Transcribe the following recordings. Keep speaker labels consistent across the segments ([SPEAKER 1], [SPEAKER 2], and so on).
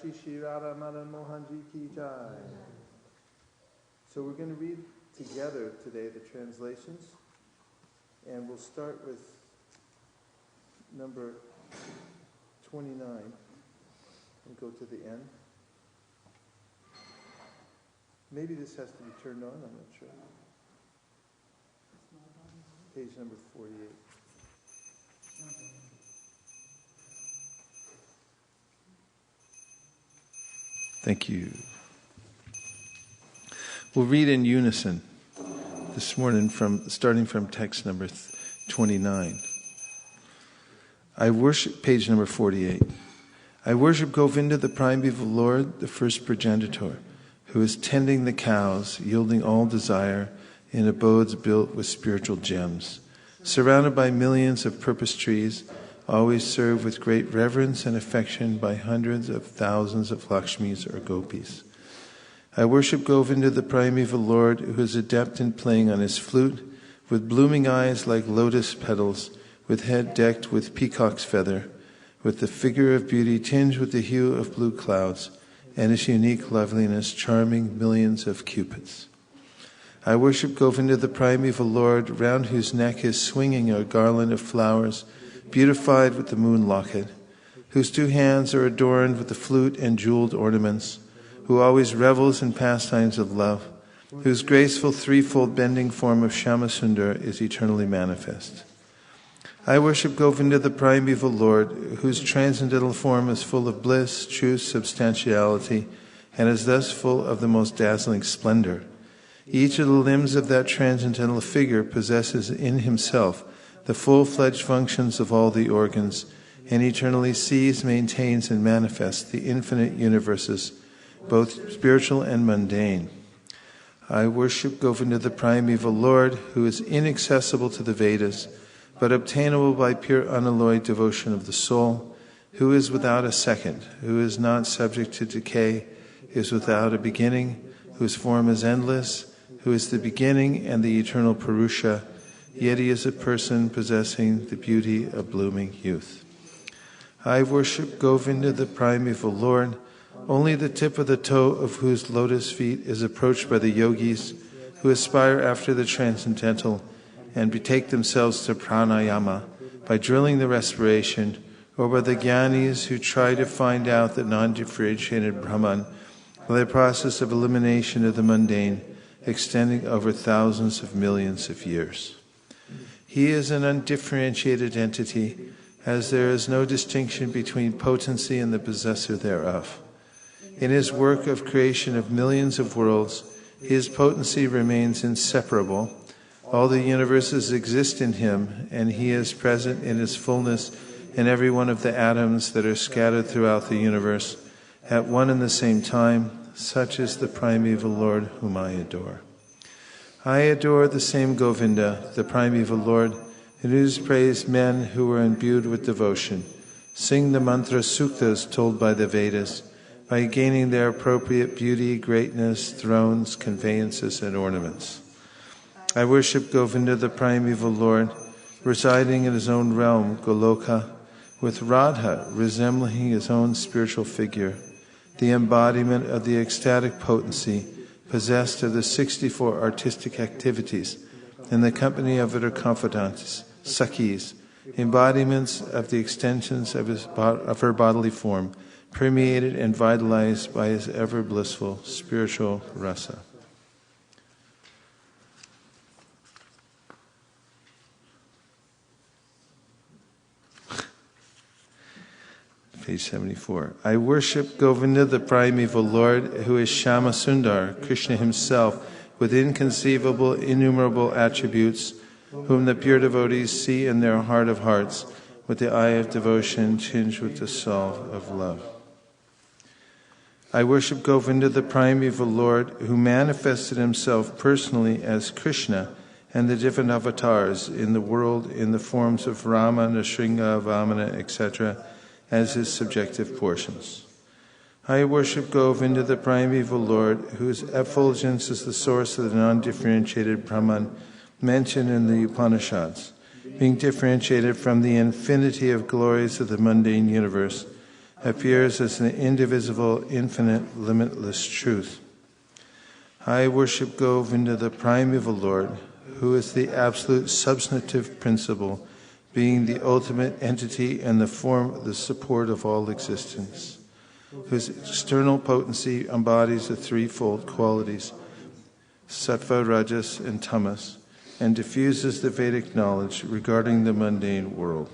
[SPEAKER 1] Shri Shri Radha Madan Mohan Ji Ki Jai. So we're going to read together today the translations, and we'll start with number 29 and go to the end. Maybe this has to be turned on, I'm not sure. Page number 48. Thank you. We'll read in unison this morning starting from text number 29. I worship, page number 48. I worship Govinda, the primeval Lord, the first progenitor, who is tending the cows, yielding all desire in abodes built with spiritual gems, surrounded by millions of purpose trees, always served with great reverence and affection by hundreds of thousands of Lakshmis or Gopis. I worship Govinda, the primeval Lord, who is adept in playing on his flute, with blooming eyes like lotus petals, with head decked with peacock's feather, with the figure of beauty tinged with the hue of blue clouds, and his unique loveliness charming millions of cupids. I worship Govinda, the primeval Lord, round whose neck is swinging a garland of flowers, beautified with the moon locket, whose two hands are adorned with the flute and jeweled ornaments, who always revels in pastimes of love, whose graceful threefold bending form of Shyamasundar is eternally manifest. I worship Govinda, the primeval Lord, whose transcendental form is full of bliss, truth, substantiality, and is thus full of the most dazzling splendor. Each of the limbs of that transcendental figure possesses in himself the full-fledged functions of all the organs, and eternally sees, maintains, and manifests the infinite universes, both spiritual and mundane. I worship Govinda, the primeval Lord, who is inaccessible to the Vedas, but obtainable by pure unalloyed devotion of the soul, who is without a second, who is not subject to decay, is without a beginning, whose form is endless, who is the beginning and the eternal Purusha, yet he is a person possessing the beauty of blooming youth. I worship Govinda, the primeval Lord, only the tip of the toe of whose lotus feet is approached by the yogis who aspire after the transcendental and betake themselves to pranayama by drilling the respiration, or by the jnanis who try to find out the non-differentiated Brahman by the process of elimination of the mundane, extending over thousands of millions of years. He is an undifferentiated entity, as there is no distinction between potency and the possessor thereof. In his work of creation of millions of worlds, his potency remains inseparable. All the universes exist in him, and he is present in his fullness in every one of the atoms that are scattered throughout the universe at one and the same time. Such is the primeval Lord whom I adore. I adore the same Govinda, the primeval Lord, in whose praise men who are imbued with devotion sing the mantra suktas told by the Vedas, by gaining their appropriate beauty, greatness, thrones, conveyances, and ornaments. I worship Govinda, the primeval Lord, residing in his own realm, Goloka, with Radha resembling his own spiritual figure, the embodiment of the ecstatic potency possessed of the 64 artistic activities, in the company of her confidantes, Sakhis, embodiments of the extensions of her bodily form, permeated and vitalized by his ever blissful spiritual rasa. Page 74. I worship Govinda, the primeval Lord, who is Shyamasundar, Krishna himself, with inconceivable, innumerable attributes, whom the pure devotees see in their heart of hearts, with the eye of devotion tinged with the salve of love. I worship Govinda, the primeval Lord, who manifested himself personally as Krishna and the different avatars in the world in the forms of Rama, Nrsimha, Vamana, etc., as his subjective portions. I worship Govinda, the primeval Lord, whose effulgence is the source of the non-differentiated Brahman mentioned in the Upanishads, being differentiated from the infinity of glories of the mundane universe, appears as an indivisible, infinite, limitless truth. I worship Govinda, the primeval Lord, who is the absolute substantive principle, being the ultimate entity and the form, the support of all existence, whose external potency embodies the threefold qualities, sattva, rajas, and tamas, and diffuses the Vedic knowledge regarding the mundane world.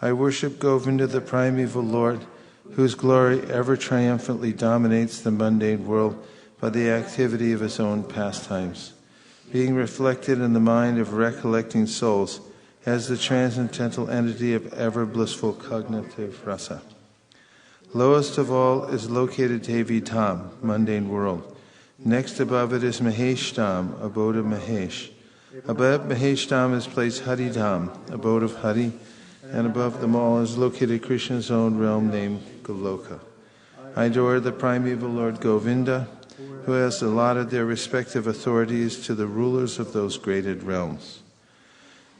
[SPEAKER 1] I worship Govinda, the primeval Lord, whose glory ever triumphantly dominates the mundane world by the activity of his own pastimes, being reflected in the mind of recollecting souls as the transcendental entity of ever blissful cognitive rasa. Lowest of all is located Devi Dham, mundane world. Next above it is Mahesh Dham, abode of Mahesh. Above Mahesh Dham is placed Hari Dham, abode of Hari, and above them all is located Krishna's own realm named Goloka. I adore the primeval Lord Govinda, who has allotted their respective authorities to the rulers of those graded realms.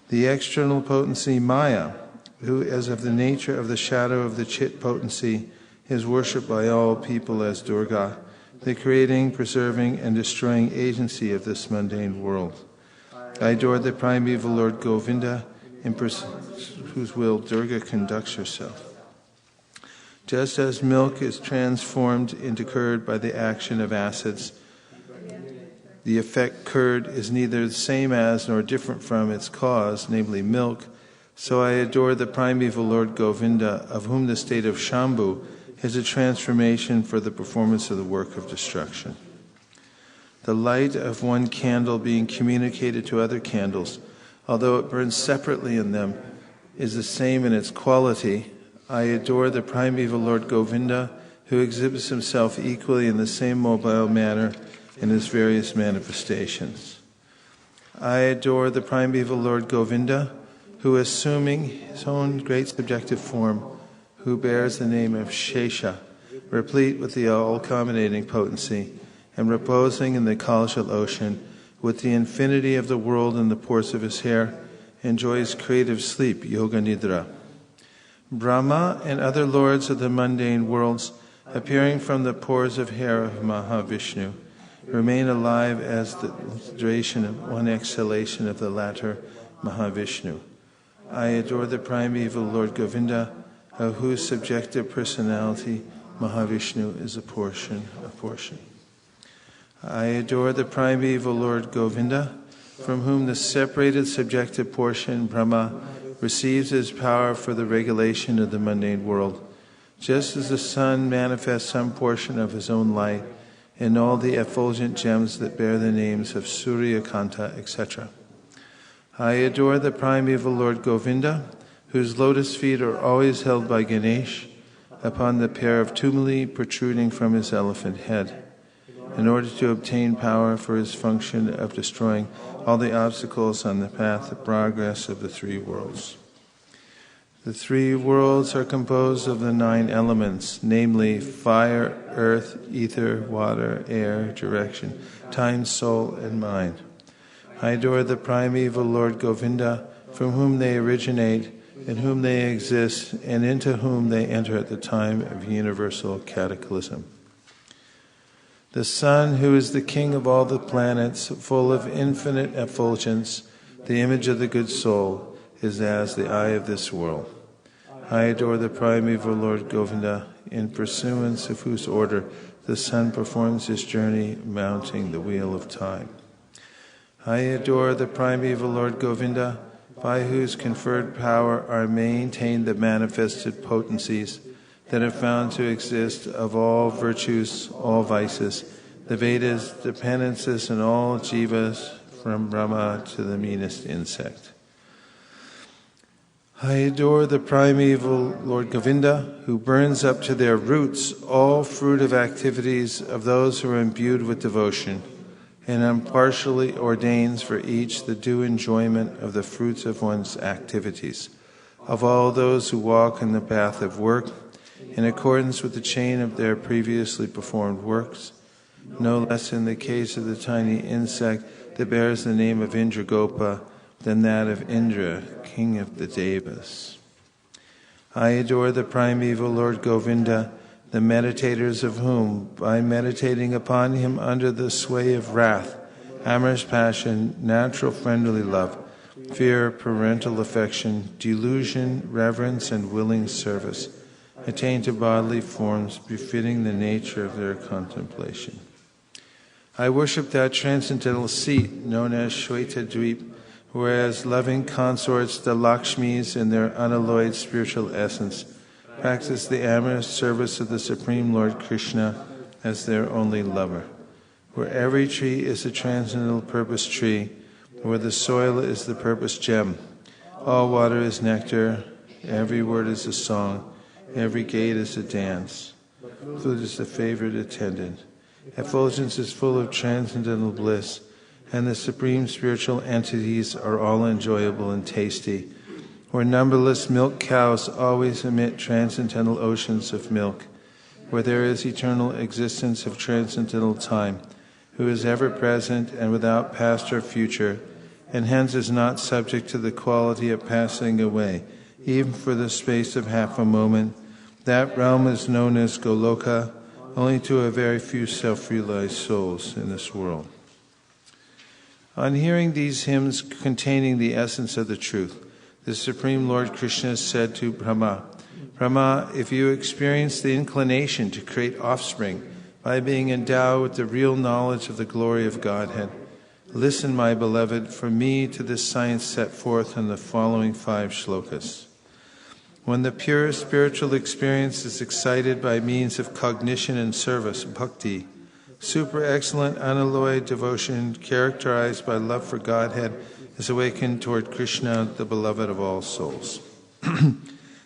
[SPEAKER 1] The external potency Maya, who as of the nature of the shadow of the Chit potency, is worshipped by all people as Durga, the creating, preserving, and destroying agency of this mundane world. I adore the primeval Lord Govinda, in whose will Durga conducts herself. Just as milk is transformed into curd by the action of acids, the effect curd is neither the same as nor different from its cause, namely milk, so I adore the primeval Lord Govinda, of whom the state of Shambhu is a transformation for the performance of the work of destruction. The light of one candle being communicated to other candles, although it burns separately in them, is the same in its quality. I adore the primeval Lord Govinda, who exhibits himself equally in the same mobile manner in his various manifestations. I adore the primeval Lord Govinda, who, assuming his own great subjective form, who bears the name of Shesha, replete with the all-culminating potency, and reposing in the causal ocean, with the infinity of the world in the pores of his hair, enjoys creative sleep, yoga nidra. Brahma and other lords of the mundane worlds, appearing from the pores of hair of Mahavishnu, remain alive as the duration of one exhalation of the latter Mahavishnu. I adore the primeval Lord Govinda, of whose subjective personality Mahavishnu is a portion. I adore the primeval Lord Govinda, from whom the separated subjective portion, Brahma, receives his power for the regulation of the mundane world, just as the sun manifests some portion of his own light in all the effulgent gems that bear the names of Surya, Kanta, etc. I adore the primeval Lord Govinda, whose lotus feet are always held by Ganesh upon the pair of tumuli protruding from his elephant head, in order to obtain power for his function of destroying all the obstacles on the path of progress of the three worlds. The three worlds are composed of the 9 elements, namely fire, earth, ether, water, air, direction, time, soul, and mind. I adore the primeval Lord Govinda, from whom they originate, in whom they exist, and into whom they enter at the time of universal cataclysm. The sun, who is the king of all the planets, full of infinite effulgence, the image of the good soul, is as the eye of this world. I adore the primeval Lord Govinda, in pursuance of whose order the sun performs his journey mounting the wheel of time. I adore the primeval Lord Govinda, by whose conferred power are maintained the manifested potencies that are found to exist of all virtues, all vices, the Vedas, the penances, and all jivas, from Brahma to the meanest insect. I adore the primeval Lord Govinda, who burns up to their roots all fruitive activities of those who are imbued with devotion, and impartially ordains for each the due enjoyment of the fruits of one's activities, of all those who walk in the path of work, in accordance with the chain of their previously performed works, no less in the case of the tiny insect that bears the name of Indragopa than that of Indra, king of the Devas. I adore the primeval Lord Govinda, the meditators of whom, by meditating upon him under the sway of wrath, amorous passion, natural friendly love, fear, parental affection, delusion, reverence, and willing service, attain to bodily forms befitting the nature of their contemplation. I worship that transcendental seat known as Shweta Dweep, whereas loving consorts, the Lakshmis, in their unalloyed spiritual essence, practice the amorous service of the Supreme Lord Krishna as their only lover. Where every tree is a transcendental purpose tree, where the soil is the purpose gem, all water is nectar, every word is a song, every gate is a dance. Food is the favorite attendant. Effulgence is full of transcendental bliss, and the supreme spiritual entities are all enjoyable and tasty. Where numberless milk cows always emit transcendental oceans of milk, where there is eternal existence of transcendental time, who is ever present and without past or future, and hence is not subject to the quality of passing away, even for the space of half a moment, that realm is known as Goloka, only to a very few self-realized souls in this world. On hearing these hymns containing the essence of the truth, the Supreme Lord Krishna said to Brahma, Brahma, if you experience the inclination to create offspring by being endowed with the real knowledge of the glory of Godhead, listen, my beloved, from me to this science set forth in the following 5 shlokas. When the pure spiritual experience is excited by means of cognition and service, bhakti, super excellent unalloyed devotion characterized by love for Godhead is awakened toward Krishna, the beloved of all souls.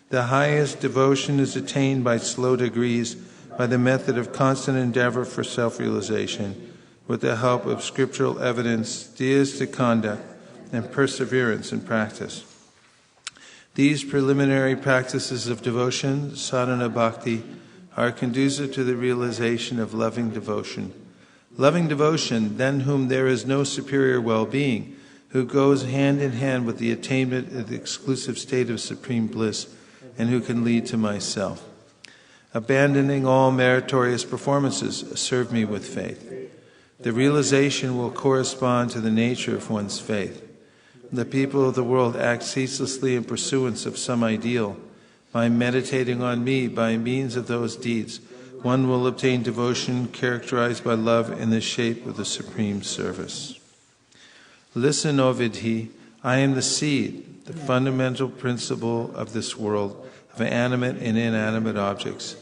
[SPEAKER 1] The highest devotion is attained by slow degrees by the method of constant endeavor for self-realization, with the help of scriptural evidence, deistic conduct, and perseverance in practice. These preliminary practices of devotion, sadhana bhakti, are conducive to the realization of loving devotion. Loving devotion, than whom there is no superior well-being, who goes hand in hand with the attainment of the exclusive state of supreme bliss, and who can lead to myself. Abandoning all meritorious performances, serve me with faith. The realization will correspond to the nature of one's faith. The people of the world act ceaselessly in pursuance of some ideal. By meditating on me by means of those deeds, one will obtain devotion characterized by love in the shape of the supreme service. Listen, O Vidhi, I am the seed, the fundamental principle of this world, of animate and inanimate objects.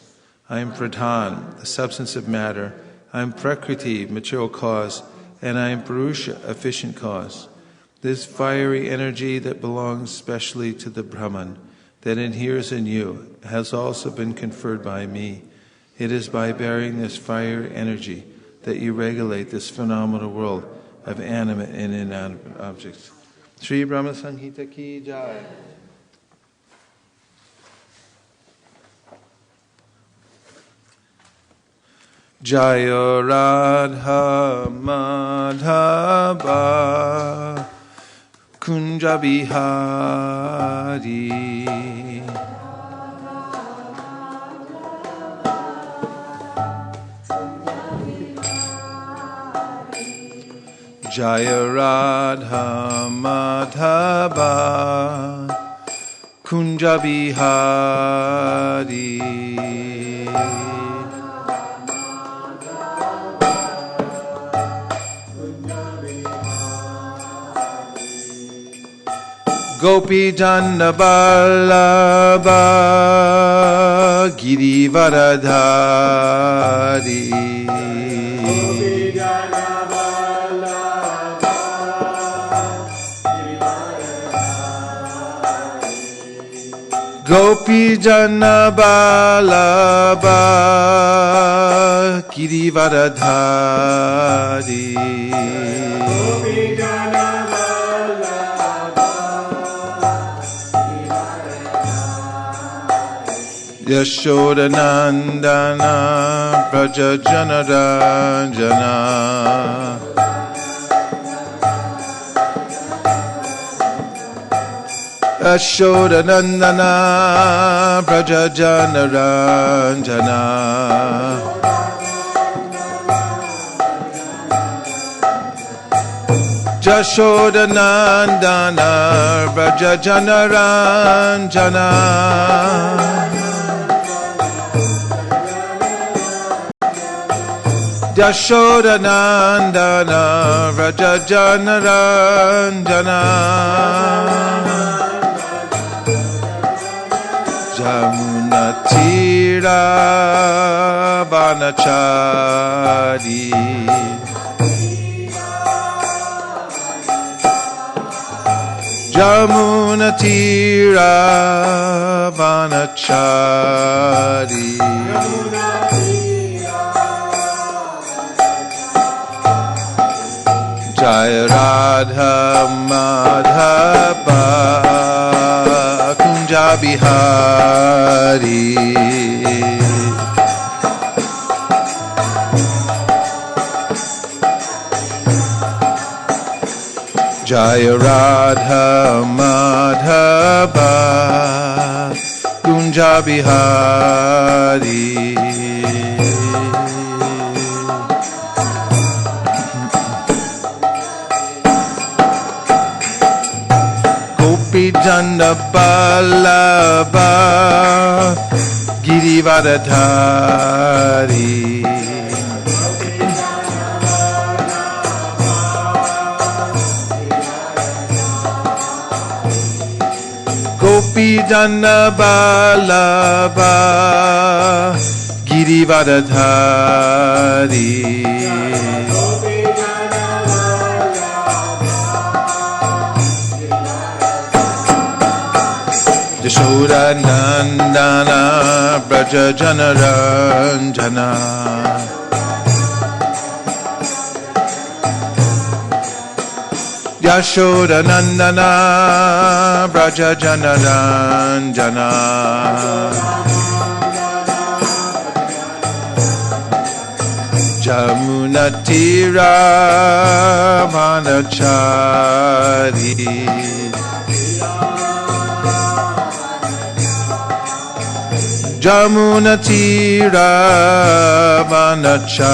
[SPEAKER 1] I am Pradhan, the substance of matter. I am Prakriti, material cause, and I am Purusha, efficient cause. This fiery energy that belongs specially to the Brahman, that inheres in you, has also been conferred by me. It is by bearing this fiery energy that you regulate this phenomenal world of animate and inanimate objects. Sri Brahma Samhita ki jai. Jaya Radha Madhava Kunja Bihari. Jaya Radha Madhava Kunja Bihari. Gopi Jana Vallabha Girivaradhari. Gopi Jana Vallabha Girivaradhari. Yashoda Nandana Braja Janaranjana. Yashoda Nandana Braja Janaranjana Jashoda Nandana Braja Janaranjana Jashoda Nandana Braja Janaranjana Jamuna Tira Banachari Jamuna Tira Banachari Jaya Radha Madhava Kunja Bihari Jaya Radha Madhava Kunja Bihari Jana Balaba Girivadadhari Gopi Jana Balaba Girivadadhari Yashoda Nandana Braja Janaranjana Yashoda Nandana Braja Janaranjana Jamuna Tira Manachari Jamuna Tira Manachari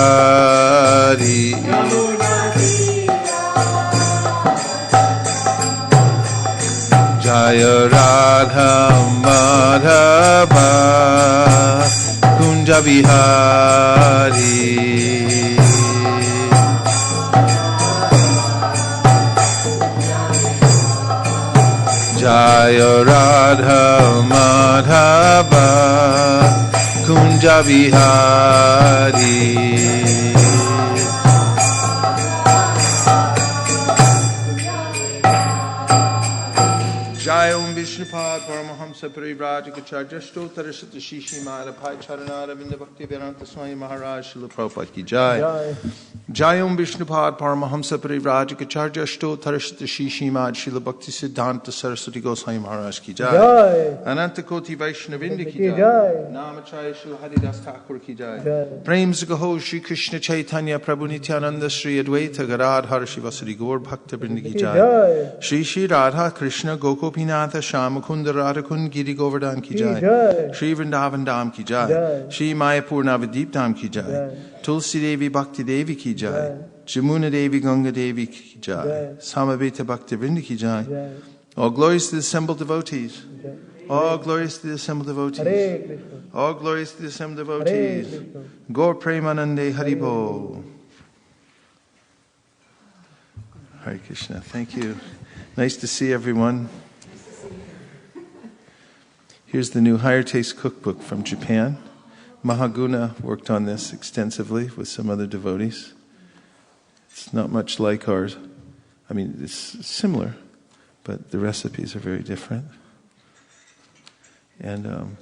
[SPEAKER 1] Jaya Radha Madhava Kunja Bihari Jaya Radha Madhava Kunja Bihari Jai Om Vishnupad Paramahamsa Parivrajikacharya Stottara Shishi Madhapai Charanara Vinda Bhakti Vedanta Swami Maharaj Srila Prabhupada Ki Jai Jai Om Vishnupad Paramahamsa Parivrajikacharya Stottara Shishi Mad Srila Bhakti Siddhanta Saraswati Goswami Maharaj Ki Jai Ananta Koti Vaishnavinda Ki Jai Namachaya Srila Haridas Thakur Ki Jai Prem Zagaho Shri Krishna Chaitanya Prabhu Nityananda Shri Advaita Gadadhar Shivasari Gaur Bhakta Vrinda Ki Jai Shri Shri Radha Krishna Gopinatha Shamakunda Radhakund Giri Govardhan Ki Jai Shri Vrindavan Dham Ki Jai Shri Mayapur Navadip Dham Ki Jai Tulsi Devi Bhakti Devi Ki Jai Jamuna Devi Ganga Devi Ki Jai Samaveta Bhakti Vrinda Ki Jai All glories to the assembled devotees All glories to the assembled devotees All glories to the assembled devotees Gaur Premanande Haribo Hare Krishna, thank you. Nice to see everyone. Here's the new Higher Taste Cookbook from Japan. Mahaguna worked on this extensively with some other devotees. It's not much like ours. I mean, it's similar, but the recipes are very different. And you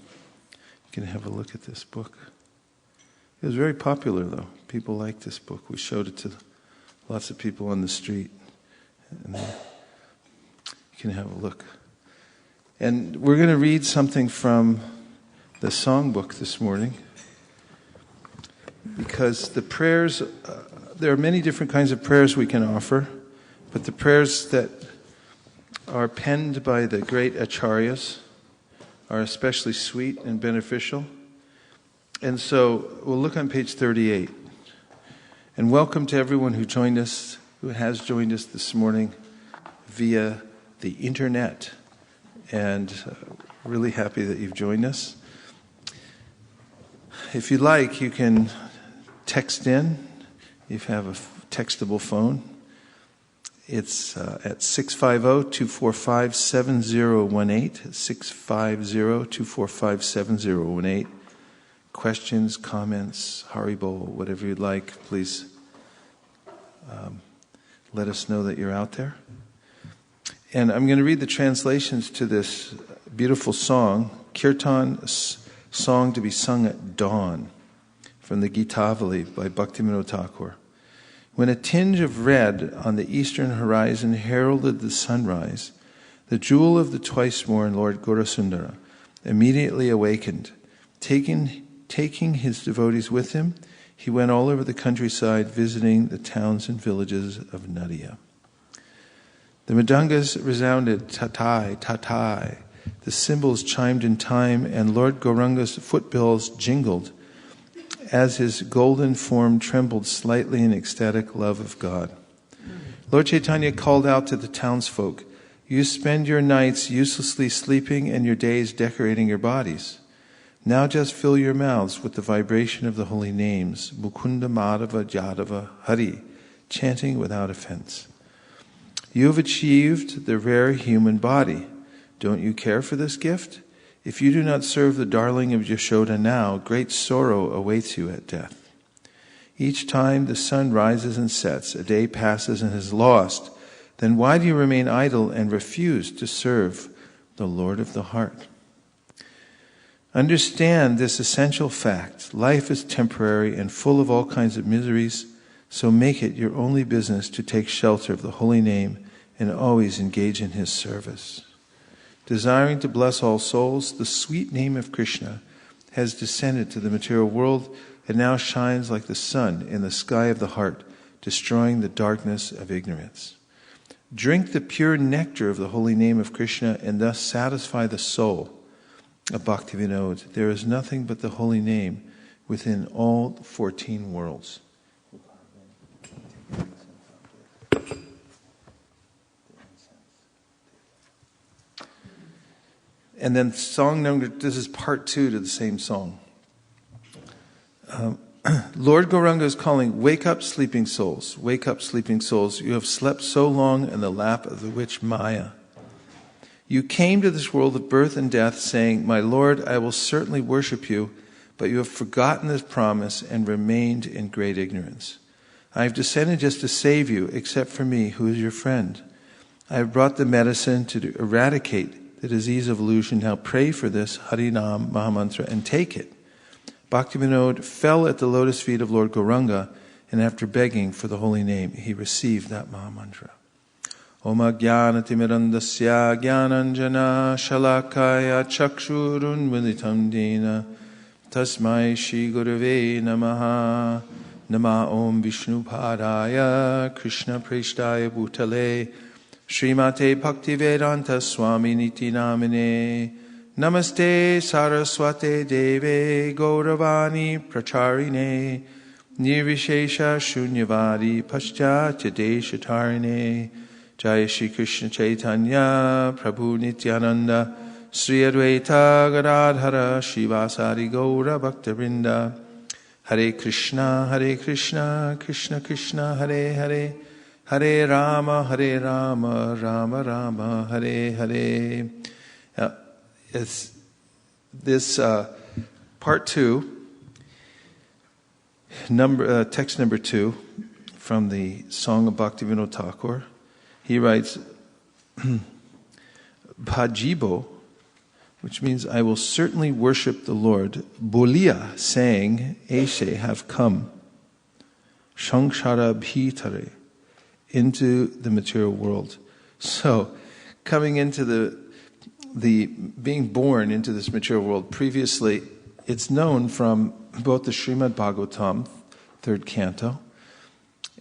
[SPEAKER 1] can have a look at this book. It was very popular, though. People liked this book. We showed it to lots of people on the street. And you can have a look. And we're going to read something from the songbook this morning. Because the prayers, there are many different kinds of prayers we can offer. But the prayers that are penned by the great acharyas are especially sweet and beneficial. And so we'll look on page 38. And welcome to everyone who has joined us this morning via the internet. And really happy that you've joined us. If you like, you can text in. You have a textable phone. It's at 650-245-7018, 650-245-7018. Questions, comments, Haribol, whatever you'd like, please let us know that you're out there. And I'm going to read the translations to this beautiful song, Kirtan, song to be sung at dawn, from the Gitavali by Bhaktivinoda Thakur. When a tinge of red on the eastern horizon heralded the sunrise, the jewel of the twice-born Lord Gaurasundara immediately awakened. Taking his devotees with him, he went all over the countryside visiting the towns and villages of Nadia. The mridangas resounded, tatai, tatai. The cymbals chimed in time, and Lord Gauranga's footbills jingled as his golden form trembled slightly in ecstatic love of God. Lord Chaitanya called out to the townsfolk, "You spend your nights uselessly sleeping and your days decorating your bodies. Now just fill your mouths with the vibration of the holy names, Mukunda Madhava Yadava Hari, chanting without offense. You have achieved the rare human body. Don't you care for this gift? If you do not serve the darling of Yashoda now, great sorrow awaits you at death. Each time the sun rises and sets, a day passes and is lost. Then why do you remain idle and refuse to serve the Lord of the heart? Understand this essential fact. Life is temporary and full of all kinds of miseries, so make it your only business to take shelter of the holy name and always engage in his service. Desiring to bless all souls, the sweet name of Krishna has descended to the material world and now shines like the sun in the sky of the heart, destroying the darkness of ignorance. Drink the pure nectar of the holy name of Krishna and thus satisfy the soul of Bhaktivinoda. There is nothing but the holy name within all 14 worlds. And then this is part 2 to the same song. Lord Gauranga is calling, "Wake up, sleeping souls. Wake up, sleeping souls. You have slept so long in the lap of the witch Maya. You came to this world of birth and death saying, 'My Lord, I will certainly worship you,' but you have forgotten this promise and remained in great ignorance. I have descended just to save you, except for me, who is your friend. I have brought the medicine to eradicate the disease of illusion. Now pray for this Harinam Mahamantra and take it." Bhaktivinoda fell at the lotus feet of Lord Gauranga, and after begging for the holy name, he received that Mahamantra. Om Ajnanatimirandasya Jnananjana Shalakaya Chakshurun Militam Dena Tasmai Shri Gurave Namaha Nama Om Vishnupadaya Krishna Preshtaya Bhutale Srimate Bhaktivedanta Swami Niti Namine Namaste Saraswate Deve Gauravani Pracharine Nirvishesha Shunyavadi Paschatya Deshatarine Jai Shri Krishna Chaitanya Prabhu Nityananda Sri Advaita Gadadhara Shivasari Gaura Bhaktivinoda Hare Krishna Krishna Krishna Hare Hare Hare Rama, Rama Rama, Hare Hare. This part 2, text number 2, from the Song of Bhaktivinoda Thakur. He writes, Bhajibo, which means I will certainly worship the Lord. Bolia, saying, Aise, have come. Shankshara bhitare, into the material world. So, coming into the being born into this material world, previously, it's known from both the Srimad Bhagavatam, 3rd canto,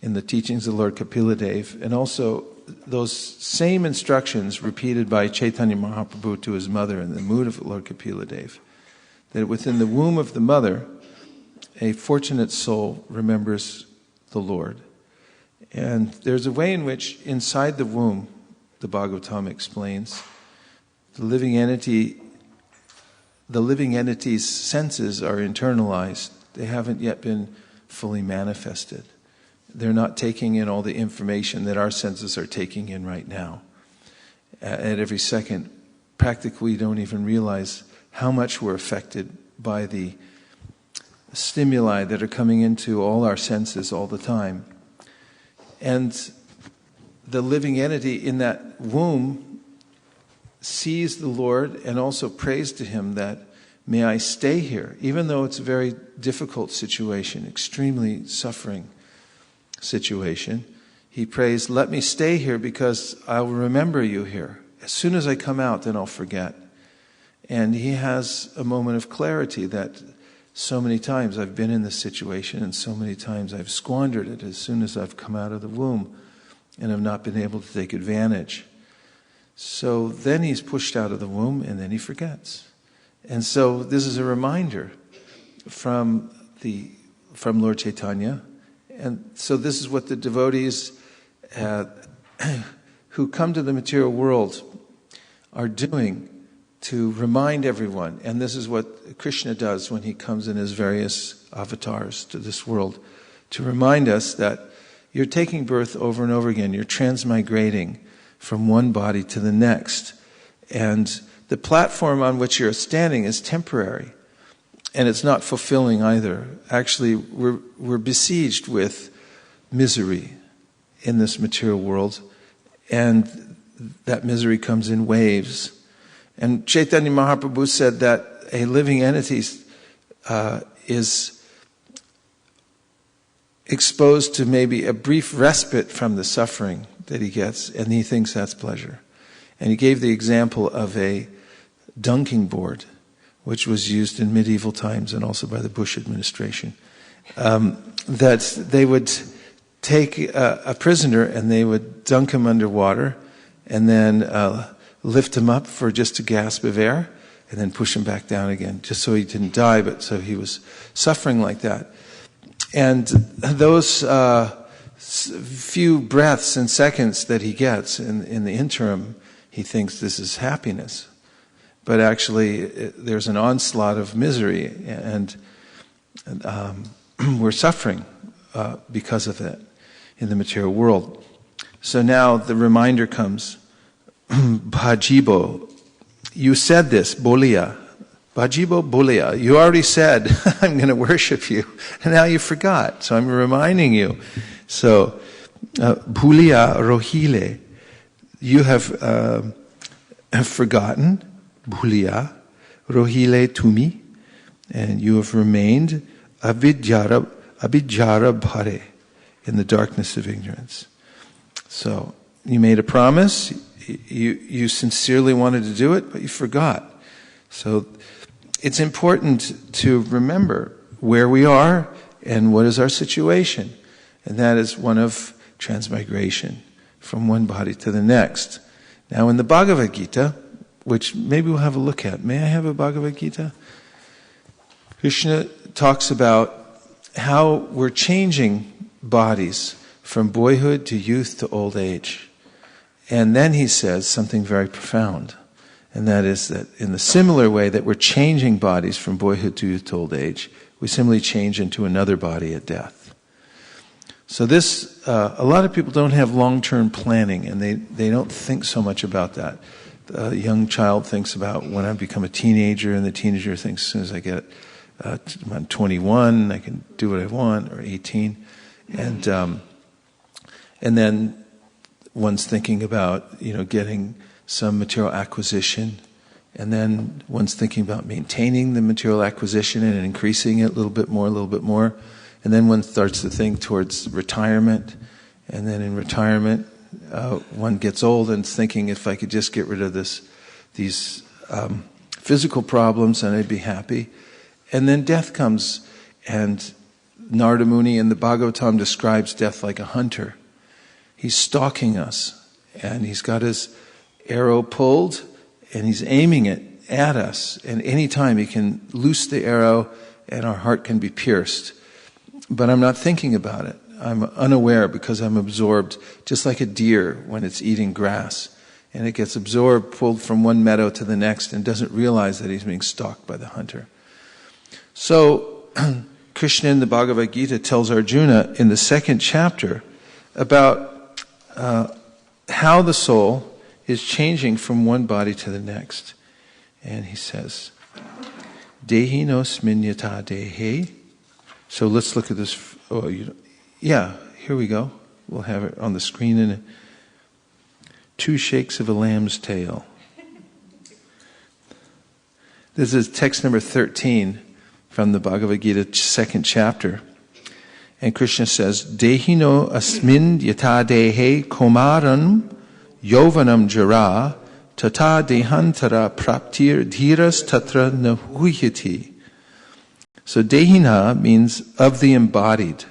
[SPEAKER 1] in the teachings of Lord Kapila Dev, and also those same instructions repeated by Chaitanya Mahaprabhu to his mother in the mood of Lord Kapila Dev, that within the womb of the mother, a fortunate soul remembers the Lord. And there's a way in which inside the womb, the Bhagavatam explains, the living entity's senses are internalized. They haven't yet been fully manifested. They're not taking in all the information that our senses are taking in right now. At every second, practically we don't even realize how much we're affected by the stimuli that are coming into all our senses all the time. And the living entity in that womb sees the Lord and also prays to Him that, may I stay here, even though it's a very difficult situation, extremely suffering situation. He prays, let me stay here because I'll remember you here. As soon as I come out, then I'll forget. And he has a moment of clarity that so many times I've been in this situation and so many times I've squandered it as soon as I've come out of the womb and have not been able to take advantage. So then he's pushed out of the womb and then he forgets. And so this is a reminder from Lord Chaitanya. And so this is what the devotees who come to the material world are doing to remind everyone. And this is what Krishna does when he comes in his various avatars to this world, to remind us that you're taking birth over and over again. You're transmigrating from one body to the next. And the platform on which you're standing is temporary. And it's not fulfilling either. Actually, we're besieged with misery in this material world. And that misery comes in waves. And Chaitanya Mahaprabhu said that a living entity is exposed to maybe a brief respite from the suffering that he gets, and he thinks that's pleasure. And he gave the example of a dunking board, which was used in medieval times and also by the Bush administration, that they would take a prisoner and they would dunk him underwater and then lift him up for just a gasp of air and then push him back down again, just so he didn't die, but so he was suffering like that. And those few breaths and seconds that he gets in the interim, he thinks this is happiness. But actually, there's an onslaught of misery, and we're suffering because of it in the material world. So now the reminder comes, Bhajibo, you said this, Bolia. Bhajibo Bolia, you already said, I'm going to worship you, and now you forgot, so I'm reminding you. So, Bhulia Rohile, you have forgotten, Bhulia Rohile Tumi, and you have remained Abhijara Bhare, in the darkness of ignorance. So, you made a promise, you sincerely wanted to do it, but you forgot. So, it's important to remember where we are and what is our situation. And that is one of transmigration from one body to the next. Now in the Bhagavad Gita, which maybe we'll have a look at. May I have a Bhagavad Gita? Krishna talks about how we're changing bodies from boyhood to youth to old age. And then he says something very profound. And that is that in the similar way that we're changing bodies from boyhood to youth to old age, we similarly change into another body at death. So this, a lot of people don't have long-term planning, and they don't think so much about that. A young child thinks about when I become a teenager, and the teenager thinks as soon as I get I'm 21, I can do what I want, or 18. And then one's thinking about, getting some material acquisition, and then one's thinking about maintaining the material acquisition and increasing it a little bit more, and then one starts to think towards retirement, and then in retirement one gets old and is thinking, if I could just get rid of these physical problems and I'd be happy. And then death comes, and Narada Muni in the Bhagavatam describes death like a hunter. He's stalking us And he's got his arrow pulled, and he's aiming it at us. And any time he can loose the arrow, and our heart can be pierced. But I'm not thinking about it. I'm unaware because I'm absorbed, just like a deer when it's eating grass. And it gets absorbed, pulled from one meadow to the next, and doesn't realize that he's being stalked by the hunter. So, Krishna in the Bhagavad Gita tells Arjuna in the 2nd chapter about how the soul is changing from one body to the next. And he says, Dehi nosmin yata dehe. So let's look at this. Here we go. We'll have it on the screen in 2 shakes of a lamb's tail. This is text number 13 from the Bhagavad Gita 2nd chapter. And Krishna says, Dehi no asmin yata dehe komaram yovanam jara tata dehantara praptir dhiras tatra nahuhyati. So dehina means of the embodied.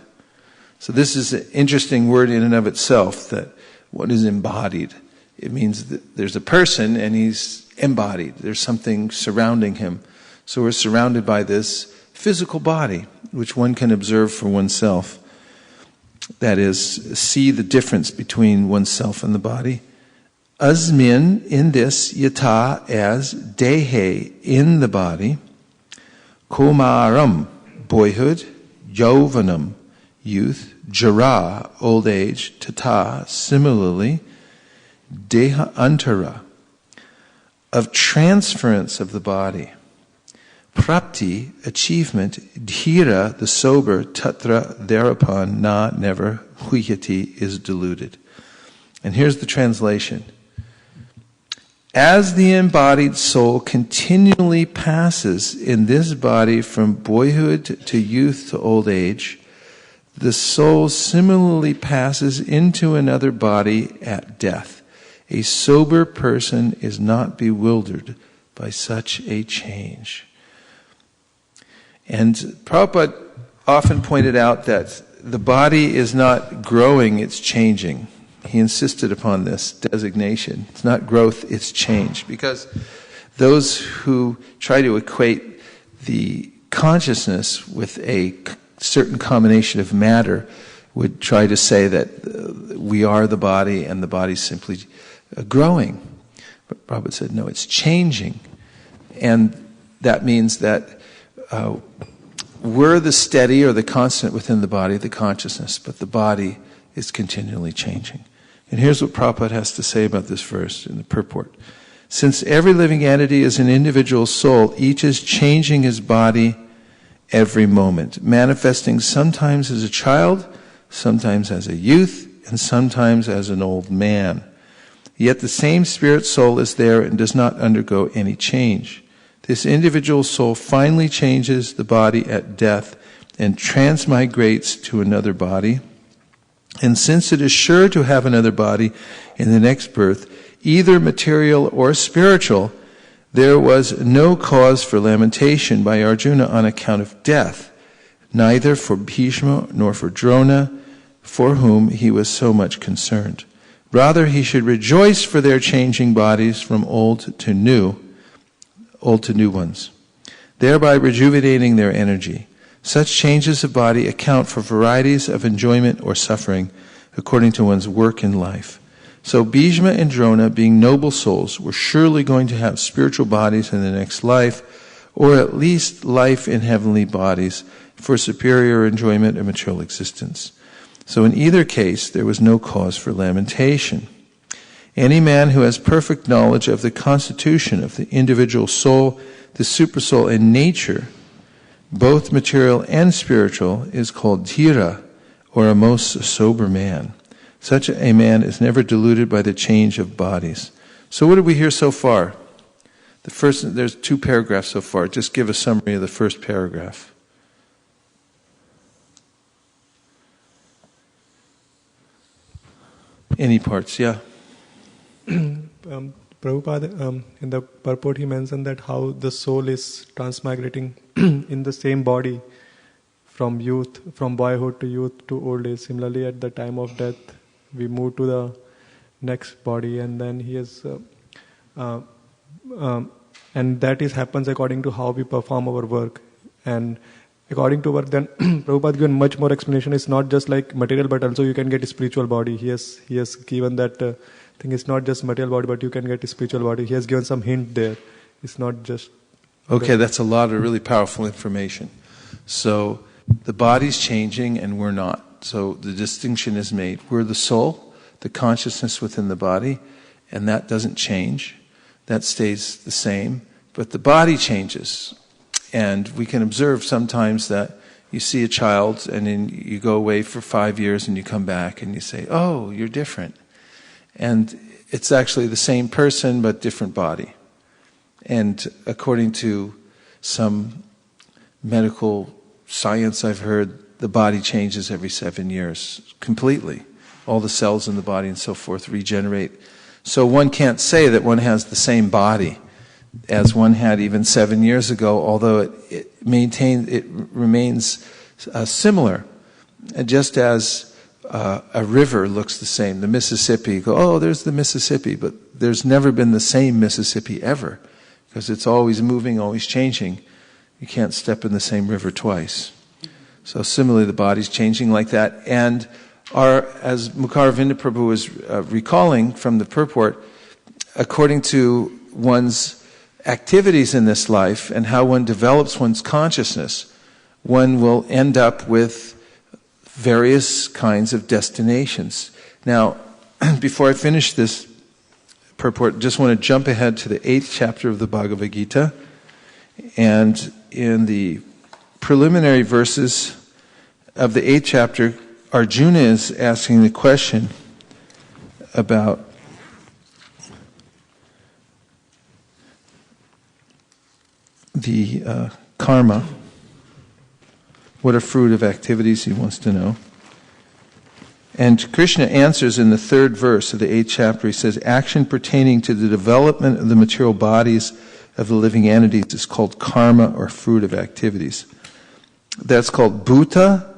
[SPEAKER 1] So this is an interesting word in and of itself, that what is embodied? It means that there's a person and he's embodied. There's something surrounding him. So we're surrounded by this physical body, which one can observe for oneself. That is, see the difference between oneself and the body. Asmin, in this, yata, as, dehe, in the body, Kumaram, boyhood, Yauvanam, youth, Jara, old age, Tata, similarly, Deha antara, of transference of the body, Prapti, achievement, Dhira, the sober, Tatra, thereupon, na, never, Huyati, is deluded. And here's the translation. As the embodied soul continually passes in this body from boyhood to youth to old age, the soul similarly passes into another body at death. A sober person is not bewildered by such a change. And Prabhupada often pointed out that the body is not growing, it's changing. He insisted upon this designation. It's not growth, it's change. Because those who try to equate the consciousness with a certain combination of matter would try to say that we are the body and the body's simply growing. But Prabhupada said, no, it's changing. And that means that we're the steady or the constant within the body, the consciousness, but the body is continually changing. And here's what Prabhupada has to say about this verse in the purport. Since every living entity is an individual soul, each is changing his body every moment, manifesting sometimes as a child, sometimes as a youth, and sometimes as an old man. Yet the same spirit soul is there and does not undergo any change. This individual soul finally changes the body at death and transmigrates to another body. And since it is sure to have another body in the next birth, either material or spiritual, there was no cause for lamentation by Arjuna on account of death, neither for Bhishma nor for Drona, for whom he was so much concerned. Rather, he should rejoice for their changing bodies from old to new ones, thereby rejuvenating their energy. Such changes of body account for varieties of enjoyment or suffering according to one's work in life. So Bhishma and Drona, being noble souls, were surely going to have spiritual bodies in the next life, or at least life in heavenly bodies for superior enjoyment of material existence. So in either case, there was no cause for lamentation. Any man who has perfect knowledge of the constitution of the individual soul, the supersoul, and nature, both material and spiritual, is called dhira, or a most sober man. Such a man is never deluded by the change of bodies. So what did we hear so far? There's 2 paragraphs so far. Just give a summary of the first paragraph. Any parts? Yeah.
[SPEAKER 2] Prabhupada, in the purport he mentioned that how the soul is transmigrating in the same body from boyhood to youth to old age. Similarly, at the time of death, we move to the next body, and then he has, and that happens according to how we perform our work. And according to work, then Prabhupada given much more explanation. It's not just like material, but also you can get a spiritual body. He has given that thing. It's not just material body, but you can get a spiritual body. He has given some hint there. It's not just.
[SPEAKER 1] Okay, that's a lot of really powerful information. So the body's changing and we're not. So the distinction is made. We're the soul, the consciousness within the body, and that doesn't change. That stays the same. But the body changes. And we can observe sometimes that you see a child and then you go away for 5 years and you come back and you say, oh, you're different. And it's actually the same person but different body. And according to some medical science I've heard, the body changes every 7 years completely. All the cells in the body and so forth regenerate. So one can't say that one has the same body as one had even 7 years ago, although it remains similar. And just as a river looks the same, the Mississippi, there's the Mississippi, but there's never been the same Mississippi ever, because it's always moving, always changing. You can't step in the same river twice. So similarly, the body's changing like that. And as Mukaravinda Prabhu was recalling from the purport, according to one's activities in this life and how one develops one's consciousness, one will end up with various kinds of destinations. Now, before I finish this purport, just want to jump ahead to the 8th chapter of the Bhagavad Gita. And in the preliminary verses of the 8th chapter, Arjuna is asking the question about the karma. What are fruit of activities, he wants to know. And Krishna answers in the 3rd verse of the 8th chapter. He says, action pertaining to the development of the material bodies of the living entities is called karma, or fruit of activities. That's called bhuta,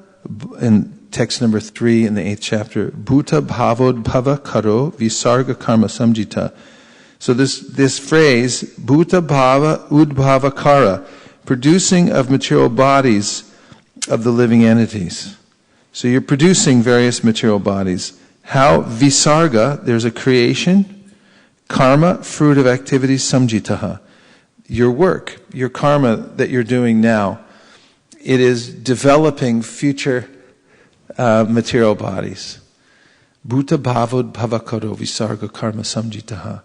[SPEAKER 1] in text number 3 in the 8th chapter. Bhuta bhavodbhava karo visarga karma samjita. So this phrase, bhuta bhava udbhava kara, producing of material bodies of the living entities. So you're producing various material bodies. How? Visarga, there's a creation. Karma, fruit of activities, samjitaha. Your work, your karma that you're doing now, it is developing future material bodies. Bhuta bhavod bhavakaro visarga karma samjitaha.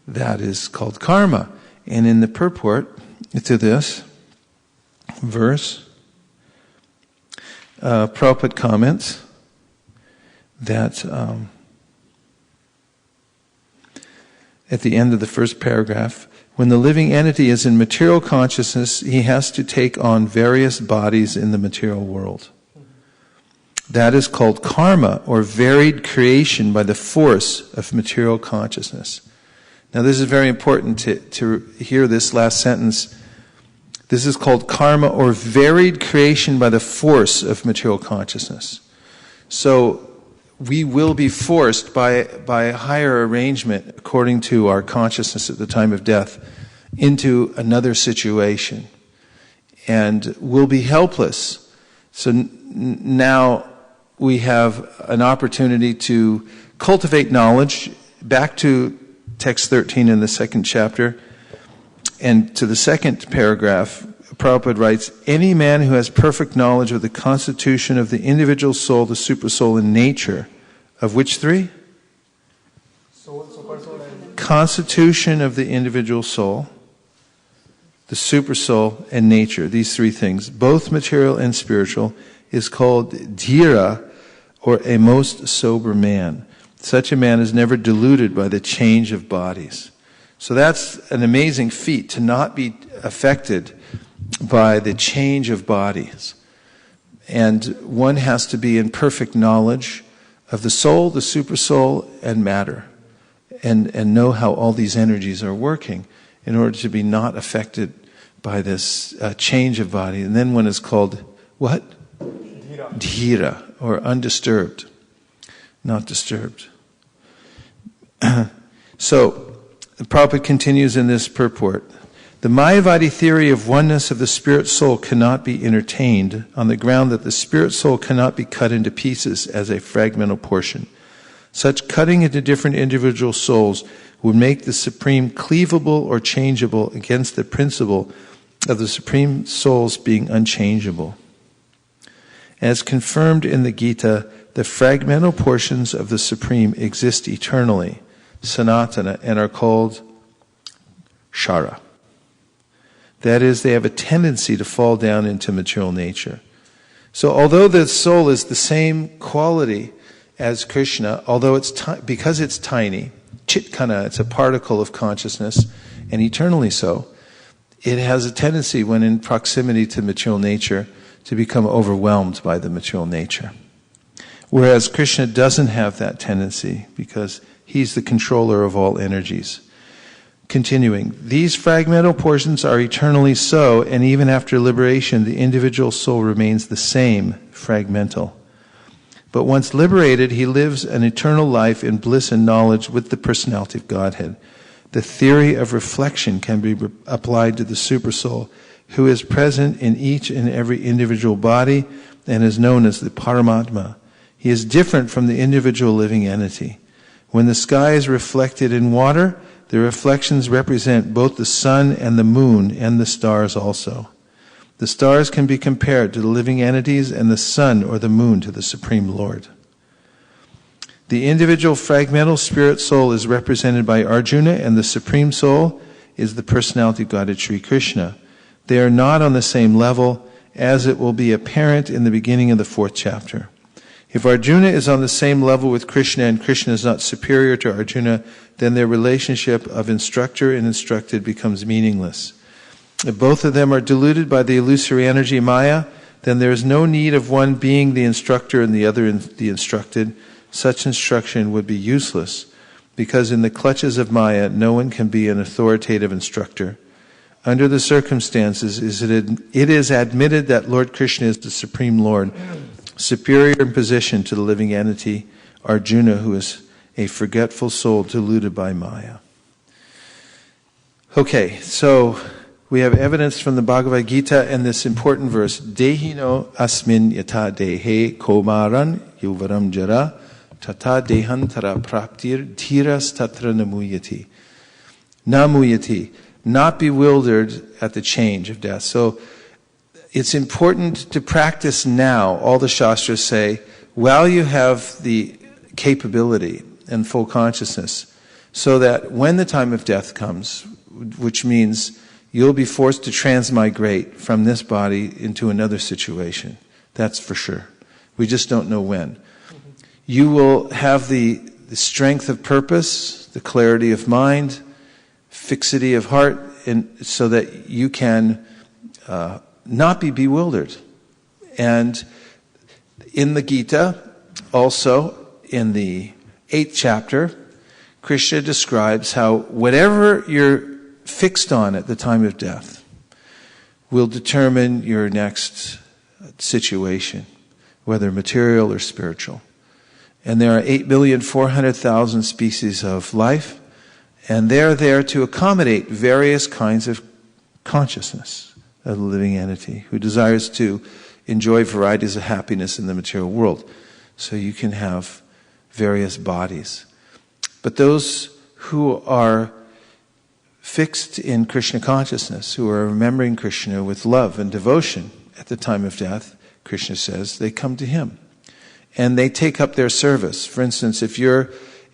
[SPEAKER 1] That is called karma. And in the purport to this verse, Prabhupada comments that at the end of the first paragraph, when the living entity is in material consciousness, he has to take on various bodies in the material world. That is called karma, or varied creation by the force of material consciousness. Now this is very important to hear this last sentence. This is called karma, or varied creation by the force of material consciousness. So we will be forced by a higher arrangement, according to our consciousness at the time of death, into another situation. And we'll be helpless. So now we have an opportunity to cultivate knowledge. Back to text 13 in the 2nd chapter, and to the 2nd paragraph, Prabhupada writes, any man who has perfect knowledge of the constitution of the individual soul, the supersoul, and nature, of which 3?
[SPEAKER 2] Soul, supersoul, and
[SPEAKER 1] constitution of the individual soul, the supersoul, and nature, these 3 things, both material and spiritual, is called dhira, or a most sober man. Such a man is never deluded by the change of bodies. So that's an amazing feat, to not be affected by the change of bodies. And one has to be in perfect knowledge of the soul, the supersoul, and matter, and know how all these energies are working in order to be not affected by this change of body. And then one is called what? Dhira, or undisturbed, not disturbed. So, Prabhupada continues in this purport. The Mayavadi theory of oneness of the spirit soul cannot be entertained on the ground that the spirit soul cannot be cut into pieces as a fragmental portion. Such cutting into different individual souls would make the Supreme cleavable or changeable against the principle of the Supreme Soul's being unchangeable. As confirmed in the Gita, the fragmental portions of the Supreme exist eternally, sanatana, and are called shara. That is, they have a tendency to fall down into material nature. So although the soul is the same quality as Krishna, although because it's tiny, chitkana, it's a particle of consciousness, and eternally so, it has a tendency when in proximity to material nature to become overwhelmed by the material nature. Whereas Krishna doesn't have that tendency because he's the controller of all energies. Continuing, these fragmental portions are eternally so, and even after liberation, the individual soul remains the same, fragmental. But once liberated, he lives an eternal life in bliss and knowledge with the personality of Godhead. The theory of reflection can be applied to the Supersoul, who is present in each and every individual body and is known as the Paramatma. He is different from the individual living entity. When the sky is reflected in water, the reflections represent both the sun and the moon and the stars also. The stars can be compared to the living entities and the sun or the moon to the Supreme Lord. The individual fragmental spirit soul is represented by Arjuna, and the Supreme Soul is the personality of Godhead Sri Krishna. They are not on the same level, as it will be apparent in the beginning of the 4th chapter. If Arjuna is on the same level with Krishna and Krishna is not superior to Arjuna, then their relationship of instructor and instructed becomes meaningless. If both of them are deluded by the illusory energy Maya, then there is no need of one being the instructor and the other the instructed. Such instruction would be useless, because in the clutches of Maya, no one can be an authoritative instructor. Under the circumstances, it is admitted that Lord Krishna is the Supreme Lord, superior in position to the living entity, Arjuna, who is a forgetful soul deluded by Maya. Okay, so we have evidence from the Bhagavad Gita and this important verse, Dehino asmin yata dehe komaran yuvaram jara tata dehantara praptir dhiras tatra namuyati. Namuyati. Not bewildered at the change of death. So it's important to practice now. All the Shastras say, while you have the capability and full consciousness, so that when the time of death comes, which means you'll be forced to transmigrate from this body into another situation. That's for sure. We just don't know when. You will have the strength of purpose, the clarity of mind, fixity of heart, and so that you can not be bewildered. And in the Gita, also in the 8th chapter, Krishna describes how whatever you're fixed on at the time of death will determine your next situation, whether material or spiritual. And there are 8,400,000 species of life, and they're there to accommodate various kinds of consciousness of the living entity who desires to enjoy varieties of happiness in the material world. So you can have various bodies. But those who are fixed in Krishna consciousness, who are remembering Krishna with love and devotion at the time of death, Krishna says, they come to him. And they take up their service. For instance, if you're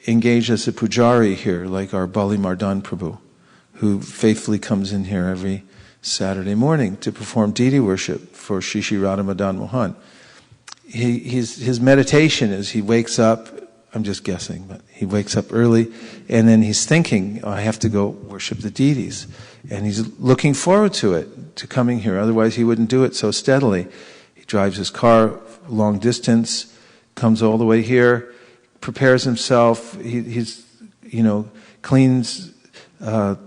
[SPEAKER 1] engaged as a pujari here, like our Bali Mardan Prabhu, who faithfully comes in here every Saturday morning to perform deity worship for Shri Shri Radha Madan Mohan. His meditation is he wakes up, I'm just guessing, but he wakes up early and then he's thinking, I have to go worship the deities. And he's looking forward to it, to coming here. Otherwise he wouldn't do it so steadily. He drives his car long distance, comes all the way here, prepares himself, he's cleans,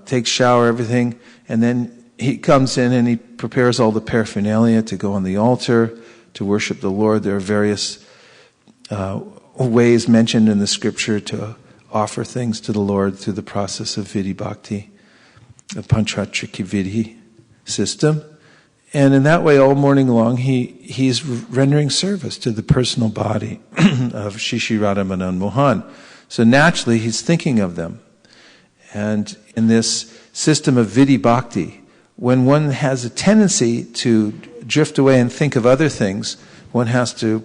[SPEAKER 1] takes shower, everything, and then he comes in and he prepares all the paraphernalia to go on the altar, to worship the Lord. There are various ways mentioned in the scripture to offer things to the Lord through the process of Vidhi Bhakti, the Panchatriki Vidhi system. And in that way, all morning long, he's rendering service to the personal body of Shri Radha Madan Mohan. So naturally, he's thinking of them. And in this system of Vidhi Bhakti, when one has a tendency to drift away and think of other things, one has to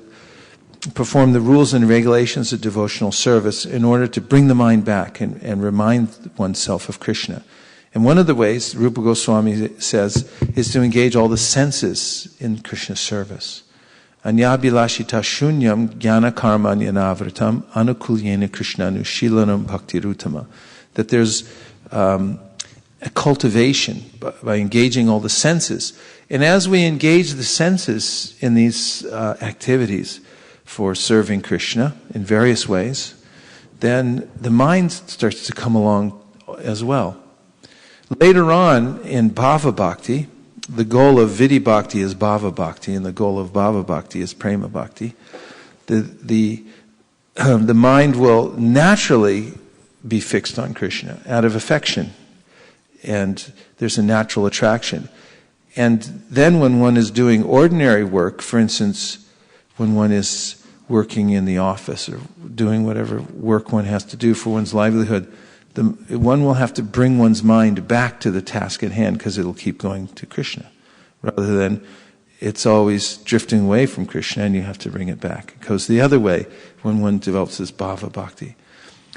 [SPEAKER 1] perform the rules and regulations of devotional service in order to bring the mind back and remind oneself of Krishna. And one of the ways, Rupa Goswami says, is to engage all the senses in Krishna's service. Anyabhilashita shunyam jnana karma nyanavritam anukulyena krishnanu shilanam bhaktirutama. That there's a cultivation by engaging all the senses. And as we engage the senses in these activities for serving Krishna in various ways, then the mind starts to come along as well. Later on in Bhava Bhakti, the goal of Vidhi Bhakti is Bhava Bhakti, and the goal of Bhava Bhakti is Prema Bhakti. The mind will naturally be fixed on Krishna out of affection, and there's a natural attraction. And then when one is doing ordinary work, for instance, when one is working in the office or doing whatever work one has to do for one's livelihood, one will have to bring one's mind back to the task at hand because it'll keep going to Krishna, rather than it's always drifting away from Krishna and you have to bring it back. It goes the other way when one develops this Bhava Bhakti.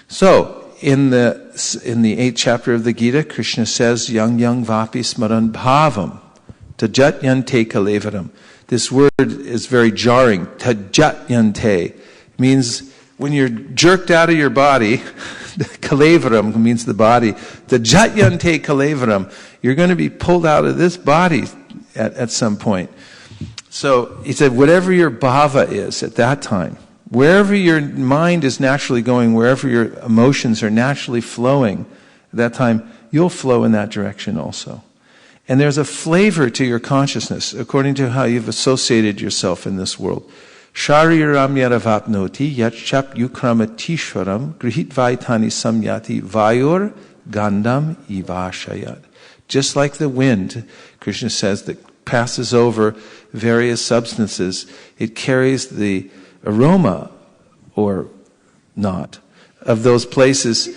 [SPEAKER 1] So, in the 8th chapter of the Gita, Krishna says, Yang yang vapi smaran bhavam, tajat yante kalevaram. This word is very jarring. Tajat yante means when you're jerked out of your body, kalevaram means the body. Tajat yante kalevaram, you're going to be pulled out of this body at some point. So he said, whatever your bhava is at that time, wherever your mind is naturally going, wherever your emotions are naturally flowing, at that time, you'll flow in that direction also. And there's a flavor to your consciousness according to how you've associated yourself in this world. Shariram yaravapnoti yachap yukramatishwaram grihit vaitani samyati vayur gandam ivashayat. Just like the wind, Krishna says, that passes over various substances, it carries the aroma, or not, of those places.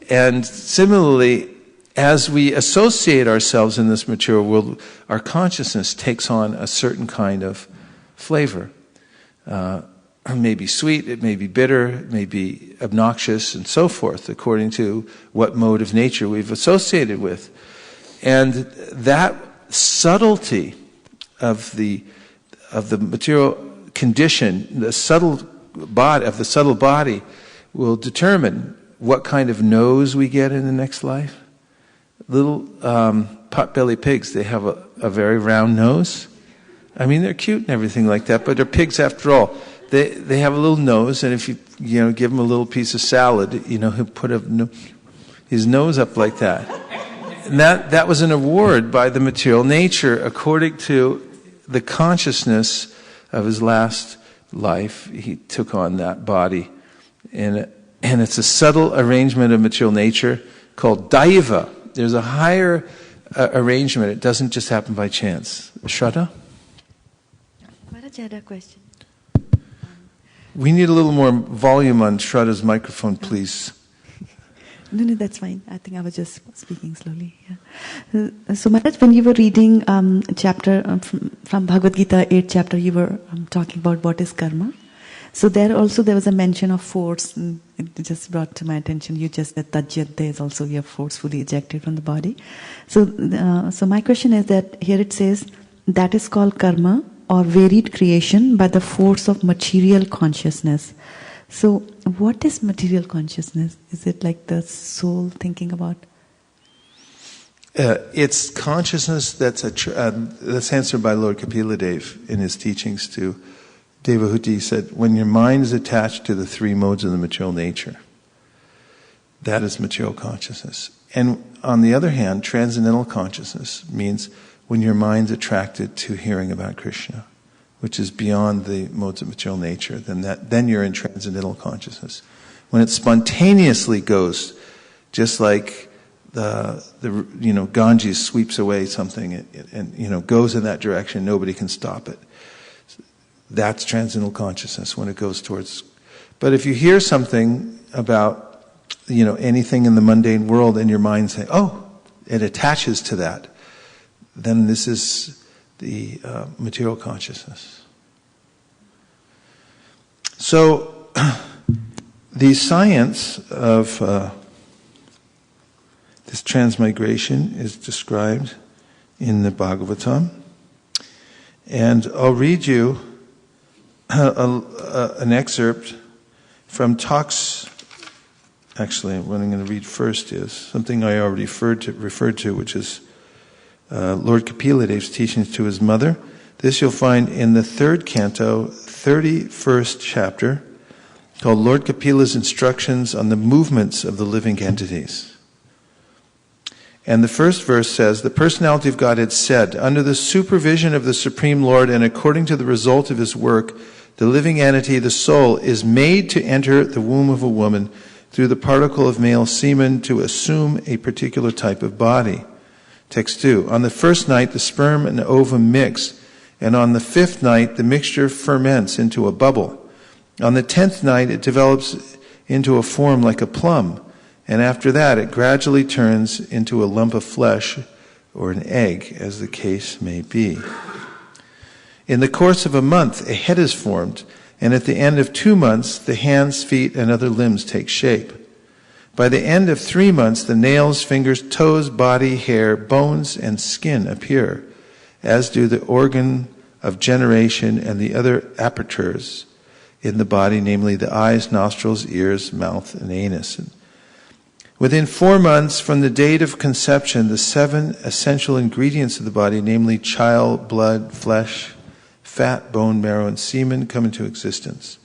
[SPEAKER 1] And similarly, as we associate ourselves in this material world, our consciousness takes on a certain kind of flavor. It may be sweet, it may be bitter, it may be obnoxious, and so forth, according to what mode of nature we've associated with. And that subtlety of the material condition, the subtle body, will determine what kind of nose we get in the next life. Little pot-bellied pigs, they have a very round nose. I mean, they're cute and everything like that, but they're pigs after all. They have a little nose, and if you give them a little piece of salad, he'll put his nose up like that. And that was an award by the material nature according to the consciousness of his last life. He took on that body. And it's a subtle arrangement of material nature called daiva. There's a higher arrangement. It doesn't just happen by chance. Shraddha?
[SPEAKER 3] Maharaj, I had a question.
[SPEAKER 1] We need a little more volume on Shraddha's microphone, please.
[SPEAKER 3] No, that's fine. I think I was just speaking slowly. Yeah. So Maharaj, when you were reading chapter from Bhagavad Gita, 8th chapter, you were talking about what is karma. So there was a mention of force. And it just brought to my attention. You just said tajyate is also you are forcefully ejected from the body. So my question is that here it says that is called karma or varied creation by the force of material consciousness. So what is material consciousness? Is it like the soul thinking about?
[SPEAKER 1] It's consciousness that's answered by Lord Kapila Dev in his teachings to Devahuti. He said, when your mind is attached to the three modes of the material nature, that is material consciousness. And on the other hand, transcendental consciousness means when your mind's attracted to hearing about Krishna, which is beyond the modes of material nature, then you're in transcendental consciousness. when it spontaneously goes, just like the Ganges sweeps away something and goes in that direction, nobody can stop it. That's transcendental consciousness when it goes towards. But if you hear something about anything in the mundane world and your mind say, oh, it attaches to that, then this is the material consciousness. So the science of this transmigration is described in the Bhagavatam, and I'll read you an excerpt from talks. Actually, what I'm going to read first is something I already referred to, which is Lord Kapiladev's teachings to his mother. This you'll find in the 3rd canto, 31st chapter, called Lord Kapila's Instructions on the Movements of the Living Entities. And the first verse says, the personality of God had said, under the supervision of the Supreme Lord and according to the result of his work, the living entity, the soul, is made to enter the womb of a woman through the particle of male semen to assume a particular type of body. Text 2. On the first night, the sperm and ovum mix, and on the 5th night, the mixture ferments into a bubble. On the 10th night, it develops into a form like a plum, and after that, it gradually turns into a lump of flesh or an egg, as the case may be. In the course of a month, a head is formed, and at the end of 2 months, the hands, feet, and other limbs take shape. By the end of 3 months, the nails, fingers, toes, body, hair, bones, and skin appear, as do the organ of generation and the other apertures in the body, namely the eyes, nostrils, ears, mouth, and anus. Within 4 months from the date of conception, the 7 essential ingredients of the body, namely chyle, blood, flesh, fat, bone, marrow, and semen, come into existence.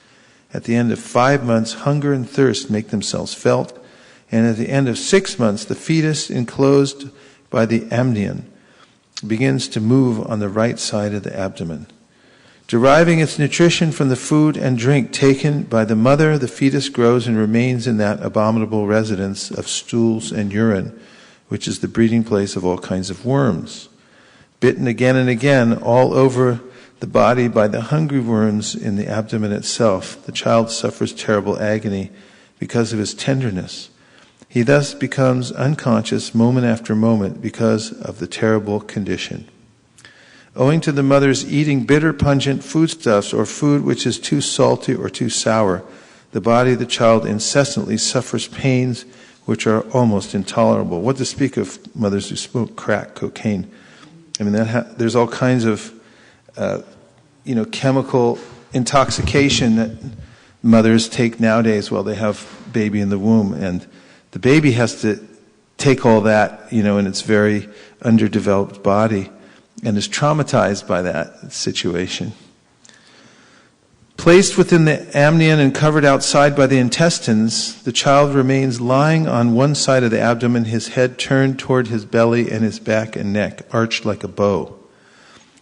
[SPEAKER 1] At the end of 5 months, hunger and thirst make themselves felt, and at the end of 6 months, the fetus enclosed by the amnion begins to move on the right side of the abdomen. Deriving its nutrition from the food and drink taken by the mother, the fetus grows and remains in that abominable residence of stools and urine, which is the breeding place of all kinds of worms. Bitten again and again all over the body by the hungry worms in the abdomen itself, the child suffers terrible agony because of his tenderness. He thus becomes unconscious moment after moment because of the terrible condition. Owing to the mother's eating bitter, pungent foodstuffs or food which is too salty or too sour, the body of the child incessantly suffers pains which are almost intolerable. What to speak of mothers who smoke crack, cocaine? I mean, there's all kinds of chemical intoxication that mothers take nowadays while they have baby in the womb, and the baby has to take all that, in its very underdeveloped body, and is traumatized by that situation. Placed within the amnion and covered outside by the intestines, the child remains lying on one side of the abdomen, his head turned toward his belly and his back and neck arched like a bow.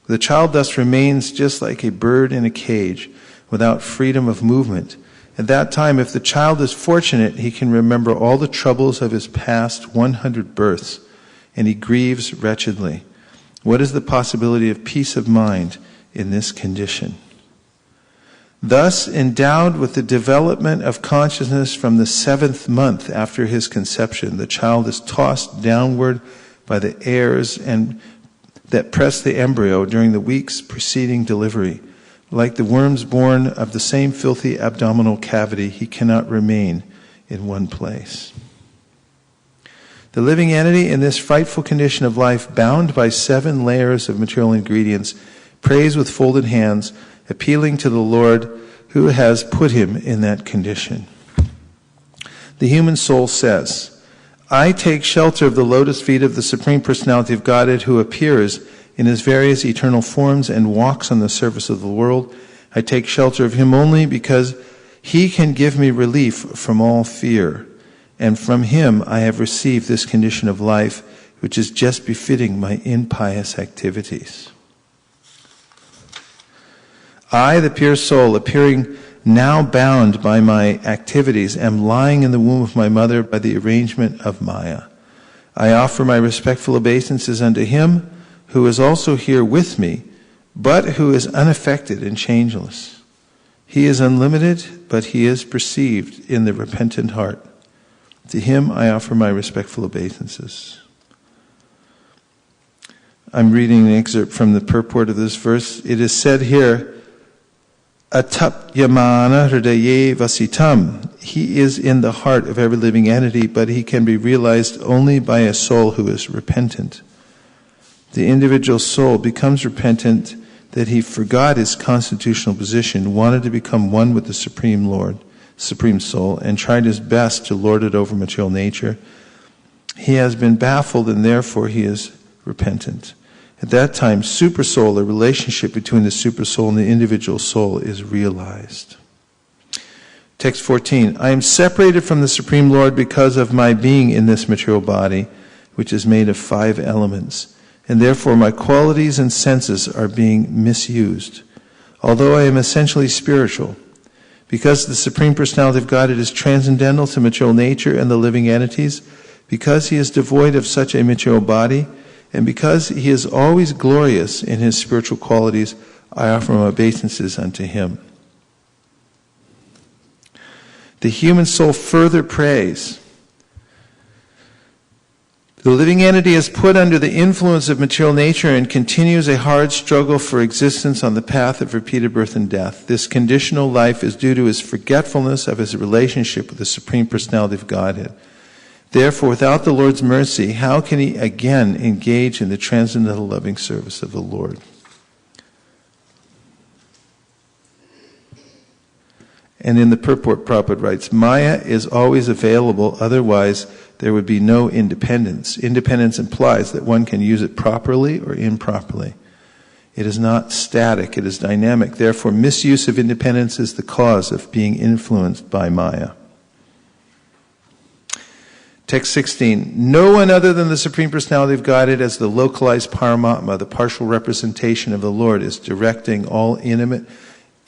[SPEAKER 1] The child thus remains just like a bird in a cage, without freedom of movement. At that time, if the child is fortunate, he can remember all the troubles of his past 100 births, and he grieves wretchedly. What is the possibility of peace of mind in this condition? Thus, endowed with the development of consciousness from the 7th month after his conception, the child is tossed downward by the airs and that press the embryo during the weeks preceding delivery. Like the worms born of the same filthy abdominal cavity, he cannot remain in one place. The living entity in this frightful condition of life, bound by 7 layers of material ingredients, prays with folded hands, appealing to the Lord who has put him in that condition. The human soul says, I take shelter of the lotus feet of the Supreme Personality of Godhead who appears in his various eternal forms and walks on the surface of the world. I take shelter of him only because he can give me relief from all fear. And from him I have received this condition of life, which is just befitting my impious activities. I, the pure soul, appearing now bound by my activities, am lying in the womb of my mother by the arrangement of Maya. I offer my respectful obeisances unto him who is also here with me, but who is unaffected and changeless. He is unlimited, but he is perceived in the repentant heart. To him I offer my respectful obeisances. I'm reading an excerpt from the purport of this verse. It is said here, Atapyamana hridaye vasitam. He is in the heart of every living entity, but he can be realized only by a soul who is repentant. The individual soul becomes repentant that he forgot his constitutional position, wanted to become one with the Supreme Lord, Supreme Soul, and tried his best to lord it over material nature. He has been baffled, and therefore he is repentant. At that time, supersoul, the relationship between the supersoul and the individual soul, is realized. Text 14, I am separated from the Supreme Lord because of my being in this material body, which is made of 5 elements, and therefore my qualities and senses are being misused. Although I am essentially spiritual, because the Supreme Personality of Godhead is transcendental to material nature and the living entities, because he is devoid of such a material body, and because he is always glorious in his spiritual qualities, I offer my obeisances unto him. The human soul further prays. The living entity is put under the influence of material nature and continues a hard struggle for existence on the path of repeated birth and death. This conditional life is due to his forgetfulness of his relationship with the Supreme Personality of Godhead. Therefore, without the Lord's mercy, how can he again engage in the transcendental loving service of the Lord? And in the purport, Prabhupada writes, Maya is always available, otherwise there would be no independence. Independence implies that one can use it properly or improperly. It is not static, it is dynamic. Therefore, misuse of independence is the cause of being influenced by Maya. Text 16, no one other than the Supreme Personality of Godhead as the localized Paramatma, the partial representation of the Lord, is directing all inanimate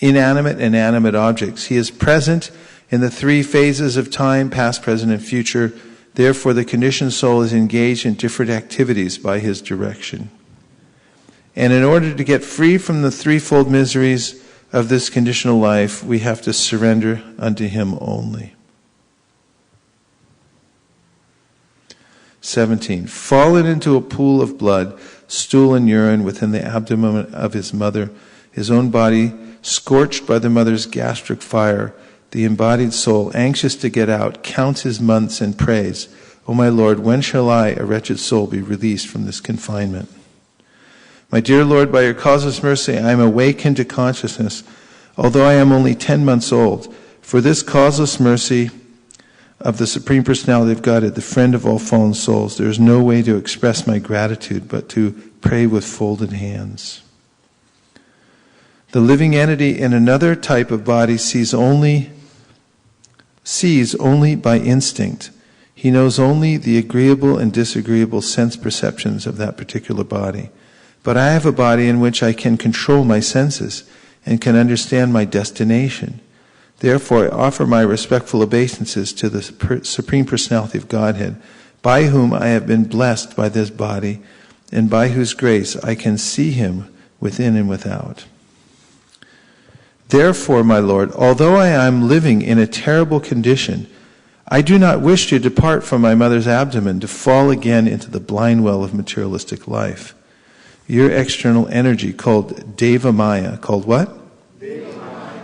[SPEAKER 1] and animate objects. He is present in the 3 phases of time, past, present, and future. Therefore, the conditioned soul is engaged in different activities by his direction. And in order to get free from the threefold miseries of this conditional life, we have to surrender unto him only. 17. Fallen into a pool of blood, stool and urine within the abdomen of his mother, his own body scorched by the mother's gastric fire, the embodied soul, anxious to get out, counts his months and prays, O my Lord, when shall I, a wretched soul, be released from this confinement? My dear Lord, by your causeless mercy, I am awakened to consciousness, although I am only 10 months old. For this causeless mercy of the Supreme Personality of Godhead, the friend of all fallen souls, there is no way to express my gratitude but to pray with folded hands. The living entity in another type of body sees only by instinct. He knows only the agreeable and disagreeable sense perceptions of that particular body. But I have a body in which I can control my senses and can understand my destination. Therefore, I offer my respectful obeisances to the Supreme Personality of Godhead, by whom I have been blessed by this body, and by whose grace I can see him within and without. Therefore, my Lord, although I am living in a terrible condition, I do not wish to depart from my mother's abdomen to fall again into the blind well of materialistic life. Your external energy, called Deva Maya, called what?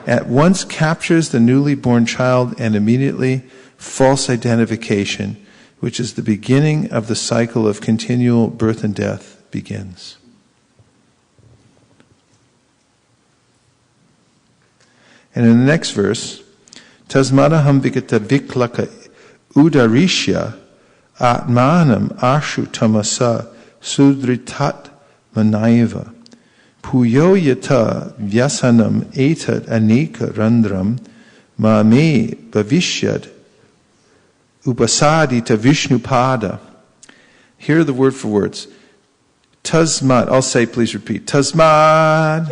[SPEAKER 1] At once captures the newly born child, and immediately false identification, which is the beginning of the cycle of continual birth and death, begins. And in the next verse, Tasmadaham vikata viklaka udarishya atmanam ashu tamasa sudritat manaiva. Puyo yata vyasanam etad anika randram ma me bhavishyad upasadita vishnupada. Here are the word for words. Tasmad, I'll say, please repeat. Tasmad.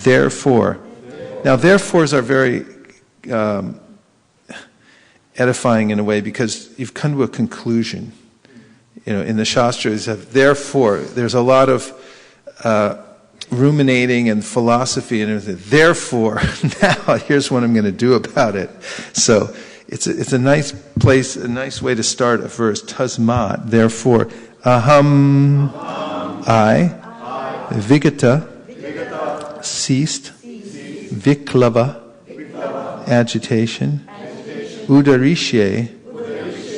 [SPEAKER 1] Therefore. Now, therefores are very edifying in a way because you've come to a conclusion. In the Shastras, therefore, there's a lot of ruminating and philosophy and everything. Therefore, now here's what I'm going to do about it. So it's a nice place, a nice way to start a verse. Tasmat, therefore, aham, I, vigata, ceased, viklava, agitation, udarishe,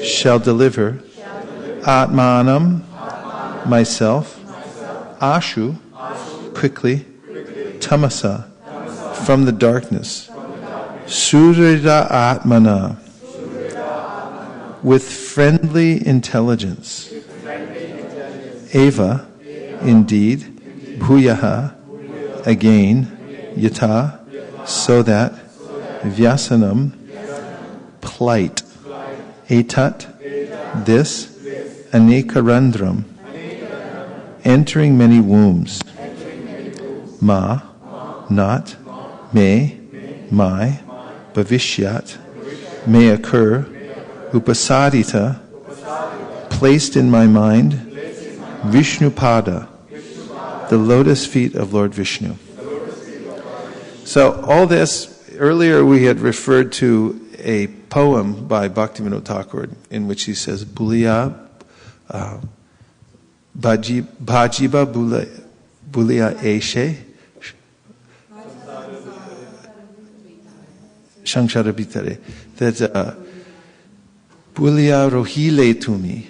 [SPEAKER 1] shall deliver, atmanam, myself, ashu, quickly, tamasa, from the darkness, surida atmana, with friendly intelligence, eva, indeed, bhuyaha, again, yata, so that, vyasanam, plight, etat, this, anekarandram, entering many wombs, ma, not, may, my, bhavishyat, may occur, upasadita, placed in my mind, Vishnupada, the lotus feet of Lord Vishnu. So all this, earlier we had referred to a poem by Bhaktivinoda Thakur in which he says, Bulia, Bhajiba Bulia Eshe, Shankshara Bitare, that Bulia Rohile Tumi,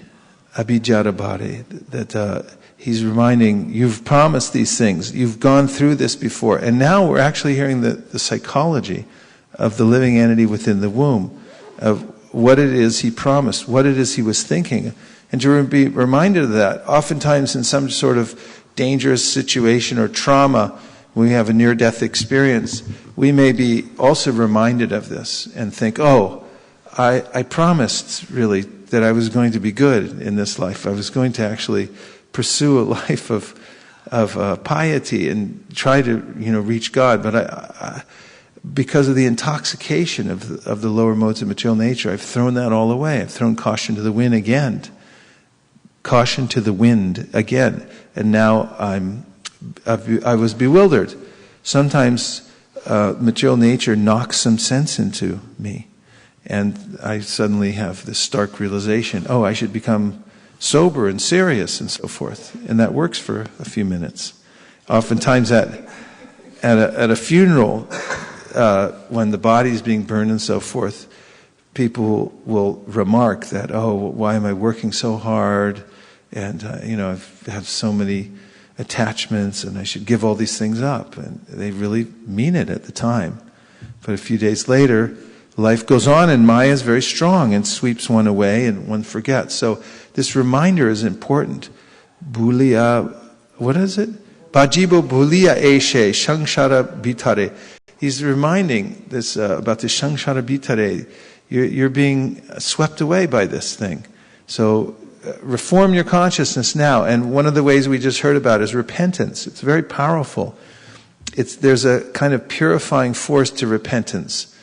[SPEAKER 1] Abhijarabhare, that he's reminding, you've promised these things, you've gone through this before, and now we're actually hearing the psychology of the living entity within the womb, of what it is he promised, what it is he was thinking, and to be reminded of that. Oftentimes in some sort of dangerous situation or trauma, when we have a near-death experience, we may be also reminded of this and think, I promised really that I was going to be good in this life. I was going to actually pursue a life of piety and try to reach God, but I because of the intoxication of the lower modes of material nature, I've thrown that all away. I've thrown caution to the wind again. Caution to the wind again. And now I was bewildered. Sometimes material nature knocks some sense into me. And I suddenly have this stark realization, I should become sober and serious and so forth. And that works for a few minutes. Oftentimes at a funeral, when the body is being burned and so forth, people will remark that, why am I working so hard? And, I have so many attachments and I should give all these things up. And they really mean it at the time. But a few days later, life goes on and Maya is very strong and sweeps one away and one forgets. So this reminder is important. Bulia, what is it? Bhajibo bulia eshe, shangshara bitare. He's reminding this about the shangshara bitare. You're being swept away by this thing. So reform your consciousness now. And one of the ways we just heard about is repentance. It's very powerful. There's a kind of purifying force to repentance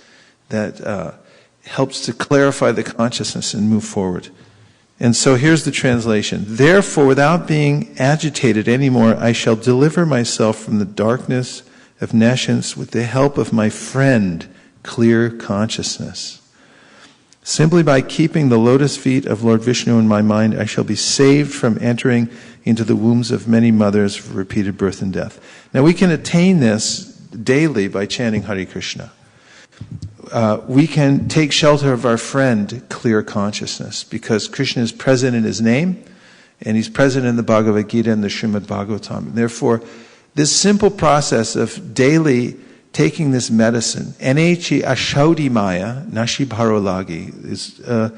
[SPEAKER 1] that helps to clarify the consciousness and move forward. And so here's the translation. Therefore, without being agitated anymore, I shall deliver myself from the darkness of nescience with the help of my friend, clear consciousness. Simply by keeping the lotus feet of Lord Vishnu in my mind, I shall be saved from entering into the wombs of many mothers for repeated birth and death. Now we can attain this daily by chanting Hare Krishna. We can take shelter of our friend, clear consciousness, because Krishna is present in his name, and he's present in the Bhagavad Gita and the Srimad Bhagavatam. Therefore, this simple process of daily taking this medicine, Enechi Ashaudi Maya, Nashi Bharolagi, is a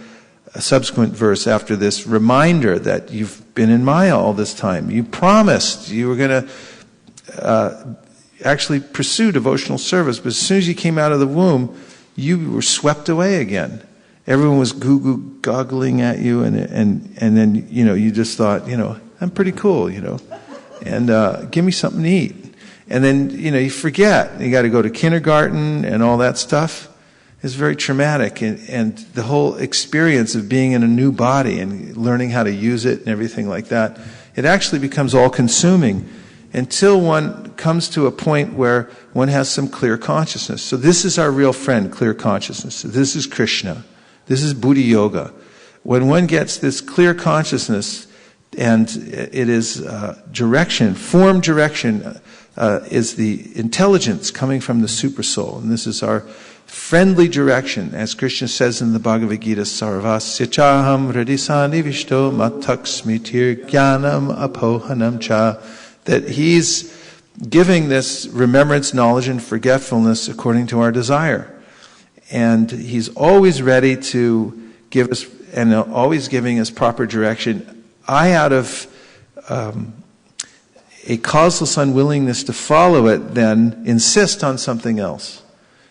[SPEAKER 1] subsequent verse after this reminder that you've been in Maya all this time. You promised you were going to actually pursue devotional service, but as soon as you came out of the womb, you were swept away again. Everyone was goo-goo goggling at you, and then you just thought, I'm pretty cool, and give me something to eat. And then, you forget. You got to go to kindergarten and all that stuff. It's very traumatic. And the whole experience of being in a new body and learning how to use it and everything like that, it actually becomes all-consuming until one comes to a point where one has some clear consciousness. So this is our real friend, clear consciousness. So this is Krishna. This is Buddha Yoga. When one gets this clear consciousness, and it is direction, form direction, is the intelligence coming from the Supersoul. And this is our friendly direction, as Krishna says in the Bhagavad Gita, Sarvasya chaham hridisani vishto mataksmitir jnanam apohanam cha, that he's giving this remembrance, knowledge, and forgetfulness according to our desire. And he's always ready to give us, and always giving us proper direction. I, out of a causeless unwillingness to follow it, then insist on something else.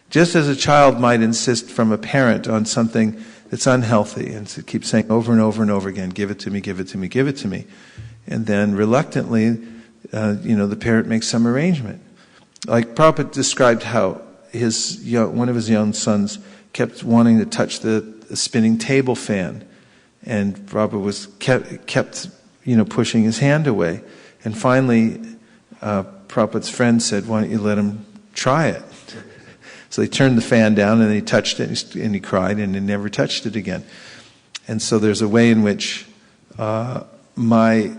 [SPEAKER 1] Just as a child might insist from a parent on something that's unhealthy, and to keep saying over and over and over again, give it to me, give it to me, give it to me. And then reluctantly, the parent makes some arrangement. Like Prabhupada described how one of his young sons kept wanting to touch the spinning table fan, and Prabhupada kept pushing his hand away. And finally, Prabhupada's friend said, "Why don't you let him try it?" So he turned the fan down and he touched it and he cried and he never touched it again. And so there's a way in which my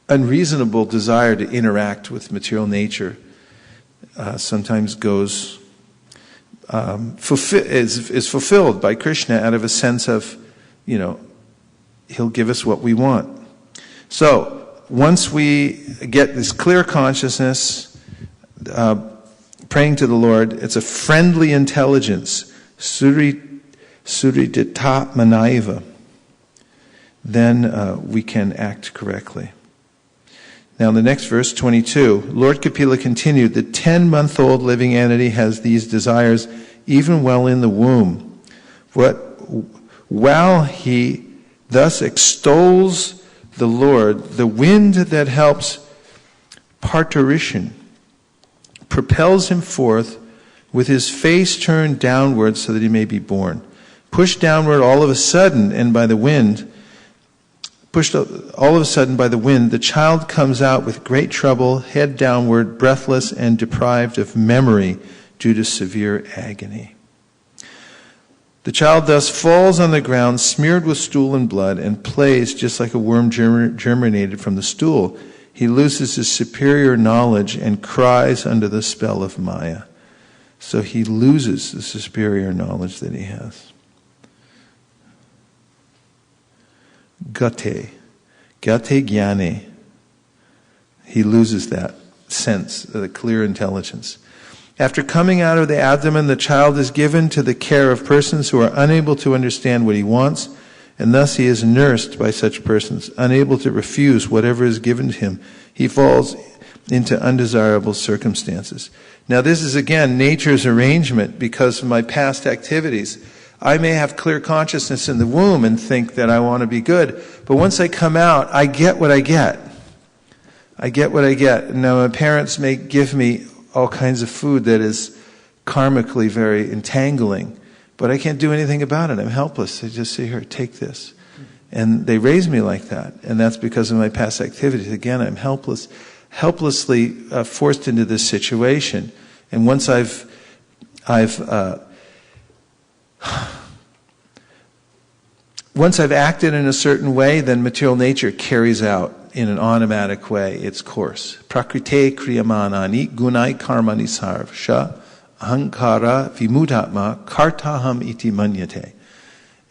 [SPEAKER 1] unreasonable desire to interact with material nature sometimes goes is fulfilled by Krishna out of a sense of he'll give us what we want. So once we get this clear consciousness, praying to the Lord, it's a friendly intelligence, suridita manaiva, then we can act correctly. Now the next verse, 22, Lord Kapila continued, the 10-month-old living entity has these desires even while in the womb. While he thus extols the Lord, the wind that helps parturition propels him forth with his face turned downward so that he may be born. Pushed downward all of a sudden by the wind, the child comes out with great trouble, head downward, breathless and deprived of memory due to severe agony. The child thus falls on the ground, smeared with stool and blood, and plays just like a worm germinated from the stool. He loses his superior knowledge and cries under the spell of Maya. So he loses the superior knowledge that he has. Gate jnane. He loses that sense, the clear intelligence. After coming out of the abdomen, the child is given to the care of persons who are unable to understand what he wants, and thus he is nursed by such persons, unable to refuse whatever is given to him. He falls into undesirable circumstances. Now this is again nature's arrangement because of my past activities. I may have clear consciousness in the womb and think that I want to be good, but once I come out, I get what I get. I get what I get. Now my parents may give me all kinds of food that is karmically very entangling, but I can't do anything about it. I'm helpless. I just say, here, take this. And they raise me like that, and that's because of my past activities. Again, I'm helplessly forced into this situation. And once I've acted in a certain way, then material nature carries out in an automatic way its course. Prakrite kriyamanani gunai karmani sarvasha ahankara vimudatma kartaham iti manyate.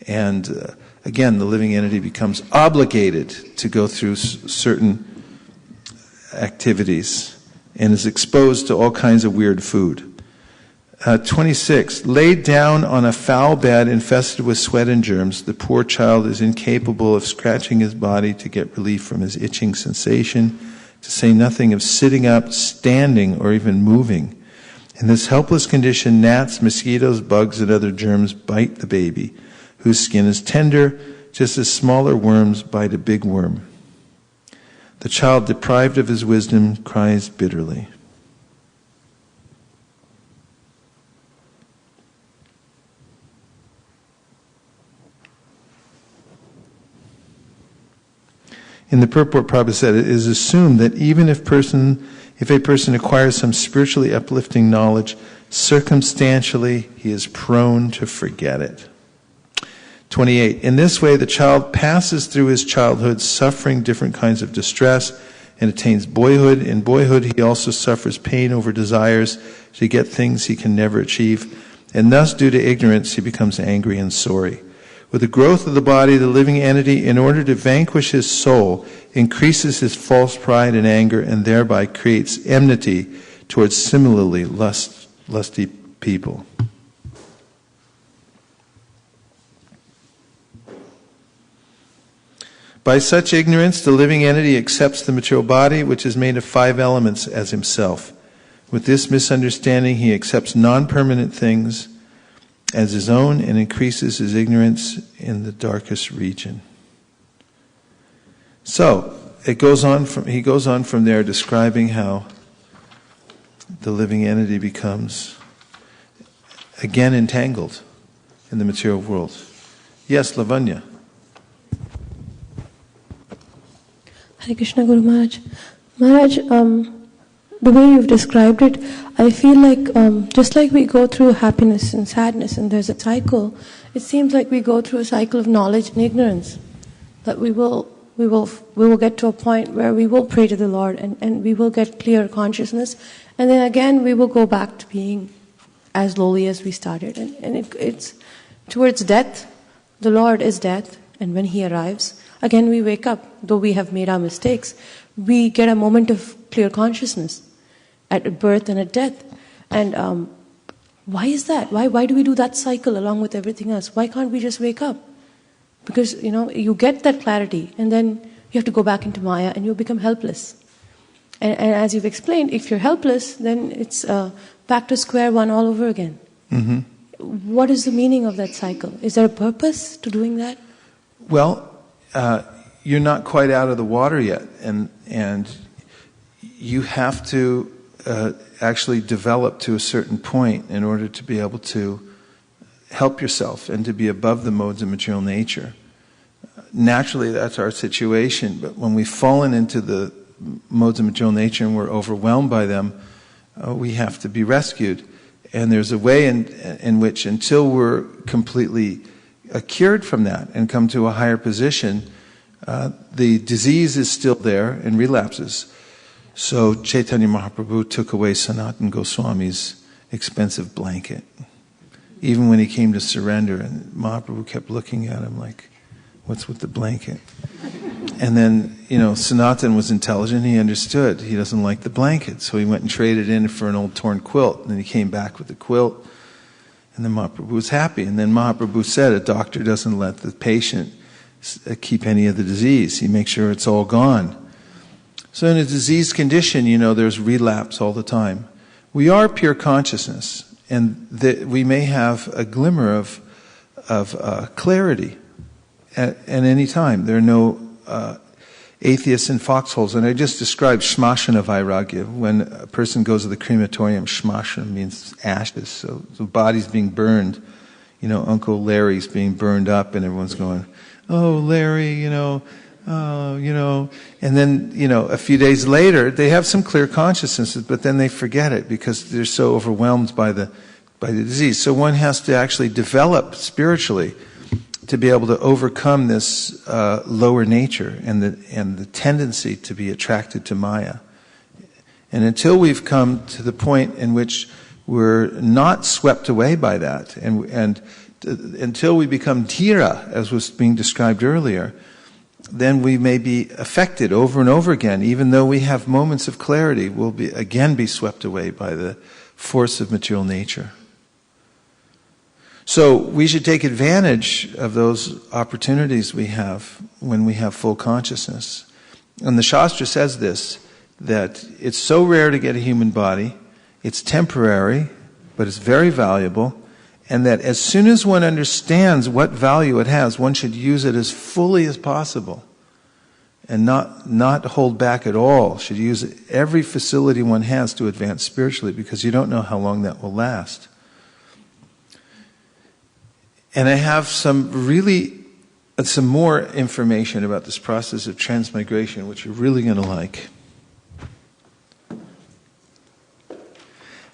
[SPEAKER 1] And again, the living entity becomes obligated to go through certain activities and is exposed to all kinds of weird food. 26. Laid down on a foul bed infested with sweat and germs, the poor child is incapable of scratching his body to get relief from his itching sensation, to say nothing of sitting up, standing, or even moving. In this helpless condition, gnats, mosquitoes, bugs, and other germs bite the baby, whose skin is tender, just as smaller worms bite a big worm. The child deprived of his wisdom cries bitterly. In the purport, Prabhupada said, it is assumed that even if a person acquires some spiritually uplifting knowledge, circumstantially he is prone to forget it. 28. In this way, the child passes through his childhood suffering different kinds of distress and attains boyhood. In boyhood, he also suffers pain over desires to get things he can never achieve. And thus, due to ignorance, he becomes angry and sorry. With the growth of the body, the living entity, in order to vanquish his soul, increases his false pride and anger, and thereby creates enmity towards similarly lusty people. By such ignorance, the living entity accepts the material body, which is made of 5 elements, as himself. With this misunderstanding, he accepts non-permanent things as his own and increases his ignorance in the darkest region. So, he goes on from there describing how the living entity becomes again entangled in the material world. Yes, Lavanya.
[SPEAKER 4] Hare Krishna, Guru Maharaj. Maharaj, the way you've described it, I feel like just like we go through happiness and sadness and there's a cycle, it seems like we go through a cycle of knowledge and ignorance. That we will get to a point where we will pray to the Lord and we will get clear consciousness, and then again we will go back to being as lowly as we started. And it's towards death. The Lord is death, and when He arrives, again we wake up. Though we have made our mistakes, we get a moment of clear consciousness at birth and at death. And why is that? Why do we do that cycle along with everything else? Why can't we just wake up? Because, you get that clarity, and then you have to go back into Maya and you become helpless. And as you've explained, if you're helpless, then it's back to square one all over again.
[SPEAKER 1] Mm-hmm.
[SPEAKER 4] What is the meaning of that cycle? Is there a purpose to doing that?
[SPEAKER 1] Well, you're not quite out of the water yet, and you have to actually develop to a certain point in order to be able to help yourself and to be above the modes of material nature. Naturally, that's our situation, but when we've fallen into the modes of material nature and we're overwhelmed by them, we have to be rescued. And there's a way in which, until we're completely cured from that and come to a higher position, the disease is still there and relapses. So Chaitanya Mahaprabhu took away Sanatana Goswami's expensive blanket. Even when he came to surrender, and Mahaprabhu kept looking at him like, what's with the blanket? And then, Sanatan was intelligent, he understood. He doesn't like the blanket, so he went and traded in for an old torn quilt. And then he came back with the quilt, and then Mahaprabhu was happy. And then Mahaprabhu said, a doctor doesn't let the patient keep any of the disease. He makes sure it's all gone. So in a diseased condition, there's relapse all the time. We are pure consciousness, and we may have a glimmer of clarity at any time. There are no atheists in foxholes. And I just described shmashana vairagya. When a person goes to the crematorium, shmashana means ashes. So the body's being burned. Uncle Larry's being burned up, and everyone's going, oh, Larry, and then, a few days later, they have some clear consciousnesses, but then they forget it because they're so overwhelmed by the disease. So one has to actually develop spiritually to be able to overcome this lower nature and the tendency to be attracted to Maya. And until we've come to the point in which we're not swept away by that, and until we become dhira, as was being described earlier, then we may be affected over and over again. Even though we have moments of clarity, we'll again be swept away by the force of material nature. So we should take advantage of those opportunities we have when we have full consciousness. And the Shastra says this, that it's so rare to get a human body, it's temporary, but it's very valuable, and that as soon as one understands what value it has, one should use it as fully as possible. and not hold back at all. Should use every facility one has to advance spiritually, because you don't know how long that will last. And I have some more information about this process of transmigration, which you're really going to like.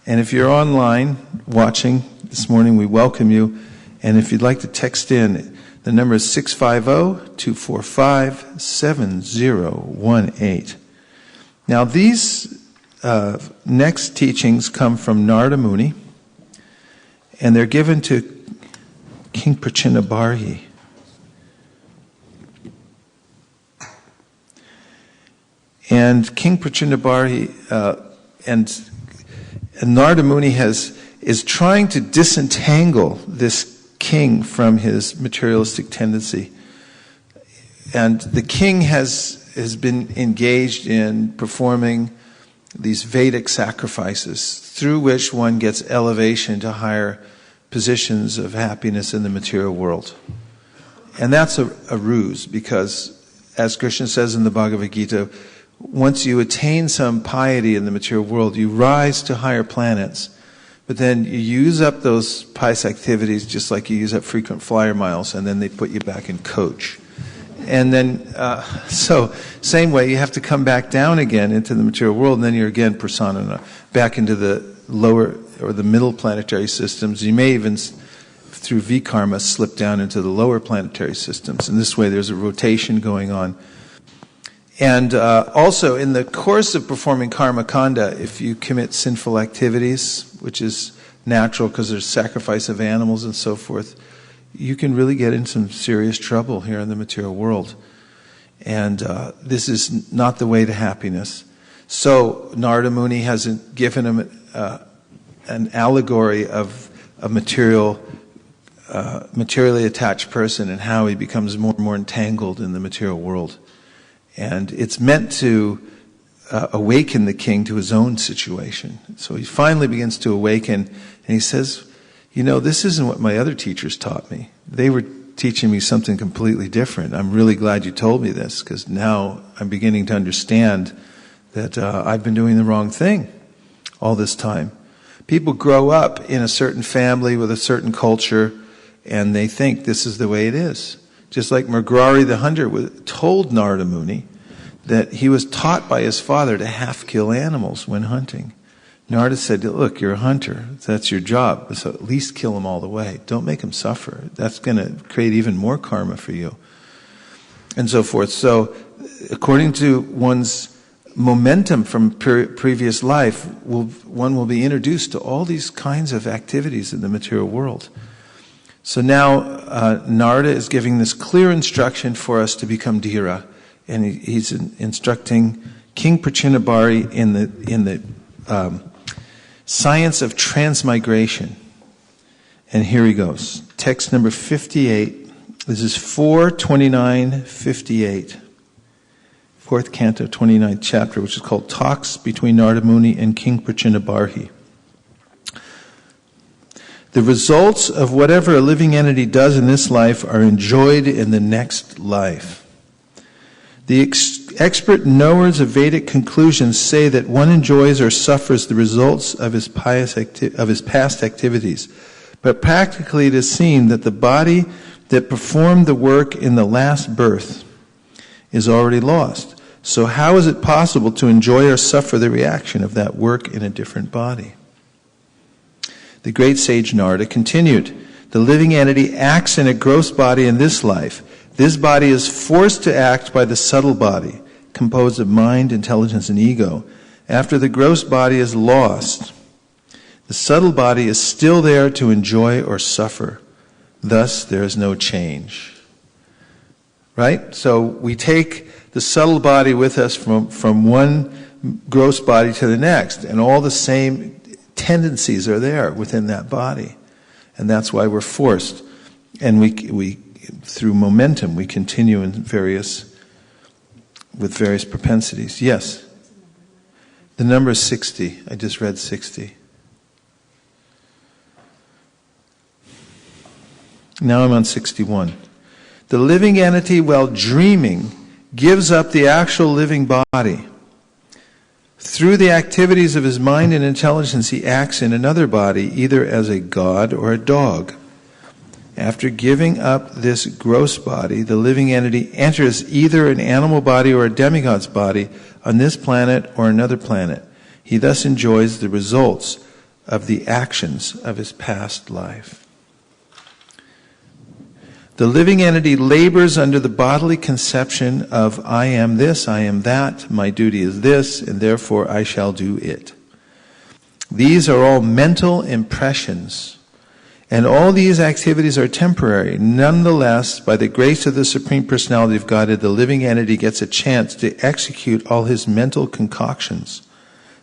[SPEAKER 1] And if you're online watching this morning, we welcome you. And if you'd like to text in, the number is 650-245-7018. Now these next teachings come from Narada Muni, and they're given to King Prachinabharhi. And King Prachinabharhi and Narada Muni is trying to disentangle this king from his materialistic tendency. And the king has been engaged in performing these Vedic sacrifices through which one gets elevation to higher positions of happiness in the material world. And that's a ruse, because as Krishna says in the Bhagavad Gita, once you attain some piety in the material world, you rise to higher planets, but then you use up those pious activities just like you use up frequent flyer miles, and then they put you back in coach. And then, so same way, you have to come back down again into the material world, and then you're again persona, back into the lower or the middle planetary systems. You may even, through V-karma, slip down into the lower planetary systems. And this way there's a rotation going on. And also, in the course of performing karma kanda, if you commit sinful activities, which is natural because there's sacrifice of animals and so forth, you can really get in some serious trouble here in the material world. And this is not the way to happiness. So Narada Muni has given him an allegory of a materially attached person and how he becomes more and more entangled in the material world. And it's meant to awaken the king to his own situation. So he finally begins to awaken, and he says, this isn't what my other teachers taught me. They were teaching me something completely different. I'm really glad you told me this, because now I'm beginning to understand that I've been doing the wrong thing all this time. People grow up in a certain family with a certain culture, and they think this is the way it is. Just like Mrgarhi the hunter told Narada Muni that he was taught by his father to half-kill animals when hunting. Narada said, look, you're a hunter. That's your job. So at least kill them all the way. Don't make them suffer. That's going to create even more karma for you. And so forth. So according to one's momentum from previous life, one will be introduced to all these kinds of activities in the material world. So now Narada is giving this clear instruction for us to become dhira, and he's instructing King Prachinabharhi in the science of transmigration. And here he goes. Text number 58. This is 4:29:58. Fourth canto, 29th chapter, which is called Talks Between Narada Muni and King Prachinabharhi. The results of whatever a living entity does in this life are enjoyed in the next life. The expert knowers of Vedic conclusions say that one enjoys or suffers the results of his past activities. But practically it is seen that the body that performed the work in the last birth is already lost. So how is it possible to enjoy or suffer the reaction of that work in a different body? The great sage Narada continued, the living entity acts in a gross body in this life. This body is forced to act by the subtle body, composed of mind, intelligence, and ego. After the gross body is lost, the subtle body is still there to enjoy or suffer. Thus, there is no change. Right? So we take the subtle body with us from one gross body to the next, and all the same tendencies are there within that body. And that's why we're forced. And we through momentum, we continue with various propensities. Yes? The number is 60. I just read 60. Now I'm on 61. The living entity, while dreaming, gives up the actual living body. Through the activities of his mind and intelligence, he acts in another body, either as a god or a dog. After giving up this gross body, the living entity enters either an animal body or a demigod's body on this planet or another planet. He thus enjoys the results of the actions of his past life. The living entity labors under the bodily conception of I am this, I am that, my duty is this, and therefore I shall do it. These are all mental impressions, and all these activities are temporary. Nonetheless, by the grace of the Supreme Personality of Godhead, the living entity gets a chance to execute all his mental concoctions.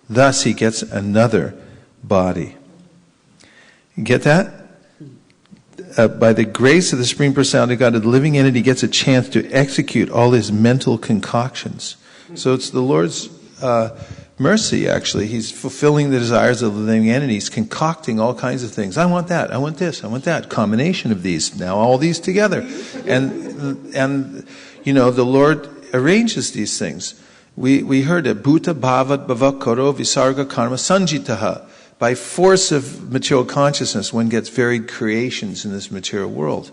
[SPEAKER 1] Thus he gets another body. You get that? By the grace of the Supreme Personality of God, the living entity gets a chance to execute all his mental concoctions. So it's the Lord's mercy, actually. He's fulfilling the desires of the living entity. He's concocting all kinds of things. I want that, I want this, I want that. Combination of these. Now all these together. And you know, the Lord arranges these things. We heard it. Bhuta bhavat bhavakaro visarga karma sanjitaha. By force of material consciousness, one gets varied creations in this material world.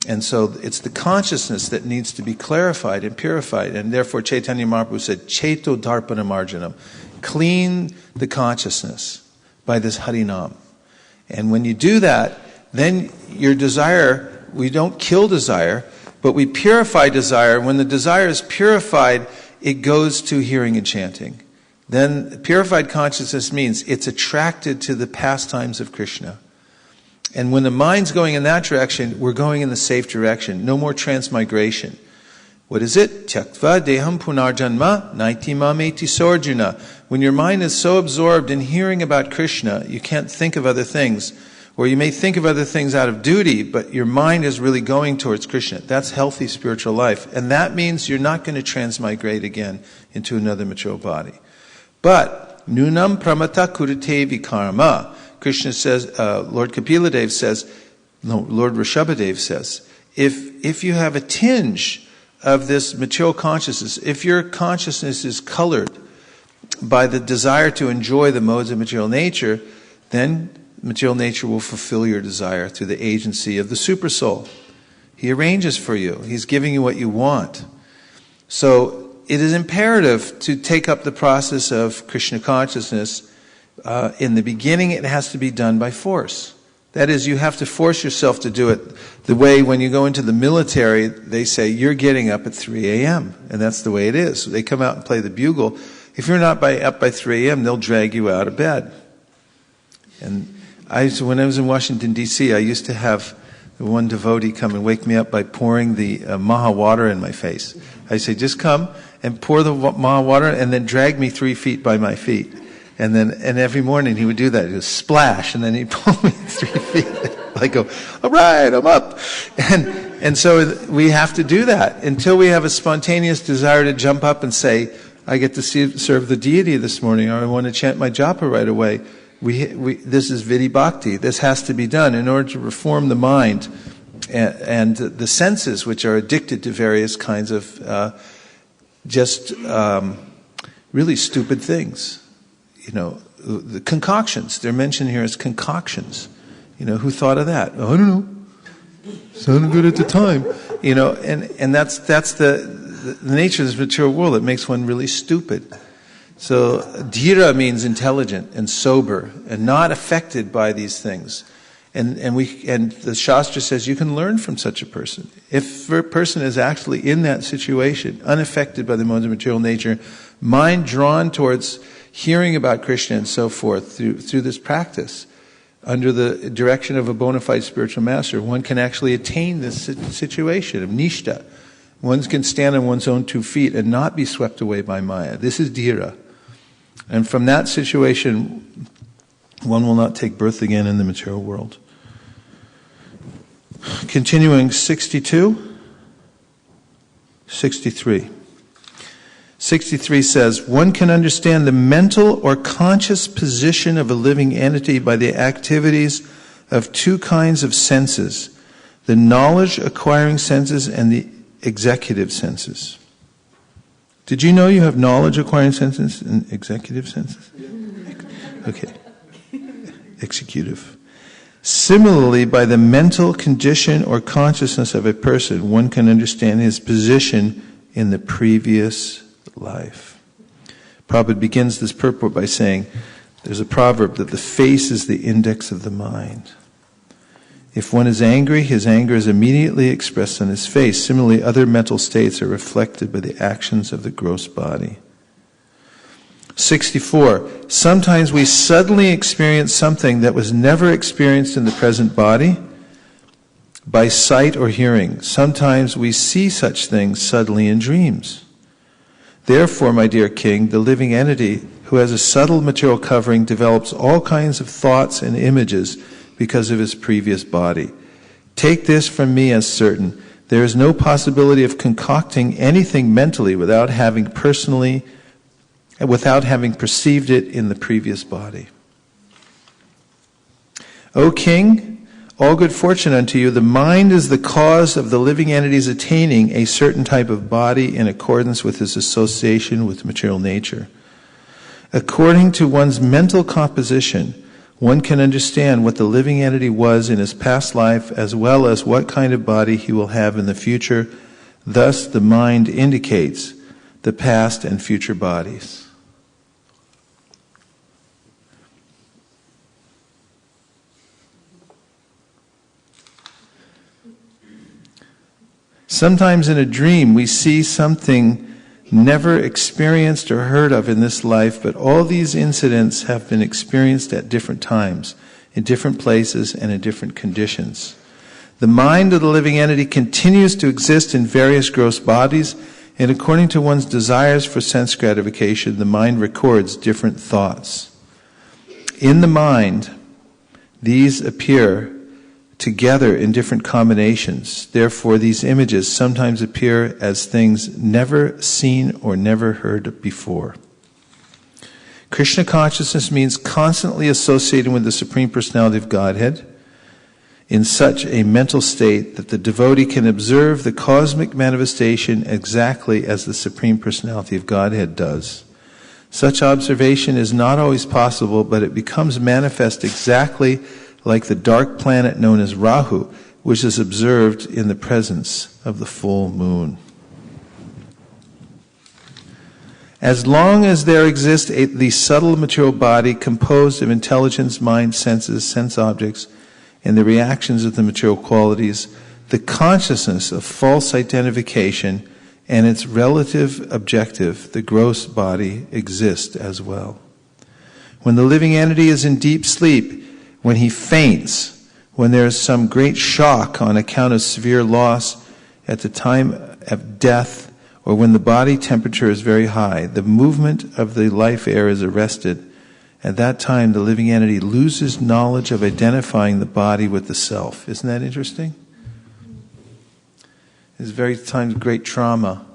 [SPEAKER 1] And so it's the consciousness that needs to be clarified and purified. And therefore Chaitanya Mahaprabhu said, Cheto Darpana Marjanam. Clean the consciousness by this Harinam. And when you do that, then your desire, we don't kill desire, but we purify desire. When the desire is purified, it goes to hearing and chanting. Then purified consciousness means it's attracted to the pastimes of Krishna. And when the mind's going in that direction, we're going in the safe direction. No more transmigration. What is it? Tyaktva deham punarjanma naiti mameti sorjuna. When your mind is so absorbed in hearing about Krishna, you can't think of other things. Or you may think of other things out of duty, but your mind is really going towards Krishna. That's healthy spiritual life. And that means you're not going to transmigrate again into another material body. But, nunam pramata kurite vikarma. Krishna says, Lord Kapila says, Lord Rishabhadev says, if you have a tinge of this material consciousness, if your consciousness is colored by the desire to enjoy the modes of material nature, then material nature will fulfill your desire through the agency of the Supersoul. He arranges for you. He's giving you what you want. So, it is imperative to take up the process of Krishna consciousness. In the beginning, it has to be done by force. That is, you have to force yourself to do it the way when you go into the military, they say, you're getting up at 3 a.m. And that's the way it is. So they come out and play the bugle. If you're not up by 3 a.m., they'll drag you out of bed. And when I was in Washington, D.C., I used to have one devotee come and wake me up by pouring the Maha water in my face. I say, just come and pour the Maha water and then drag me 3 feet by my feet. And every morning he would do that. He would splash and then he'd pull me 3 feet. I go, all right, I'm up. And so we have to do that until we have a spontaneous desire to jump up and say, I get to serve the deity this morning, or I want to chant my japa right away. This is Vidhi Bhakti. This has to be done in order to reform the mind and the senses, which are addicted to various kinds of really stupid things. You know, the concoctions. They're mentioned here as concoctions. You know, who thought of that? Oh, I don't know. Sounded good at the time. You know, and that's the nature of this material world. It makes one really stupid. So, dhira means intelligent and sober and not affected by these things. And the Shastra says you can learn from such a person. If a person is actually in that situation, unaffected by the modes of material nature, mind drawn towards hearing about Krishna and so forth through this practice, under the direction of a bona fide spiritual master, one can actually attain this situation of nishta. One can stand on one's own 2 feet and not be swept away by Maya. This is dhira. And from that situation, one will not take birth again in the material world. Continuing 62, 63. 63 says, one can understand the mental or conscious position of a living entity by the activities of 2 kinds of senses, the knowledge-acquiring senses and the executive senses. Did you know you have knowledge acquiring senses and executive senses? Okay. Executive. Similarly, by the mental condition or consciousness of a person, one can understand his position in the previous life. Prabhupada begins this purport by saying, there's a proverb that the face is the index of the mind. If one is angry, his anger is immediately expressed on his face. Similarly, other mental states are reflected by the actions of the gross body. 64. Sometimes we suddenly experience something that was never experienced in the present body by sight or hearing. Sometimes we see such things suddenly in dreams. Therefore, my dear king, the living entity who has a subtle material covering develops all kinds of thoughts and images because of his previous body. Take this from me as certain. There is no possibility of concocting anything mentally without having perceived it in the previous body. O king, all good fortune unto you. The mind is the cause of the living entities attaining a certain type of body in accordance with his association with material nature. According to one's mental composition, one can understand what the living entity was in his past life as well as what kind of body he will have in the future. Thus, the mind indicates the past and future bodies. Sometimes in a dream we see something never experienced or heard of in this life, but all these incidents have been experienced at different times, in different places, and in different conditions. The mind of the living entity continues to exist in various gross bodies, and according to one's desires for sense gratification, the mind records different thoughts. In the mind, these appear together in different combinations. Therefore, these images sometimes appear as things never seen or never heard before. Krishna consciousness means constantly associating with the Supreme Personality of Godhead in such a mental state that the devotee can observe the cosmic manifestation exactly as the Supreme Personality of Godhead does. Such observation is not always possible, but it becomes manifest exactly like the dark planet known as Rahu, which is observed in the presence of the full moon. As long as there exists the subtle material body composed of intelligence, mind, senses, sense objects, and the reactions of the material qualities, the consciousness of false identification and its relative objective, the gross body, exist as well. When the living entity is in deep sleep, when he faints, when there is some great shock on account of severe loss at the time of death, or when the body temperature is very high, the movement of the life air is arrested. At that time, the living entity loses knowledge of identifying the body with the self. Isn't that interesting? It's very times great trauma.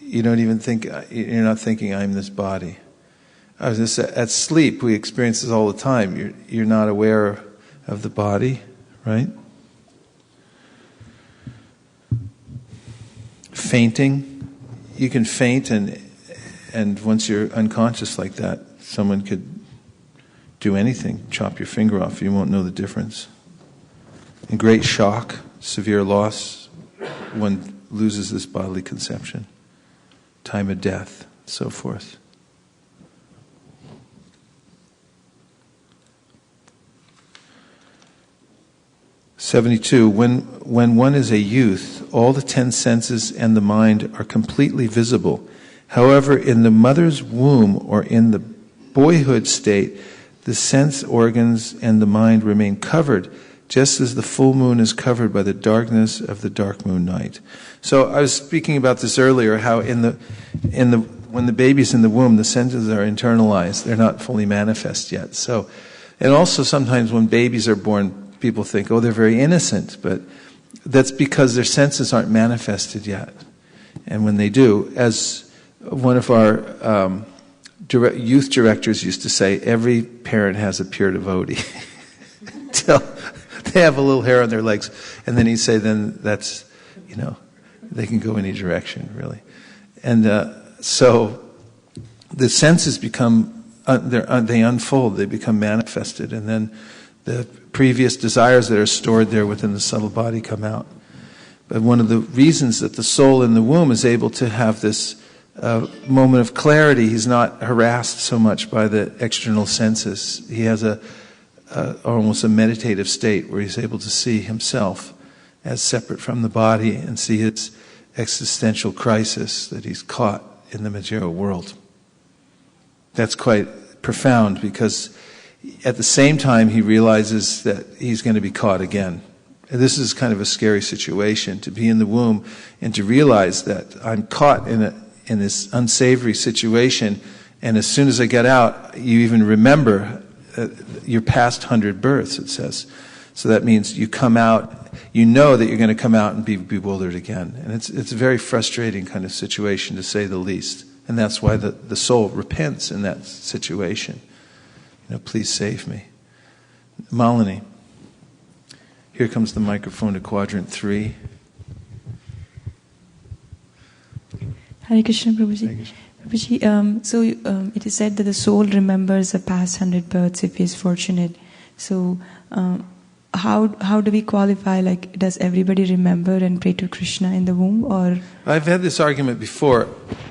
[SPEAKER 1] You don't even think, you're not thinking, I'm this body. At sleep, we experience this all the time. You're not aware of the body, right? Fainting. You can faint, and once you're unconscious like that, someone could do anything, chop your finger off, you won't know the difference. In great shock, severe loss, one loses this bodily conception. Time of death, so forth. (72) When one is a youth, all the 10 senses and the mind are completely visible. However, in the mother's womb or in the boyhood state, the sense organs and the mind remain covered, just as the full moon is covered by the darkness of the dark moon night. So I was speaking about this earlier, how when the baby's in the womb, the senses are internalized; they're not fully manifest yet. So, and also sometimes when babies are born, people think, oh, they're very innocent, but that's because their senses aren't manifested yet. And when they do, as one of our youth directors used to say, every parent has a pure devotee. Till they have a little hair on their legs. And then he'd say, then that's, they can go any direction, really. And So the senses become, they unfold, they become manifested, and then the previous desires that are stored there within the subtle body come out. But one of the reasons that the soul in the womb is able to have this moment of clarity, he's not harassed so much by the external senses. He has almost a meditative state where he's able to see himself as separate from the body and see his existential crisis that he's caught in the material world. That's quite profound, because at the same time he realizes that he's going to be caught again. And this is kind of a scary situation, to be in the womb and to realize that I'm caught in this unsavory situation, and as soon as I get out, you even remember your past 100 births, it says. So that means you come out, you know that you're going to come out and be bewildered again. And it's a very frustrating kind of situation, to say the least. And that's why the soul repents in that situation. Please save me. Malini, here comes the microphone to quadrant 3.
[SPEAKER 5] Hare Krishna, Prabhuji. Prabhuji, it is said that the soul remembers the past 100 births if he is fortunate. So, how do we qualify? Like, does everybody remember and pray to Krishna in the womb, or?
[SPEAKER 1] I've had this argument before.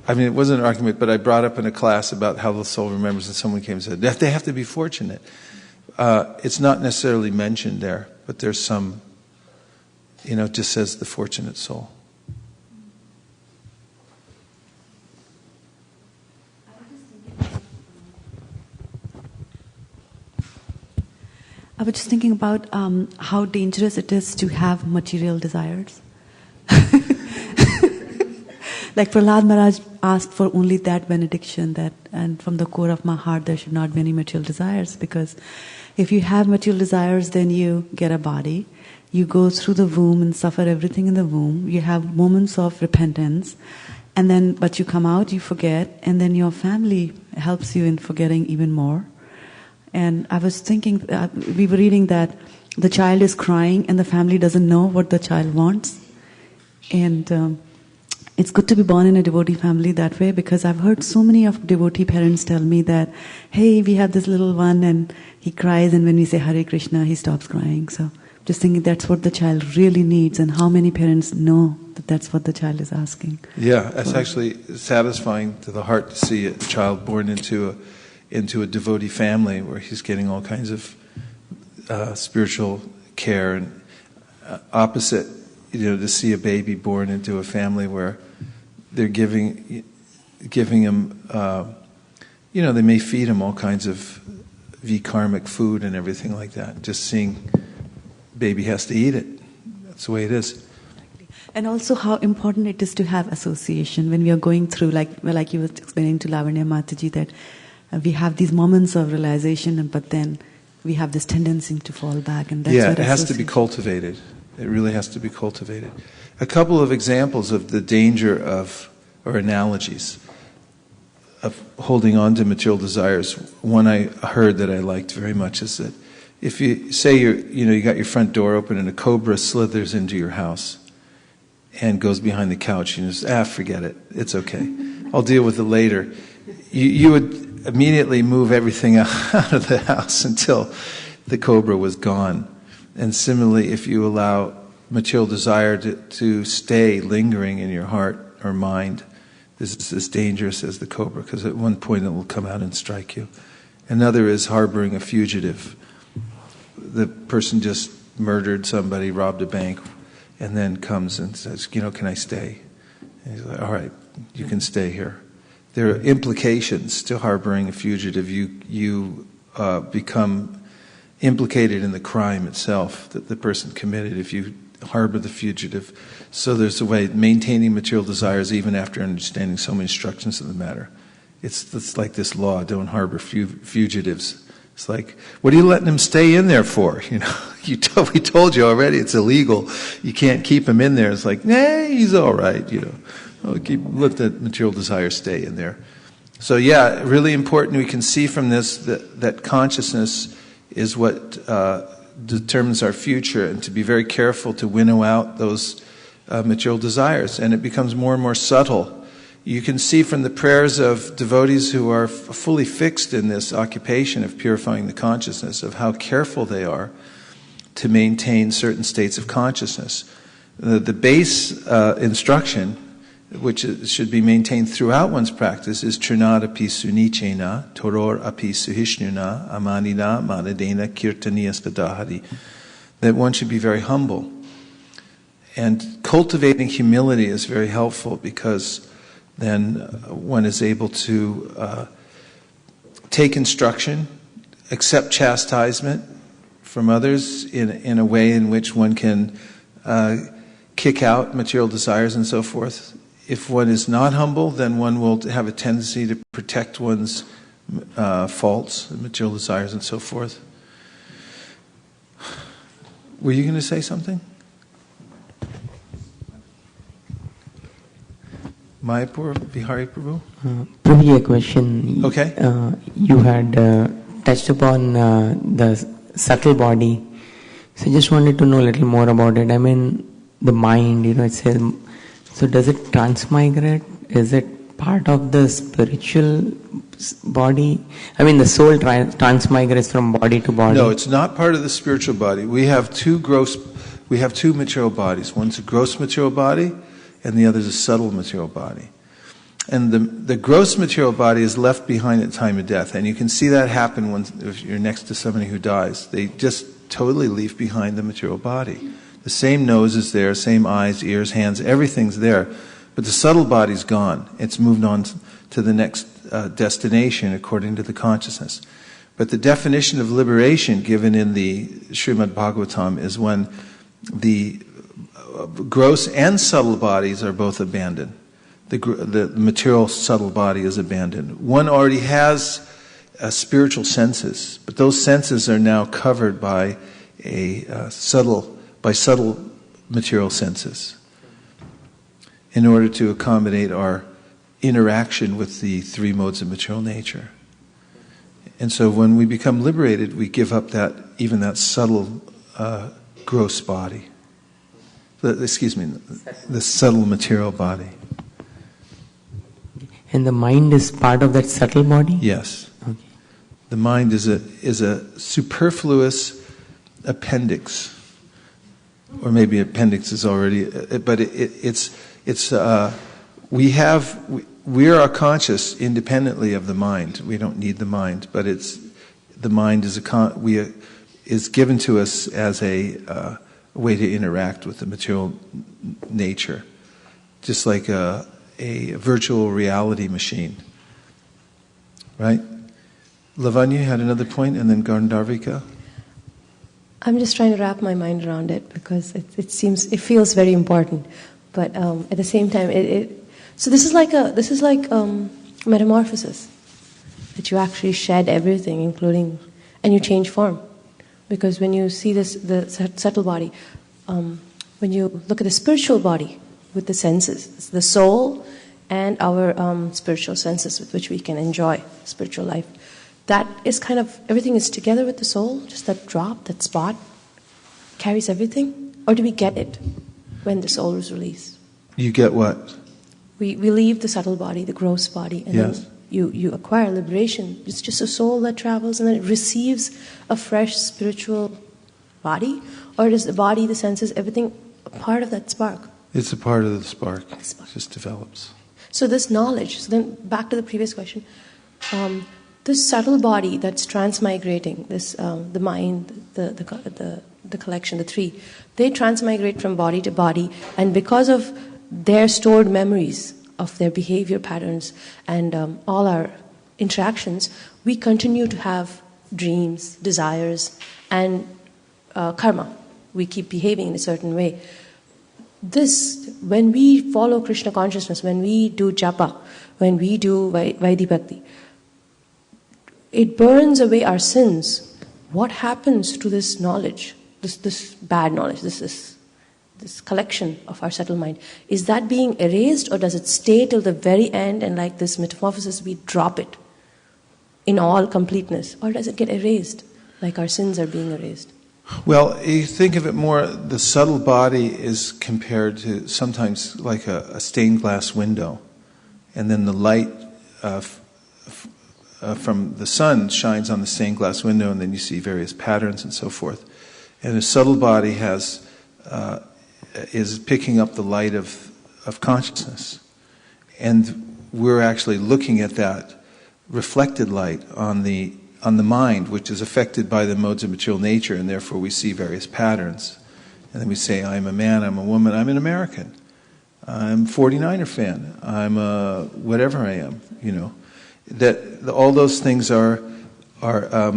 [SPEAKER 1] I mean, it wasn't an argument, but I brought up in a class about how the soul remembers, and someone came and said, they have to be fortunate. It's not necessarily mentioned there, but there's some, it just says the fortunate soul.
[SPEAKER 3] I was just thinking about how dangerous it is to have material desires. Like Prahlad Maharaj asked for only that benediction, and from the core of my heart there should not be any material desires, because if you have material desires, then you get a body, you go through the womb and suffer everything in the womb, you have moments of repentance, but you come out, you forget, and then your family helps you in forgetting even more. And I was thinking, we were reading that the child is crying and the family doesn't know what the child wants. And it's good to be born in a devotee family that way, because I've heard so many of devotee parents tell me that, hey, we have this little one and he cries, and when we say Hare Krishna, he stops crying. So just thinking that's what the child really needs, and how many parents know that that's what the child is asking.
[SPEAKER 1] Yeah, it's actually satisfying to the heart to see a child born into a devotee family where he's getting all kinds of spiritual care, and opposite, to see a baby born into a family where they're giving him, they may feed him all kinds of vikarmic food and everything like that. Just seeing baby has to eat it. That's the way it is.
[SPEAKER 3] And also how important it is to have association when we are going through, like you were explaining to Lavanya Mataji, that we have these moments of realization, but then we have this tendency to fall back, and that's
[SPEAKER 1] it has to be cultivated. It really has to be cultivated. A couple of examples of the danger or analogies of holding on to material desires. One I heard that I liked very much is that if you say you got your front door open and a cobra slithers into your house and goes behind the couch, and you just, forget it, it's okay, I'll deal with it later. You would immediately move everything out of the house until the cobra was gone. And similarly, if you allow material desire to stay lingering in your heart or mind, this is as dangerous as the cobra, because at one point it will come out and strike you. Another is harboring a fugitive. The person just murdered somebody, robbed a bank, and then comes and says, can I stay? And he's like, all right, you can stay here. There are implications to harboring a fugitive. You become implicated in the crime itself that the person committed if you harbor the fugitive. So there's a way, maintaining material desires even after understanding so many instructions of the matter. It's like this law, don't harbor fugitives. It's like, what are you letting him stay in there for? We told you already it's illegal. You can't keep him in there. It's like, he's all right. Let the material desire stay in there. So really important. We can see from this that consciousness is what determines our future, and to be very careful to winnow out those material desires. And it becomes more and more subtle. You can see from the prayers of devotees who are fully fixed in this occupation of purifying the consciousness, of how careful they are to maintain certain states of consciousness. The base instruction, which should be maintained throughout one's practice, is Trinadapi Sunichena, Toror Api Suhishnuna, Amanina, Manadena, Kirtaniyastadahari. That one should be very humble. And cultivating humility is very helpful, because then one is able to take instruction, accept chastisement from others in a way in which one can kick out material desires and so forth. If one is not humble, then one will have a tendency to protect one's faults, material desires and so forth. Were you going to say something? Mayapur Bihari Prabhu?
[SPEAKER 6] Prabhu, a question.
[SPEAKER 1] Okay.
[SPEAKER 6] You had touched upon the subtle body. So I just wanted to know a little more about it. I mean, the mind, it says, so does it transmigrate? Is it part of the spiritual body? I mean, the soul transmigrates from body to body.
[SPEAKER 1] No, it's not part of the spiritual body. We have two material bodies. One's a gross material body, and the other is a subtle material body. And the gross material body is left behind at time of death. And you can see that happen if you're next to somebody who dies. They just totally leave behind the material body. The same nose is there, same eyes, ears, hands, everything's there. But the subtle body's gone. It's moved on to the next destination according to the consciousness. But the definition of liberation given in the Srimad Bhagavatam is when the gross and subtle bodies are both abandoned. The material subtle body is abandoned. One already has spiritual senses, but those senses are now covered by subtle material senses in order to accommodate our interaction with the three modes of material nature. And so when we become liberated, we give up even that subtle gross body. The subtle material body.
[SPEAKER 6] And the mind is part of that subtle body?
[SPEAKER 1] Yes.
[SPEAKER 6] Okay.
[SPEAKER 1] The mind is a superfluous appendix, or maybe appendix is already, but we are conscious independently of the mind. We don't need the mind, but the mind is given to us as a way to interact with the material nature, just like a virtual reality machine. Right? Lavanya had another point, and then Gandharvika.
[SPEAKER 4] I'm just trying to wrap my mind around it, because it feels very important, but at the same time, so this is like metamorphosis, that you actually shed everything, including, and you change form, because when you see the subtle body, when you look at the spiritual body with the senses, it's the soul and our spiritual senses with which we can enjoy spiritual life. That is kind of, everything is together with the soul, just that drop, that spot, carries everything? Or do we get it when the soul is released?
[SPEAKER 1] You get what?
[SPEAKER 4] We leave the subtle body, the gross body, and
[SPEAKER 1] yes.
[SPEAKER 4] Then you acquire liberation. It's just a soul that travels and then it receives a fresh spiritual body? Or is the body, the senses, everything a part of that spark?
[SPEAKER 1] It's a part of the spark. It just develops.
[SPEAKER 4] So this knowledge, so then back to the previous question, this subtle body that's transmigrating, the mind, the collection, the three, they transmigrate from body to body, and because of their stored memories of their behavior patterns and all our interactions, we continue to have dreams, desires, and karma. We keep behaving in a certain way. When we follow Krishna consciousness, when we do japa, when we do Vaidhi Bhakti, it burns away our sins. What happens to this knowledge, this bad knowledge, this collection of our subtle mind? Is that being erased, or does it stay till the very end, and like this metamorphosis, we drop it in all completeness? Or does it get erased, like our sins are being erased?
[SPEAKER 1] Well, you think of it more, the subtle body is compared to sometimes like a stained glass window. and then the light from the sun shines on the stained glass window, and then you see various patterns and so forth. And the subtle body is picking up the light of consciousness. And we're actually looking at that reflected light on the mind, which is affected by the modes of material nature, and therefore we see various patterns. And then we say, I'm a man, I'm a woman, I'm an American, I'm a 49er fan, I'm a whatever I am, That all those things are a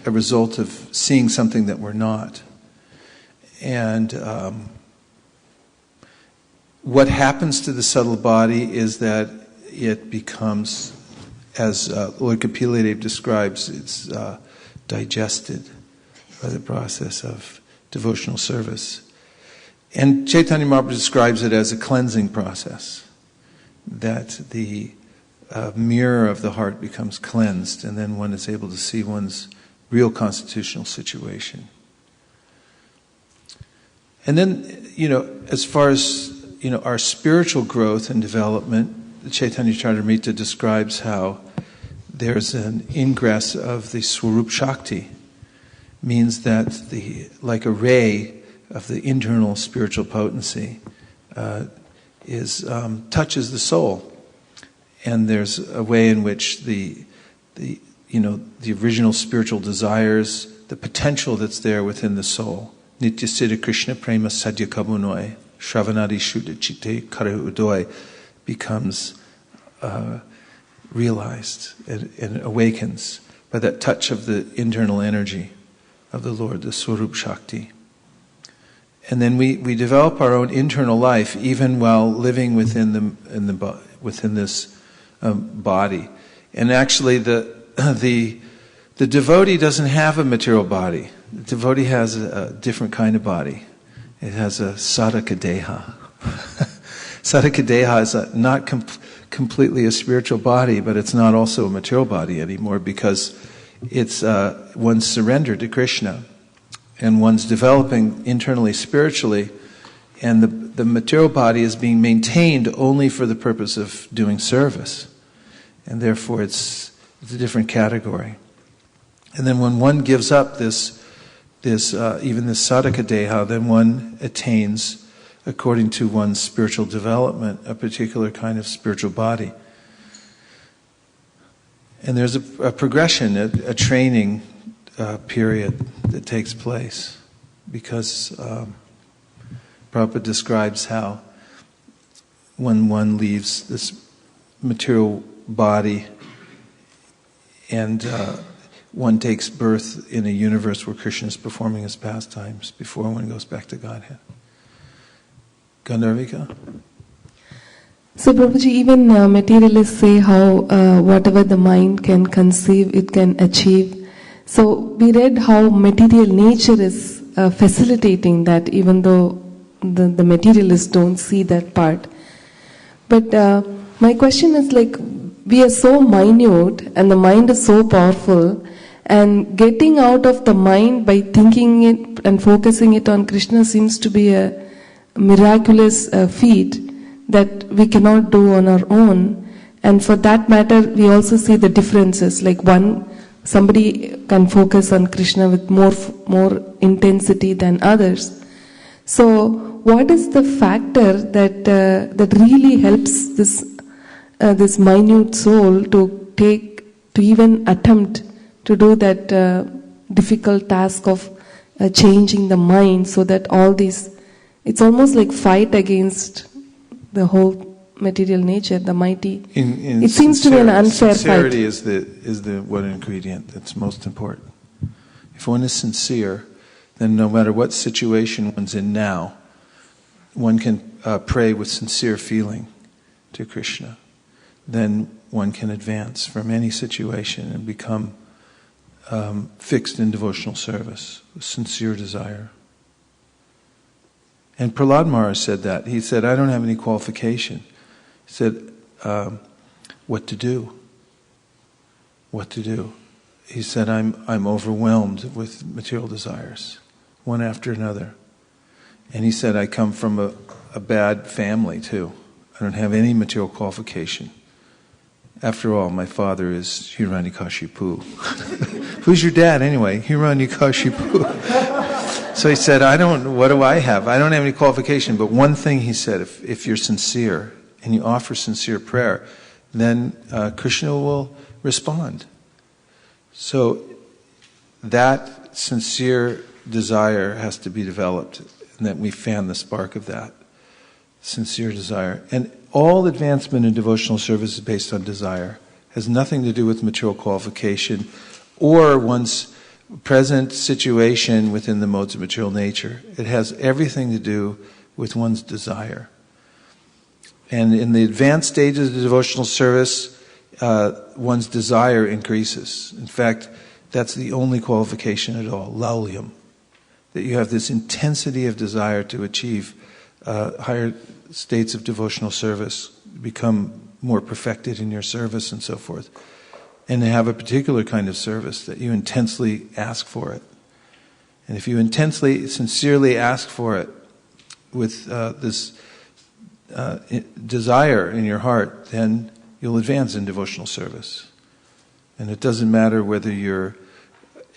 [SPEAKER 1] result of seeing something that we're not. And what happens to the subtle body is that it becomes, as Lord Kapila describes, it's digested by the process of devotional service. And Chaitanya Mahaprabhu describes it as a cleansing process, that the mirror of the heart becomes cleansed, and then one is able to see one's real constitutional situation. And then, as far as, our spiritual growth and development, the Chaitanya Charitamrita describes how there's an ingress of the Swarup Shakti, means that like a ray of the internal spiritual potency touches the soul. And there's a way in which the original spiritual desires, the potential that's there within the soul, Nitya Siddha Krishna Prema Sadhya Kabunoi, Shravanadi Shuddha Chitte Kara Udoy, becomes realized and awakens by that touch of the internal energy of the Lord, the Swarup Shakti. And then we develop our own internal life even while living within this body. And actually the devotee doesn't have a material body. The devotee has a different kind of body. It has a sadhaka deha. Sadhaka deha is not completely a spiritual body, but it's not also a material body anymore, because it's one's surrendered to Krishna, and one's developing internally spiritually, and the material body is being maintained only for the purpose of doing service, and therefore it's a different category. And then when one gives up this even this sadhaka deha, then one attains, according to one's spiritual development, a particular kind of spiritual body. And there's a progression, a training period that takes place, because Prabhupada describes how when one leaves this material body and one takes birth in a universe where Krishna is performing his pastimes before one goes back to Godhead. Gandharvika?
[SPEAKER 7] So Prabhuji, even materialists say how whatever the mind can conceive, it can achieve. So we read how material nature is facilitating that, even though the materialists don't see that part. But my question is, like, we are so minute and the mind is so powerful, and getting out of the mind by thinking it and focusing it on Krishna seems to be a miraculous feat that we cannot do on our own. And for that matter, we also see the differences. Like somebody can focus on Krishna with more intensity than others. So, what is the factor that really helps this minute soul to even attempt to do that difficult task of changing the mind, so that all these, it's almost like fight against the whole material nature, the mighty. It seems to be an unfair
[SPEAKER 1] sincerity
[SPEAKER 7] fight.
[SPEAKER 1] Sincerity is the one ingredient that's most important. If one is sincere, then no matter what situation one's in now, one can pray with sincere feeling to Krishna. Then one can advance from any situation and become fixed in devotional service, with sincere desire. And Prahlad Maharaj said that. He said, I don't have any qualification. He said, what to do? What to do? He said, I'm overwhelmed with material desires, one after another. And he said, I come from a bad family too. I don't have any material qualification. After all, my father is Hiranyakashipu. Who's your dad anyway? Hiranyakashipu. So he said, what do I have? I don't have any qualification, but one thing he said, if you're sincere and you offer sincere prayer, then Krishna will respond. So that sincere desire has to be developed, and that we fan the spark of that sincere desire. And all advancement in devotional service is based on desire. It has nothing to do with material qualification or one's present situation within the modes of material nature. It has everything to do with one's desire. And in the advanced stages of devotional service, one's desire increases. In fact, that's the only qualification at all, laulyam. That you have this intensity of desire to achieve higher states of devotional service, become more perfected in your service and so forth. And to have a particular kind of service that you intensely ask for it. And if you intensely, sincerely ask for it with this desire in your heart, then you'll advance in devotional service. And it doesn't matter whether you're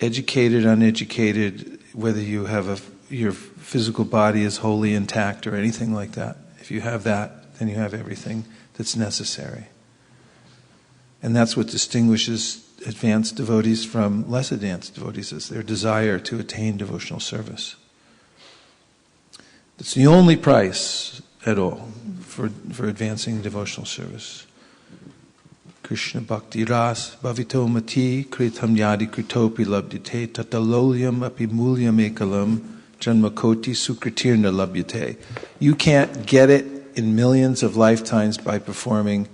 [SPEAKER 1] educated, uneducated, whether you have your physical body is wholly intact or anything like that. If you have that, then you have everything that's necessary. And that's what distinguishes advanced devotees from less advanced devotees, is their desire to attain devotional service. It's the only price at all for advancing devotional service. Krishna Bhakti Ras Bhavito Mati Kritam Yadi Kritopi Labdite Tatalolyam Apimulyam Ekalam Janmakoti Sukritirna Labdite. You can't get it in millions of lifetimes by performing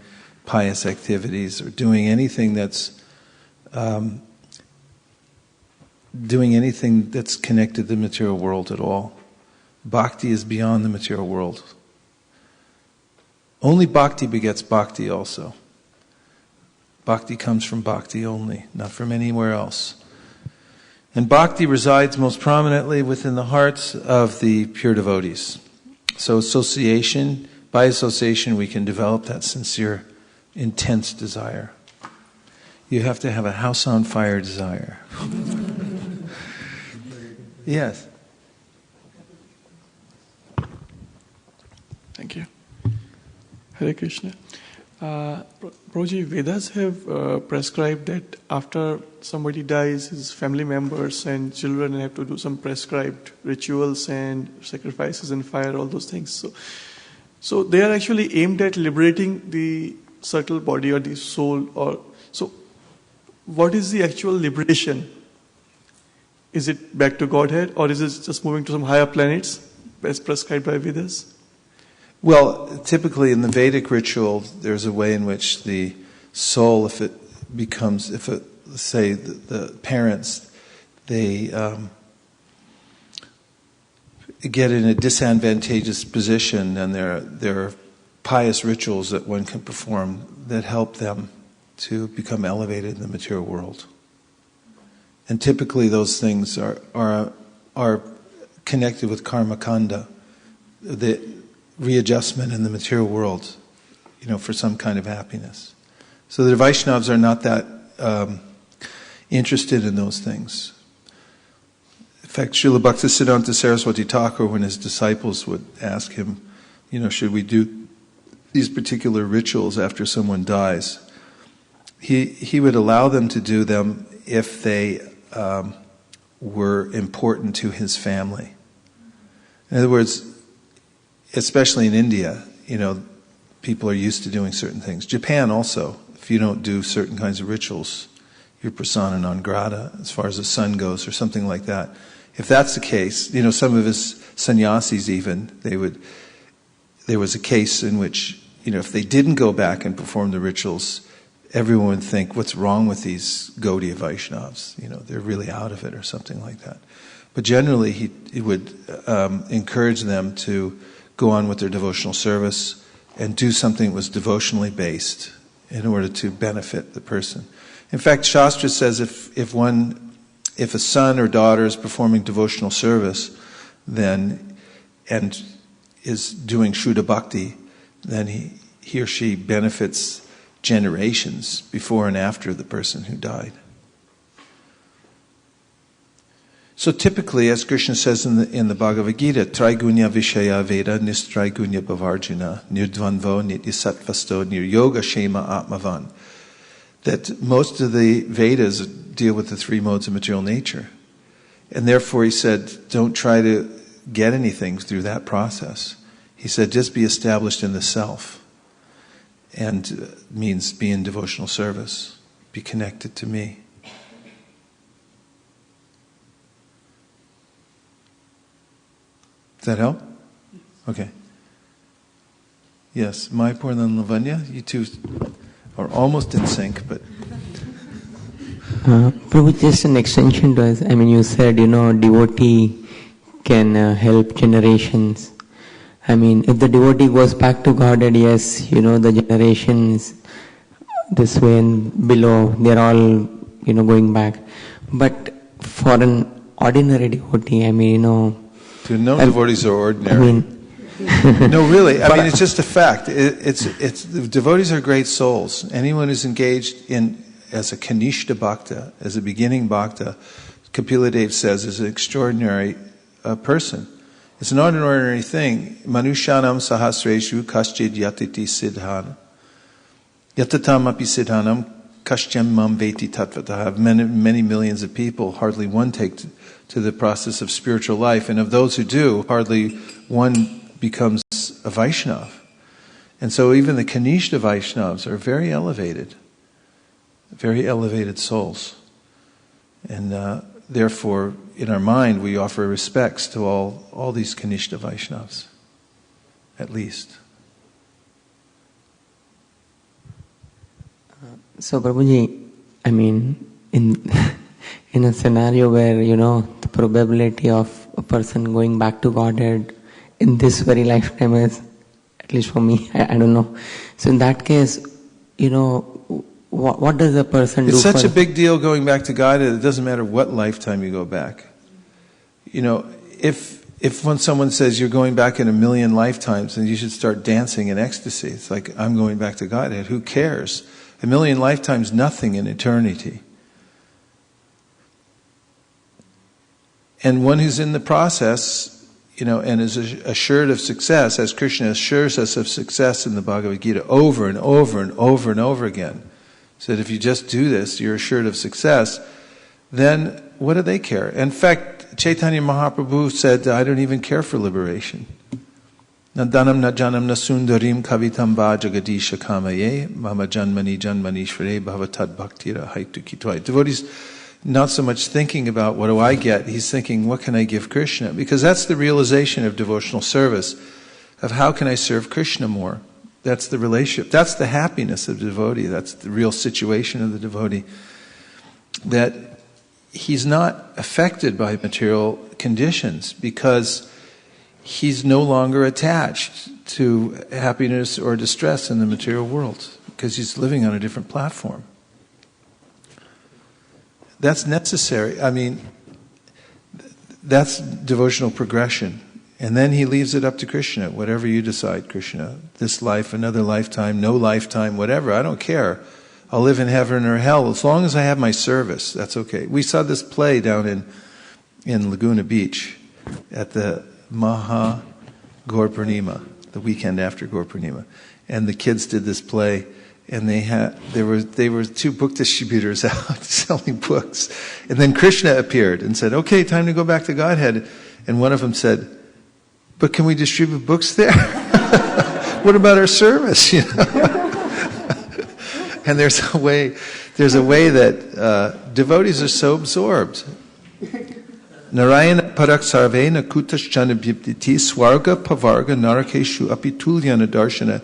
[SPEAKER 1] pious activities or doing anything that's connected to the material world at all. Bhakti is beyond the material world. Only bhakti begets bhakti also. Bhakti comes from bhakti only, not from anywhere else. And bhakti resides most prominently within the hearts of the pure devotees. So by association we can develop that sincere, intense desire. You have to have a house on fire desire. Yes.
[SPEAKER 8] Thank you. Hare Krishna. Prabhuji, Vedas have prescribed that after somebody dies, his family members and children have to do some prescribed rituals and sacrifices and fire, all those things. So they are actually aimed at liberating the subtle body or the soul. So what is the actual liberation? Is it back to Godhead, or is it just moving to some higher planets as prescribed by Vedas?
[SPEAKER 1] Well, typically in the Vedic ritual, there's a way in which the soul, the parents, they get in a disadvantageous position, and there are pious rituals that one can perform that help them to become elevated in the material world. And typically those things are connected with karma kanda, the readjustment in the material world, for some kind of happiness. So the Vaishnavas are not that interested in those things. In fact, Srila Bhaktisiddhanta Saraswati Thakur, when his disciples would ask him, should we do these particular rituals after someone dies, he would allow them to do them if they were important to his family. In other words, especially in India, people are used to doing certain things. Japan also, if you don't do certain kinds of rituals, you're persona non grata as far as the sun goes or something like that. If that's the case, some of his sannyasis even, there was a case in which, if they didn't go back and perform the rituals, everyone would think, what's wrong with these Gaudiya Vaishnavas? They're really out of it or something like that. But generally he would encourage them to go on with their devotional service and do something that was devotionally based in order to benefit the person. In fact, Shastra says if a son or daughter is performing devotional service and is doing Shuddha Bhakti, then he or she benefits generations before and after the person who died. So typically, as Krishna says in the Bhagavad Gita, Traigunya Vishaya Veda Nistraigunya Bhavarjuna Nirdvanvo Nityasattvasto Niryoga Shema Atmavan, that most of the Vedas deal with the three modes of material nature. And therefore he said, don't try to get anything through that process. He said, just be established in the self. And means be in devotional service. Be connected to me. Does that help? Okay. Yes, Mayapur and Lavanya, you two are almost in sync, but...
[SPEAKER 6] Prabhu, just an extension to us. I mean, you said, devotee can help generations. I mean, if the devotee goes back to Godhead, yes, the generations this way and below, they're all, going back. But for an ordinary devotee, I mean,
[SPEAKER 1] Dude, no devotees are ordinary. No, really. I mean, it's just a fact. It's devotees are great souls. Anyone who's engaged as a Kanishta Bhakta, as a beginning Bhakta, Kapila Dev says, is an extraordinary person. It's not an ordinary thing. Manushanam sahasreshu kaschid yatiti siddhana. Yatatam api siddhanam kascham mam veti tatvatah. Many millions of people, hardly one take to the process of spiritual life. And of those who do, hardly one becomes a Vaishnava. And so even the Kanishta Vaishnavas are very elevated souls. And therefore, in our mind, we offer respects to all these Kanishta Vaishnavas, at least.
[SPEAKER 6] So, Prabhuji, I mean, in a scenario where, the probability of a person going back to Godhead in this very lifetime is, at least for me, I don't know. So in that case, what does a person do?
[SPEAKER 1] It's such a big deal going back to Godhead, it doesn't matter what lifetime you go back. If when someone says you're going back in 1,000,000 lifetimes, then you should start dancing in ecstasy. It's like, I'm going back to Godhead. Who cares? 1,000,000 lifetimes, nothing in eternity. And one who's in the process, and is assured of success, as Krishna assures us of success in the Bhagavad Gita over and over and over and over again, so that if you just do this, you're assured of success, then what do they care? In fact, Chaitanya Mahaprabhu said, I don't even care for liberation. Nadanam na janam na sundarim kavitam va jagadisha kamaye mama janmani janmanishvare bhavatad bhaktira haitu kitwai. Devotees not so much thinking about what do I get, he's thinking what can I give Krishna? Because that's the realization of devotional service, of how can I serve Krishna more? That's the relationship. That's the happiness of the devotee. That's the real situation of the devotee. That he's not affected by material conditions because he's no longer attached to happiness or distress in the material world because he's living on a different platform. That's necessary. I mean, that's devotional progression. And then he leaves it up to Krishna, whatever you decide, Krishna. This life, another lifetime, no lifetime, whatever, I don't care. I'll live in heaven or hell as long as I have my service, that's okay. We saw this play down in Laguna Beach at the Maha Gaur Purnima, the weekend after Gaur Purnima. And the kids did this play, and there were two book distributors out selling books. And then Krishna appeared and said, okay, time to go back to Godhead. And one of them said, but can we distribute books there? What about our service? And there's a way that devotees are so absorbed. Narayana parak sarvena kutaschana bhiptiti swarga pavarga narakeshu apitulyana darshana.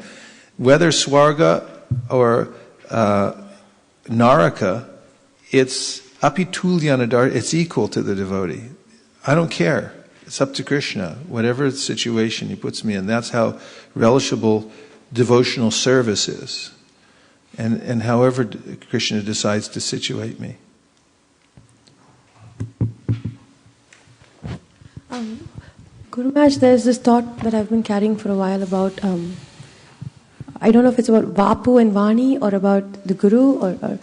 [SPEAKER 1] Whether swarga or naraka, it's apitulyana darshana, it's equal to the devotee. I don't care. It's up to Krishna. Whatever situation he puts me in, that's how relishable devotional service is. And however Krishna decides to situate me.
[SPEAKER 4] Guru Maharaj, there's this thought that I've been carrying for a while about I don't know if it's about Vapu and Vani or about the Guru or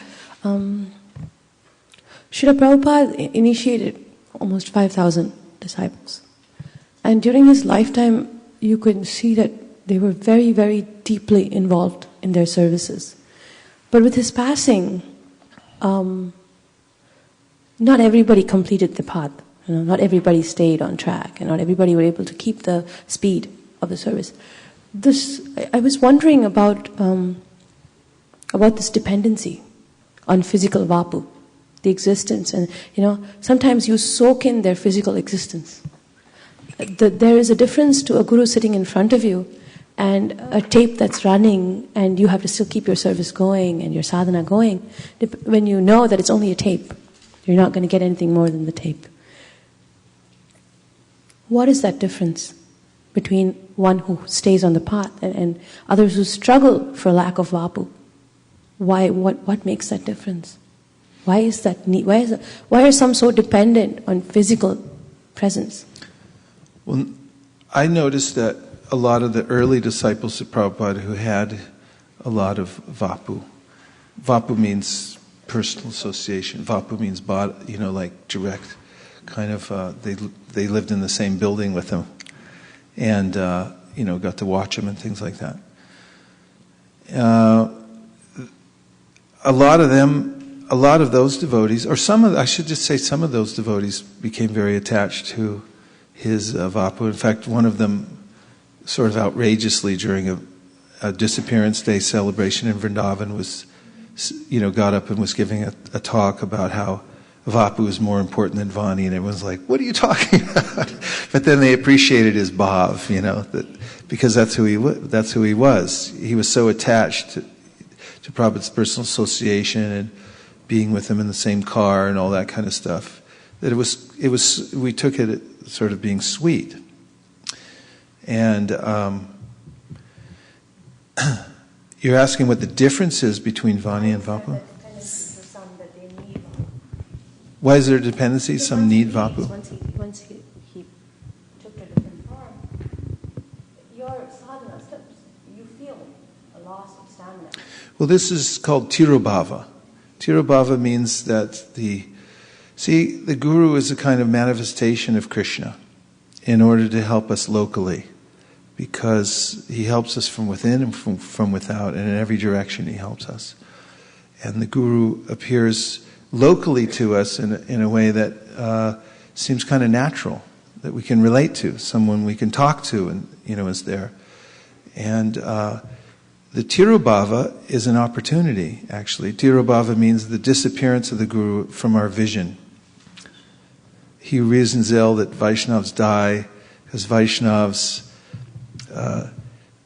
[SPEAKER 4] Srila Prabhupada initiated almost 5,000 disciples. And during his lifetime, you could see that they were very, very deeply involved in their services. But with his passing, not everybody completed the path. Not everybody stayed on track, and not everybody were able to keep the speed of the service. I was wondering about this dependency on physical vapu, the existence, and sometimes you soak in their physical existence. There is a difference to a guru sitting in front of you and a tape that's running, and you have to still keep your service going and your sadhana going. When you know that it's only a tape, you're not going to get anything more than the tape. What is that difference between one who stays on the path and others who struggle for lack of vapu? What makes that difference? Why is that need? Why are some so dependent on physical presence?
[SPEAKER 1] Well, I noticed that a lot of the early disciples of Prabhupada who had a lot of vapu. Vapu means personal association. Vapu means body, like direct kind of. They lived in the same building with him, and got to watch him and things like that. A lot of those devotees, or some of those devotees became very attached to his vapu. In fact, one of them, sort of outrageously, during a disappearance day celebration in Vrindavan, got up and was giving a talk about how vapu is more important than Vani, and everyone's like, "What are you talking about?" But then they appreciated his bhav, because that's who he was. He was so attached to Prabhupada's personal association and being with him in the same car and all that kind of stuff, that we took it sort of being sweet. And you're asking what the difference is between Vani and Vapu? Why is there a dependency? Some need Vapu.
[SPEAKER 4] Once he took a different form, your sadhana slips. You feel a loss of stamina.
[SPEAKER 1] Well, this is called Tirobhava. Tirobhava means that the Guru is a kind of manifestation of Krishna in order to help us locally, because he helps us from within and from without, and in every direction he helps us. And the Guru appears locally to us in a way that seems kind of natural, that we can relate to, someone we can talk to, and is there. And the Tirobhava is an opportunity, actually. Tirobhava means the disappearance of the Guru from our vision. He reasons ill that Vaishnavas die because Vaishnavas, how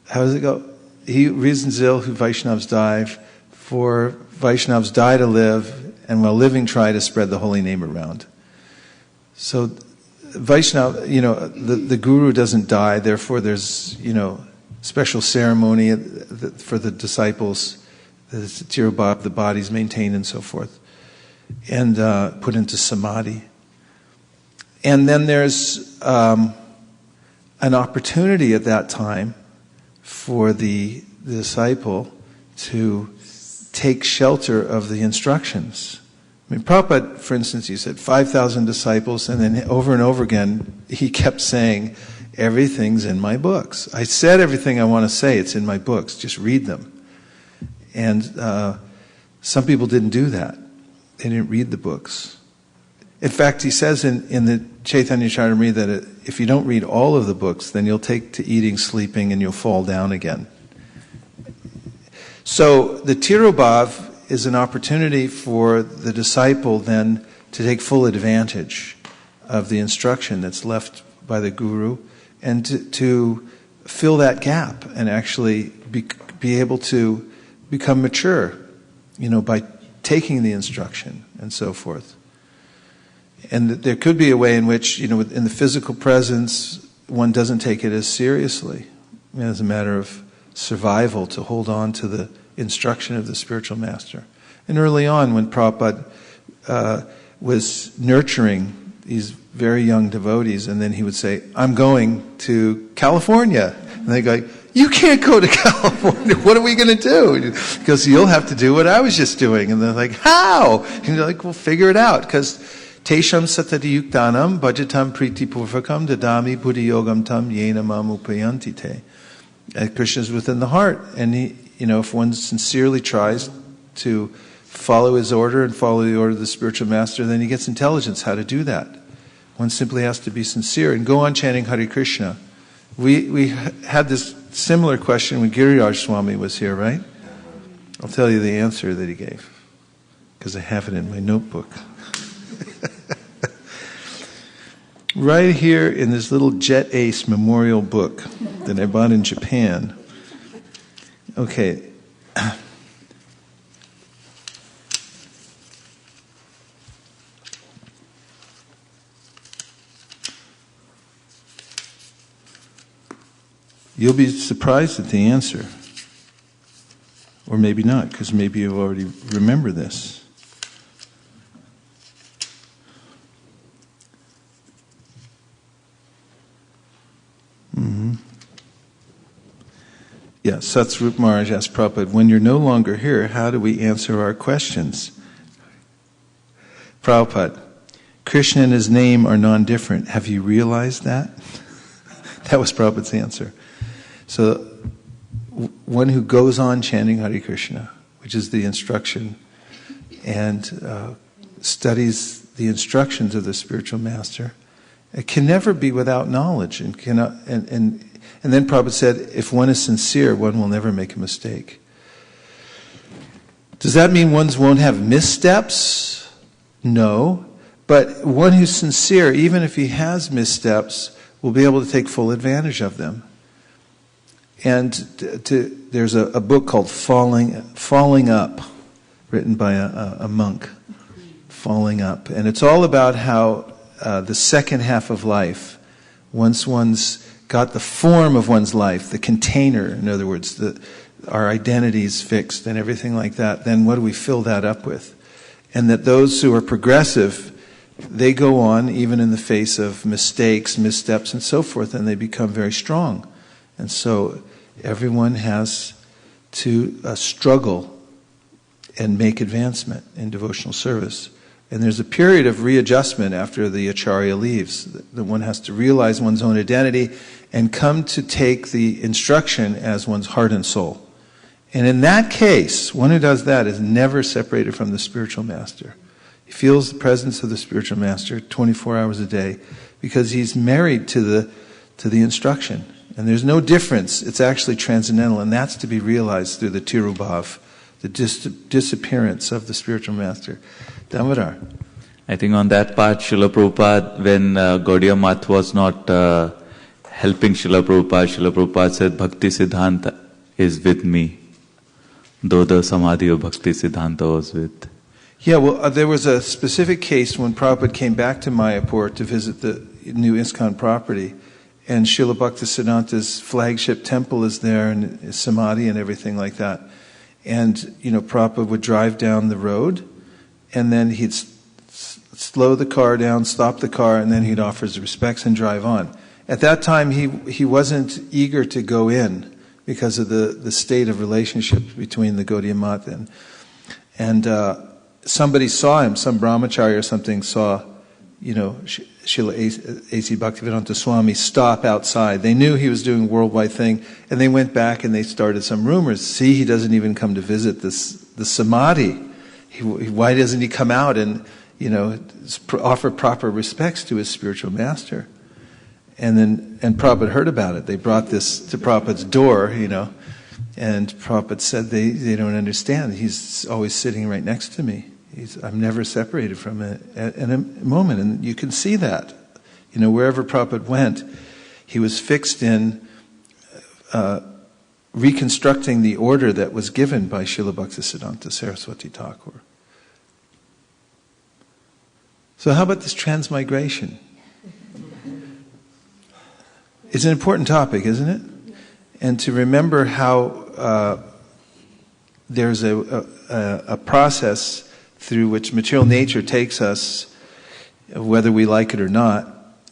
[SPEAKER 1] does it go? He reasons ill who Vaishnavas die, for Vaishnavas die to live, and while living try to spread the holy name around. So Vaishnava, the Guru doesn't die, therefore there's, special ceremony for the disciples, the body's maintained and so forth, and put into samadhi. And then there's an opportunity at that time for the disciple to take shelter of the instructions. I mean, Prabhupada, for instance, he said 5,000 disciples, and then over and over again he kept saying, "Everything's in my books. I said everything I want to say, it's in my books, just read them." And some people didn't do that. They didn't read the books. In fact, he says in the Chaitanya Charitamrita that if you don't read all of the books, then you'll take to eating, sleeping, and you'll fall down again. So the Tirobhav is an opportunity for the disciple then to take full advantage of the instruction that's left by the Guru, and to fill that gap and actually be able to become mature, by taking the instruction and so forth. And there could be a way in which, in the physical presence, one doesn't take it as seriously, as a matter of survival, to hold on to the instruction of the spiritual master. And early on, when Prabhupada was nurturing these very young devotees, and then he would say, "I'm going to California." And they go, you can't go to California. What are we going to do? He goes, you'll have to do what I was just doing. And they're like, how? And you're like, well, figure it out. Because Tesham satati yuktanam bhajatam priti purvakam dadami buddhi yogam tam yena mam upayanti te. Krishna is within the heart. And if one sincerely tries to follow his order and follow the order of the spiritual master, then he gets intelligence how to do that. One simply has to be sincere and go on chanting Hare Krishna. We had this similar question when Giriraj Swami was here, right? I'll tell you the answer that he gave, because I have it in my notebook. Right here in this little Jet Ace memorial book that I bought in Japan. Okay. You'll be surprised at the answer. Or maybe not, because maybe you already remember this. Yeah, Satsrup Maharaj asked Prabhupada, when you're no longer here, how do we answer our questions? Prabhupada, Krishna and his name are non-different. Have you realized that? That was Prabhupada's answer. So, one who goes on chanting Hare Krishna, which is the instruction, and studies the instructions of the spiritual master, it can never be without knowledge, and cannot. And then Prabhupada said, if one is sincere, one will never make a mistake. Does that mean one won't have missteps? No. But one who's sincere, even if he has missteps, will be able to take full advantage of them. And there's a book called Falling Up, written by a monk, Falling Up. And it's all about how the second half of life, once one's got the form of one's life, the container, in other words, our identity is fixed and everything like that, then what do we fill that up with? And that those who are progressive, they go on even in the face of mistakes, missteps, and so forth, and they become very strong. And so everyone has to struggle and make advancement in devotional service. And there's a period of readjustment after the acharya leaves, that one has to realize one's own identity and come to take the instruction as one's heart and soul. And in that case, one who does that is never separated from the spiritual master. He feels the presence of the spiritual master 24 hours a day because he's married to the instruction. And there's no difference. It's actually transcendental, and that's to be realized through the tirubhav, the disappearance of the spiritual master. Damodar.
[SPEAKER 9] I think on that part, Srila Prabhupada, when Gaudiya Math was not helping Srila Prabhupada said, Bhakti Siddhanta is with me, though the Samadhi of Bhakti Siddhanta was with.
[SPEAKER 1] Yeah, well, there was a specific case when Prabhupada came back to Mayapur to visit the new ISKCON property, and Srila Bhaktisiddhanta's flagship temple is there, and his Samadhi and everything like that. And, Prabhupada would drive down the road, and then he'd slow the car down, stop the car, and then he'd offer his respects and drive on. At that time, he wasn't eager to go in because of the state of relationship between the Gaudiya Math and somebody saw him, some brahmachari or something saw, Srila A.C. Bhaktivedanta Swami stop outside. They knew he was doing a worldwide thing, and they went back and they started some rumors. See, he doesn't even come to visit the Samadhi. Why doesn't he come out and, offer proper respects to his spiritual master? And Prabhupada heard about it. They brought this to Prabhupada's door, and Prabhupada said they don't understand. He's always sitting right next to me. I'm never separated from it in a moment. And you can see that. Wherever Prabhupada went, he was fixed in reconstructing the order that was given by Srila Bhaktisiddhanta Saraswati Thakur. So how about this transmigration? It's an important topic, isn't it? And to remember how there's a process through which material nature takes us, whether we like it or not,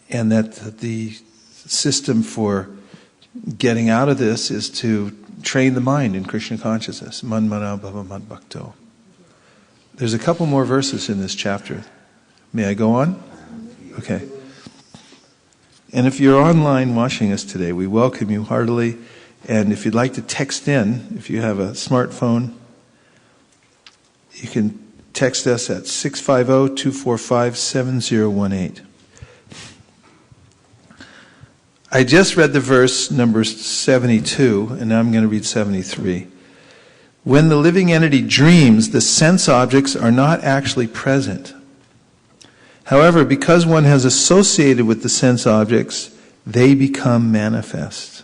[SPEAKER 1] and that the system for getting out of this is to train the mind in Krishna consciousness. Man mana bhava mad bhakto. There's a couple more verses in this chapter. May I go on? Okay. And if you're online watching us today, we welcome you heartily. And if you'd like to text in, if you have a smartphone, you can text us at 650-245-7018. I just read the verse number 72, and now I'm going to read 73. When the living entity dreams, the sense objects are not actually present. However, because one has associated with the sense objects, they become manifest.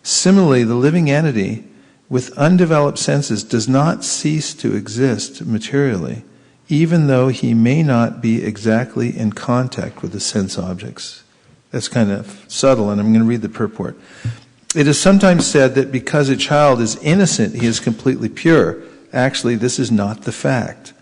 [SPEAKER 1] Similarly, the living entity with undeveloped senses does not cease to exist materially, even though he may not be exactly in contact with the sense objects. That's kind of subtle, and I'm going to read the purport. It is sometimes said that because a child is innocent, he is completely pure. Actually, this is not the fact.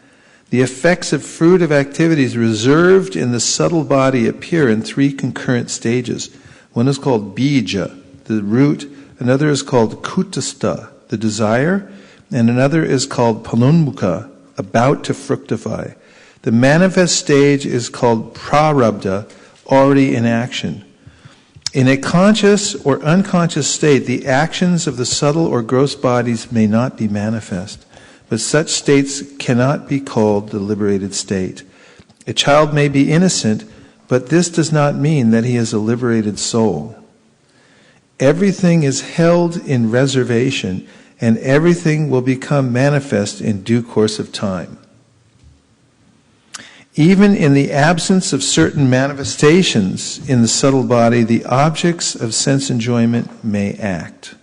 [SPEAKER 1] The effects of fruitive activities reserved in the subtle body appear in three concurrent stages. One is called bija, the root. Another is called kutastha, the desire. And another is called palonmukha, about to fructify. The manifest stage is called prarabdha, already in action. In a conscious or unconscious state, the actions of the subtle or gross bodies may not be manifest, but such states cannot be called the liberated state. A child may be innocent, but this does not mean that he is a liberated soul. Everything is held in reservation, and everything will become manifest in due course of time. Even in the absence of certain manifestations in the subtle body, the objects of sense enjoyment may act.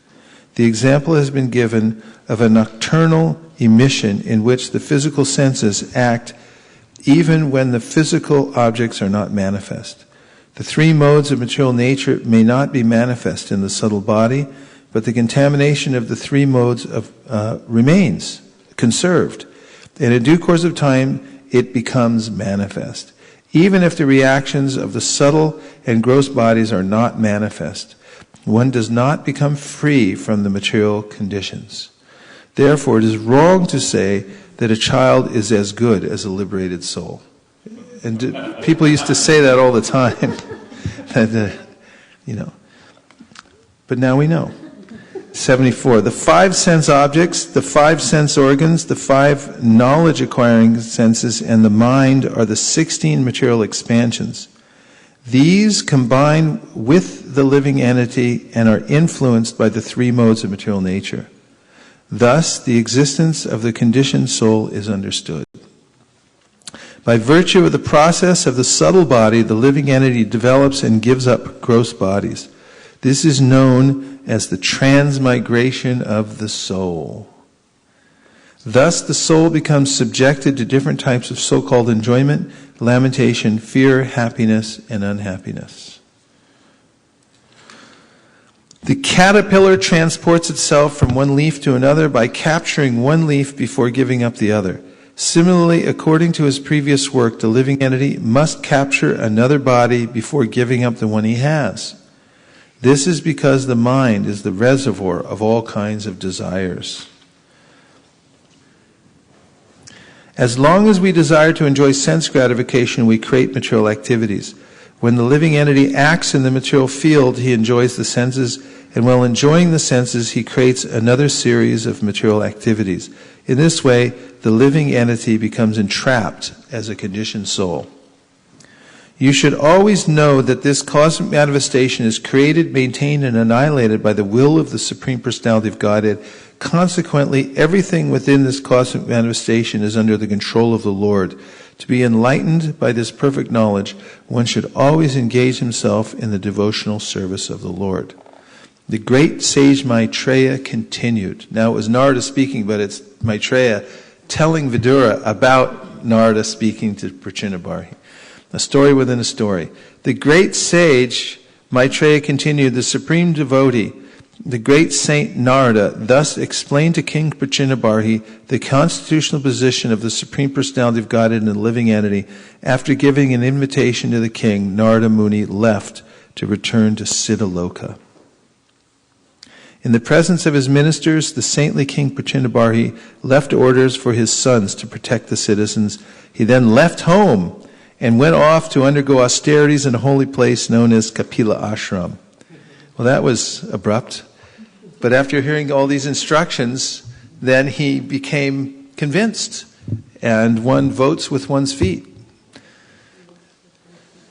[SPEAKER 1] The example has been given of a nocturnal emission in which the physical senses act even when the physical objects are not manifest. The three modes of material nature may not be manifest in the subtle body, but the contamination of the three modes remains conserved. In a due course of time, it becomes manifest. Even if the reactions of the subtle and gross bodies are not manifest, one does not become free from the material conditions. Therefore, it is wrong to say that a child is as good as a liberated soul. And people used to say that all the time. But now we know. 74. The five sense objects, the five sense organs, the five knowledge-acquiring senses, and the mind are the 16 material expansions. These combine with the living entity and are influenced by the three modes of material nature. Thus, the existence of the conditioned soul is understood. By virtue of the process of the subtle body, the living entity develops and gives up gross bodies. This is known as the transmigration of the soul. Thus, the soul becomes subjected to different types of so-called enjoyment, lamentation, fear, happiness, and unhappiness. The caterpillar transports itself from one leaf to another by capturing one leaf before giving up the other. Similarly, according to his previous work, the living entity must capture another body before giving up the one he has. This is because the mind is the reservoir of all kinds of desires. As long as we desire to enjoy sense gratification, we create material activities. When the living entity acts in the material field, he enjoys the senses, and while enjoying the senses, he creates another series of material activities. In this way, the living entity becomes entrapped as a conditioned soul. You should always know that this cosmic manifestation is created, maintained, and annihilated by the will of the Supreme Personality of Godhead. Consequently, everything within this cosmic manifestation is under the control of the Lord. To be enlightened by this perfect knowledge, one should always engage himself in the devotional service of the Lord. The great sage Maitreya continued. Now it was Narada speaking, but it's Maitreya telling Vidura about Narada speaking to Prachinabharhi. A story within a story. The great sage Maitreya continued, the supreme devotee, the great saint Narada, thus explained to King Prachinabharhi the constitutional position of the Supreme Personality of Godhead in the living entity. After giving an invitation to the king, Narada Muni left to return to Siddhaloka. In the presence of his ministers, the saintly King Prachindabarhi left orders for his sons to protect the citizens. He then left home and went off to undergo austerities in a holy place known as Kapila Ashram. Well, that was abrupt. But after hearing all these instructions, then he became convinced, and one votes with one's feet.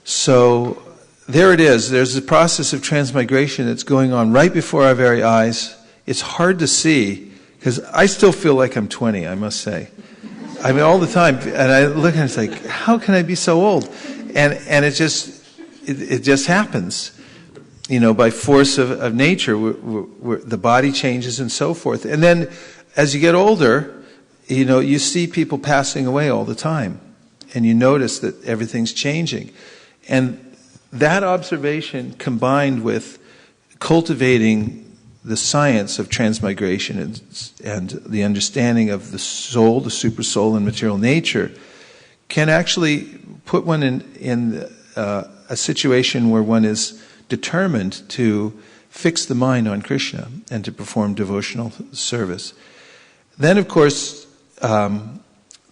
[SPEAKER 1] So there it is. There's a process of transmigration that's going on right before our very eyes. It's hard to see, because I still feel like I'm 20, I must say. I mean, all the time. And I look and it's like, how can I be so old? And it just happens. You know, by force of nature, the body changes and so forth. And then, as you get older, you know, you see people passing away all the time. And you notice that everything's changing. And that observation, combined with cultivating the science of transmigration and the understanding of the soul, the super soul, and material nature, can actually put one in a situation where one is determined to fix the mind on Krishna and to perform devotional service. Then, of course, the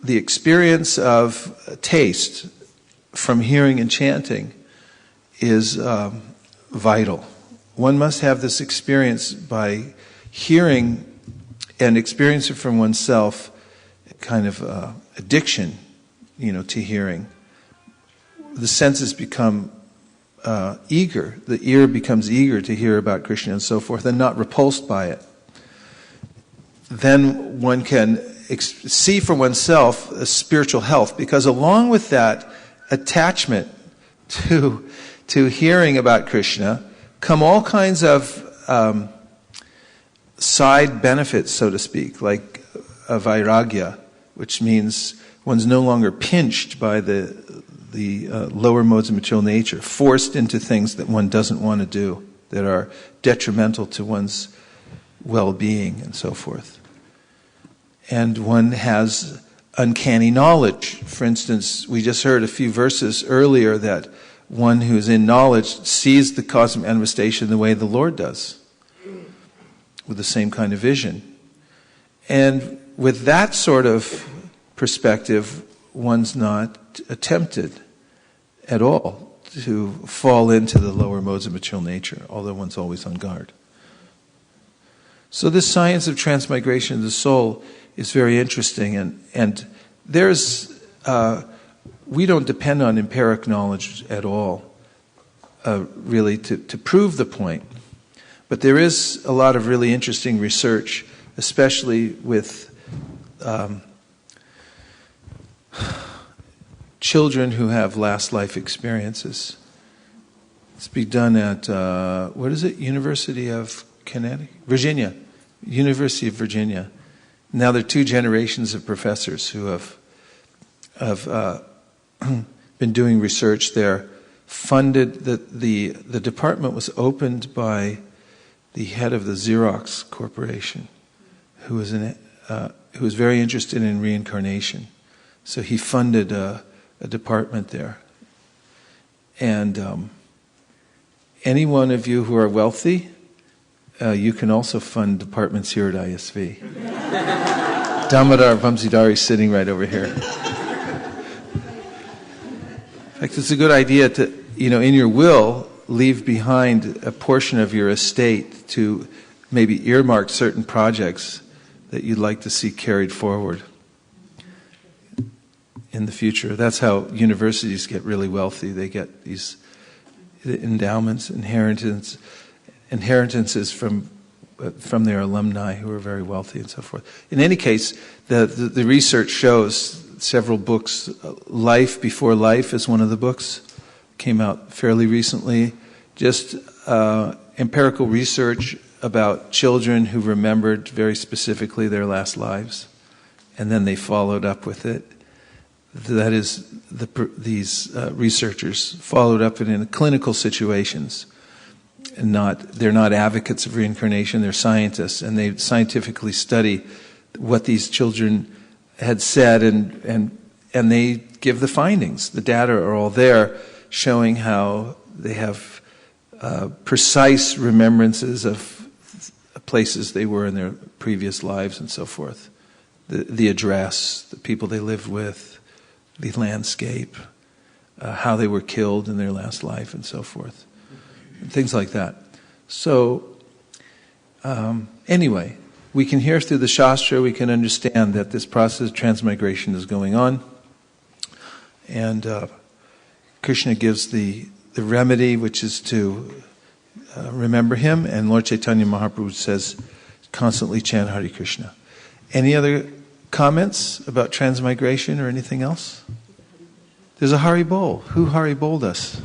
[SPEAKER 1] experience of taste from hearing and chanting is vital. One must have this experience by hearing and experience it from oneself, kind of addiction, you know, to hearing. The senses become eager. The ear becomes eager to hear about Krishna and so forth, and not repulsed by it. Then one can see for oneself a spiritual health, because along with that attachment to hearing about Krishna come all kinds of side benefits, so to speak, like a vairagya, which means one's no longer pinched by the lower modes of material nature, forced into things that one doesn't want to do, that are detrimental to one's well-being and so forth. And one has uncanny knowledge. For instance, we just heard a few verses earlier that one who is in knowledge sees the cosmic manifestation the way the Lord does, with the same kind of vision. And with that sort of perspective, one's not tempted at all to fall into the lower modes of material nature, although one's always on guard. So this science of transmigration of the soul is very interesting, and there's we don't depend on empiric knowledge at all, really, to prove the point. But there is a lot of really interesting research, especially with children who have last life experiences. It's being done at, University of Connecticut? University of Virginia. Now there are 2 generations of professors who have been doing research there. Funded, the department was opened by the head of the Xerox Corporation, who was very interested in reincarnation. So he funded a department there. And any one of you who are wealthy, you can also fund departments here at ISV. Damodar Vamsidari is sitting right over here. In fact, it's a good idea to, in your will, leave behind a portion of your estate to maybe earmark certain projects that you'd like to see carried forward in the future. That's how universities get really wealthy. They get these endowments, inheritances from their alumni who are very wealthy and so forth. In any case, the research shows several books. Life Before Life is one of the books. Came out fairly recently. Just empirical research about children who remembered very specifically their last lives, and then they followed up with it. That is, these researchers followed up it in clinical situations. They're not advocates of reincarnation, they're scientists, and they scientifically study what these children had said, and they give the findings. The data are all there, showing how they have precise remembrances of places they were in their previous lives and so forth. The address, the people they lived with, the landscape, how they were killed in their last life and so forth. Things like that. So, anyway, we can hear through the Shastra, we can understand that this process of transmigration is going on. And Krishna gives the remedy, which is to remember him. And Lord Chaitanya Mahaprabhu says, constantly chant Hare Krishna. Any other comments about transmigration or anything else? There's a Hari Bol. Who Hari Boled us?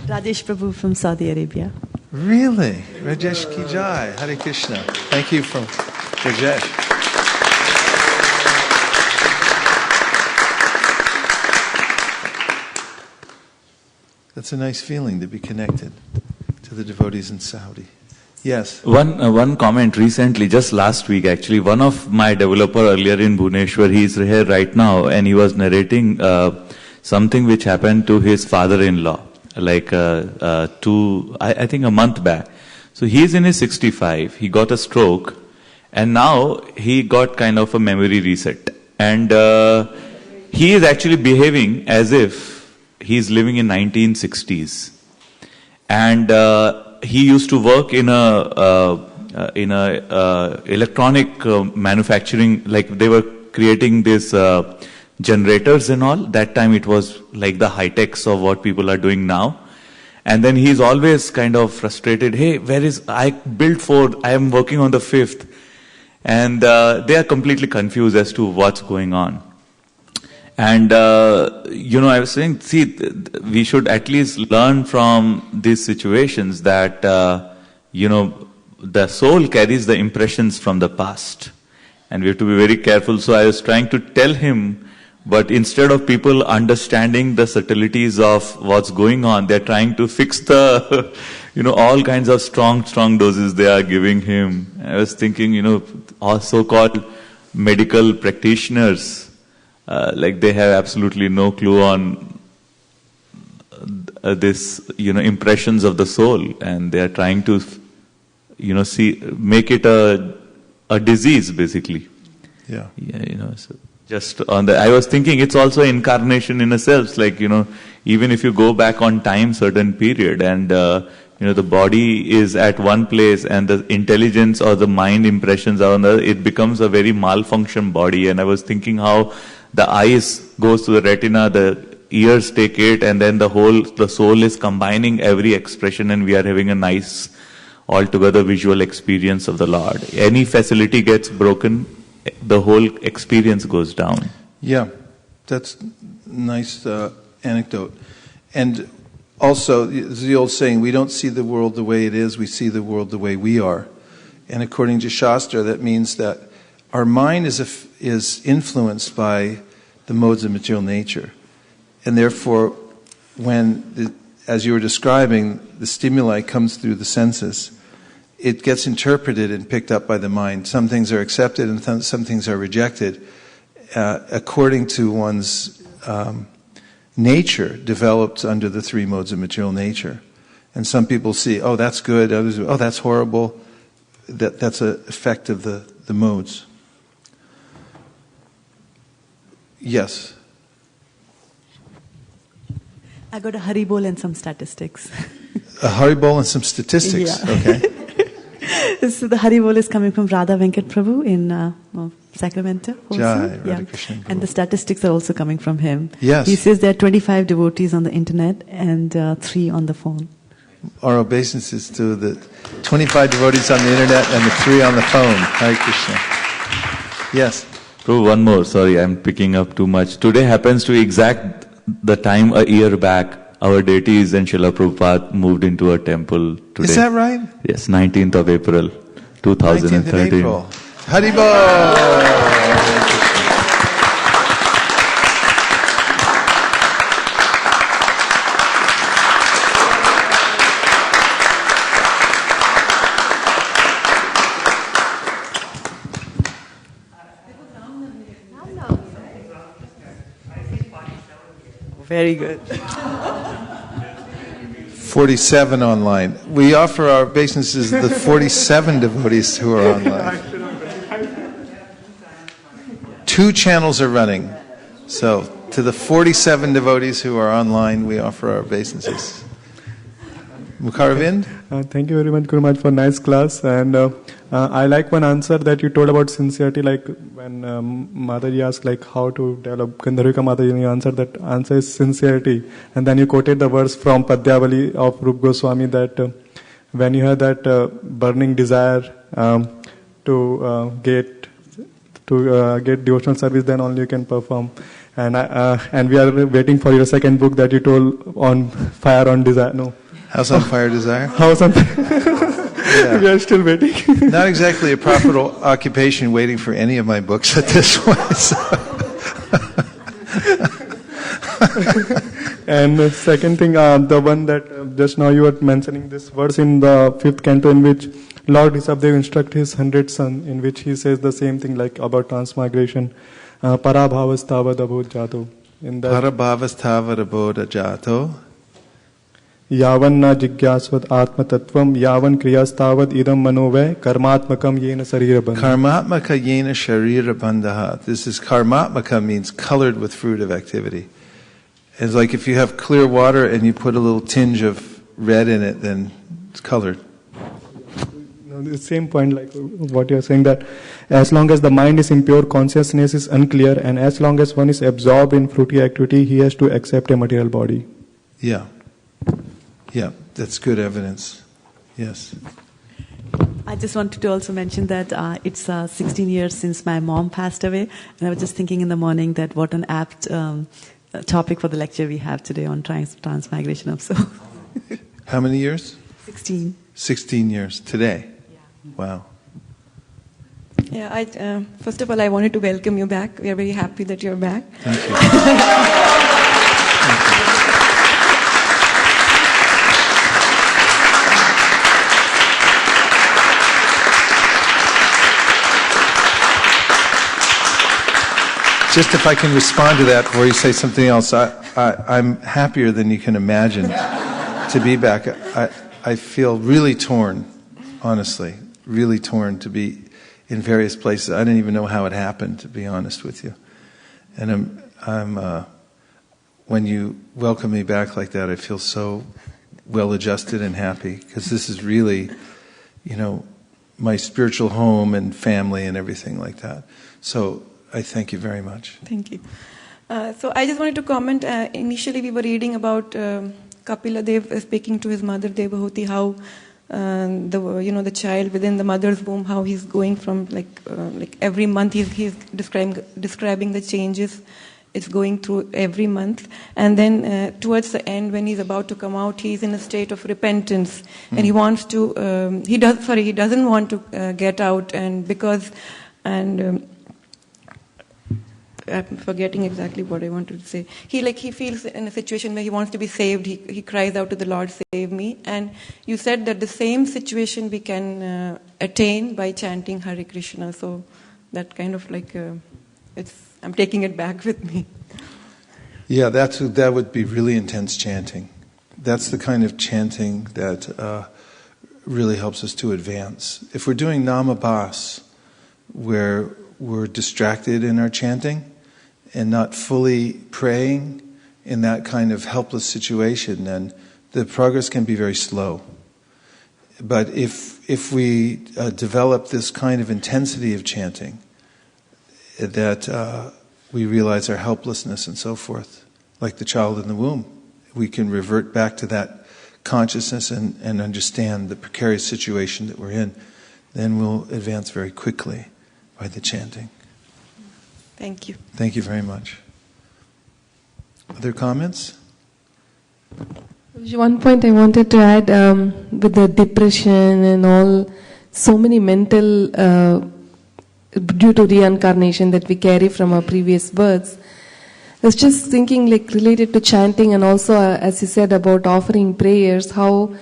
[SPEAKER 3] Rajesh Prabhu from Saudi Arabia.
[SPEAKER 1] Really? Rajesh Ki Jai. Hare Krishna. Thank you from Rajesh. That's a nice feeling to be connected to the devotees in Saudi. Yes.
[SPEAKER 9] One comment recently, just last week actually, one of my developer earlier in Bhubaneswar, he's here right now, and he was narrating something which happened to his father-in-law, like I think a month back. So he's in his 65, he got a stroke, and now he got kind of a memory reset. And he is actually behaving as if he's living in 1960s. And he used to work in a electronic manufacturing, like they were creating this generators and all. That time it was like the high techs of what people are doing now. And then he's always kind of frustrated. Hey, I am working on the 5th. And they are completely confused as to what's going on. And, I was saying, we should at least learn from these situations that, the soul carries the impressions from the past. And we have to be very careful. So I was trying to tell him, but instead of people understanding the subtleties of what's going on, they're trying to fix the, all kinds of strong doses they are giving him. I was thinking, all so-called medical practitioners, like they have absolutely no clue on this, impressions of the soul, and they are trying to, make it a disease basically.
[SPEAKER 1] Yeah.
[SPEAKER 9] So just on I was thinking it's also incarnation in a sense, like, even if you go back on time, certain period, and, the body is at one place and the intelligence or the mind impressions are on it becomes a very malfunction body. And I was thinking how the eyes goes to the retina, the ears take it, and then the soul is combining every expression, and we are having a nice, altogether visual experience of the Lord. Any facility gets broken, the whole experience goes down.
[SPEAKER 1] Yeah, that's nice anecdote. And also, the old saying, we don't see the world the way it is, we see the world the way we are. And according to Shastra, that means that our mind is influenced by the modes of material nature. And therefore, when, as you were describing, the stimuli comes through the senses, it gets interpreted and picked up by the mind. Some things are accepted and some things are rejected according to one's nature developed under the 3 modes of material nature. And some people see, oh, that's good, others, oh, that's horrible. That's an effect of the modes. Yes.
[SPEAKER 3] I got a Hari Bol and some statistics.
[SPEAKER 1] A Hari Bol and some statistics,
[SPEAKER 3] yeah.
[SPEAKER 1] Okay.
[SPEAKER 3] So the Hari Bol is coming from Radha Venkat Prabhu in Sacramento.
[SPEAKER 1] Jai,
[SPEAKER 3] yeah.
[SPEAKER 1] Radha Krishna Prabhu.
[SPEAKER 3] And the statistics are also coming from him.
[SPEAKER 1] Yes.
[SPEAKER 3] He says there are 25 devotees on the internet and 3 on the phone.
[SPEAKER 1] Our obeisances to the 25 devotees on the internet and the 3 on the phone. Hare Krishna. Yes.
[SPEAKER 9] Prabhu, one more. Sorry, I'm picking up too much. Today happens to be exact the time a year back our deities and Srila Prabhupada moved into a temple today.
[SPEAKER 1] Is that right?
[SPEAKER 9] Yes, 19th of April, 2013.
[SPEAKER 1] 19th of April. Haribol!
[SPEAKER 3] Very good.
[SPEAKER 1] 47 online. We offer our obeisances to the 47 devotees who are online. 2 channels are running. So, to the 47 devotees who are online, we offer our obeisances. Mukharavind?
[SPEAKER 2] Thank you very much, Guru Maharaj, for nice class. And I like one answer that you told about sincerity, like when Mataji asked like how to develop Gandharvika Mataji, you answered that answer is sincerity. And then you quoted the verse from Padyavali of Rup Goswami that when you have that burning desire to get devotional service, then only you can perform. And we are waiting for your second book that you told on fire on desire. No.
[SPEAKER 1] House on Fire Desire?
[SPEAKER 2] House on Fire. Yeah. We are still waiting.
[SPEAKER 1] Not exactly a proper occupation waiting for any of my books at this point. So.
[SPEAKER 2] And the second thing, the one that just now you were mentioning this verse in the 5th canto in which Lord Rishabdev instructs his 100th son, in which he says the same thing like about transmigration. Parabhavastavad abodh jato.
[SPEAKER 1] Parabhavastavad abodh jato.
[SPEAKER 2] Yavan na jigyasvad atma tattvam yavan kriyastavad idam manovay karmatmakam yena sharira bandha.
[SPEAKER 1] Karmatmaka yena sharira bandha. This is karmatmaka means colored with fruit of activity. It's like if you have clear water and you put a little tinge of red in it, then it's colored.
[SPEAKER 2] The same point like what you are saying, that as long as the mind is impure, consciousness is unclear, and as long as one is absorbed in fruity activity, he has to accept a material body.
[SPEAKER 1] Yeah. Yeah, that's good evidence. Yes.
[SPEAKER 3] I just wanted to also mention that it's 16 years since my mom passed away, and I was just thinking in the morning that what an apt topic for the lecture we have today on transmigration of soul.
[SPEAKER 1] How many years?
[SPEAKER 3] 16.
[SPEAKER 1] 16 years today.
[SPEAKER 3] Yeah.
[SPEAKER 1] Wow.
[SPEAKER 5] Yeah, first of all, I wanted to welcome you back. We are very happy that you're back.
[SPEAKER 1] Thank you. Just if I can respond to that before you say something else, I'm happier than you can imagine to be back. I feel really torn, honestly, really torn to be in various places. I didn't even know how it happened, to be honest with you. And when you welcome me back like that, I feel so well adjusted and happy, because this is really, my spiritual home and family and everything like that. So I thank you very much.
[SPEAKER 5] Thank you. So I just wanted to comment. Initially, we were reading about Kapila Dev speaking to his mother Devahuti, how the child within the mother's womb, how he's going from like every month he's describing the changes it's going through every month, and then towards the end when he's about to come out, he's in a state of repentance, and he wants to he doesn't want to get out, and I'm forgetting exactly what I wanted to say. He feels in a situation where he wants to be saved. He cries out to the Lord, "Save me!" And you said that the same situation we can attain by chanting Hare Krishna. So that kind of I'm taking it back with me.
[SPEAKER 1] Yeah, that would be really intense chanting. That's the kind of chanting that really helps us to advance. If we're doing Namabhas, where we're distracted in our chanting and not fully praying in that kind of helpless situation, then the progress can be very slow. But if we develop this kind of intensity of chanting, that we realize our helplessness and so forth, like the child in the womb, we can revert back to that consciousness and understand the precarious situation that we're in, then we'll advance very quickly by the chanting.
[SPEAKER 5] Thank you.
[SPEAKER 1] Thank you very much. Other comments?
[SPEAKER 7] One point I wanted to add, with the depression and all, so many mental, due to reincarnation that we carry from our previous births. I was just thinking related to chanting, and also as you said about offering prayers, how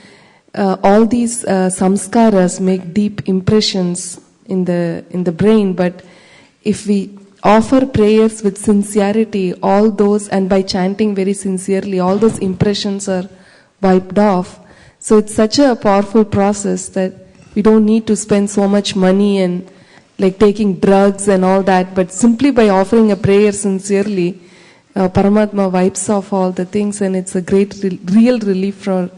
[SPEAKER 7] all these samskaras make deep impressions in the brain, but if we offer prayers with sincerity, all those, and by chanting very sincerely, all those impressions are wiped off. So it's such a powerful process that we don't need to spend so much money and like taking drugs and all that, but simply by offering a prayer sincerely, Paramatma wipes off all the things, and it's a great real relief for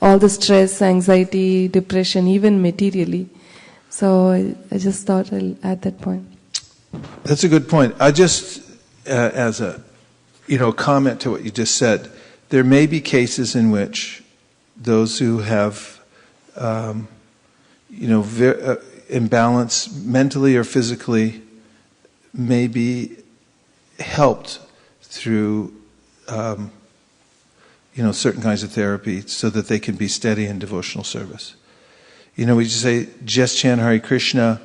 [SPEAKER 7] all the stress, anxiety, depression, even materially. So I just thought I'll add that point.
[SPEAKER 1] That's a good point. I just, as a comment to what you just said, there may be cases in which those who have, imbalance mentally or physically may be helped through, certain kinds of therapy so that they can be steady in devotional service. We just say, just chant Hare Krishna,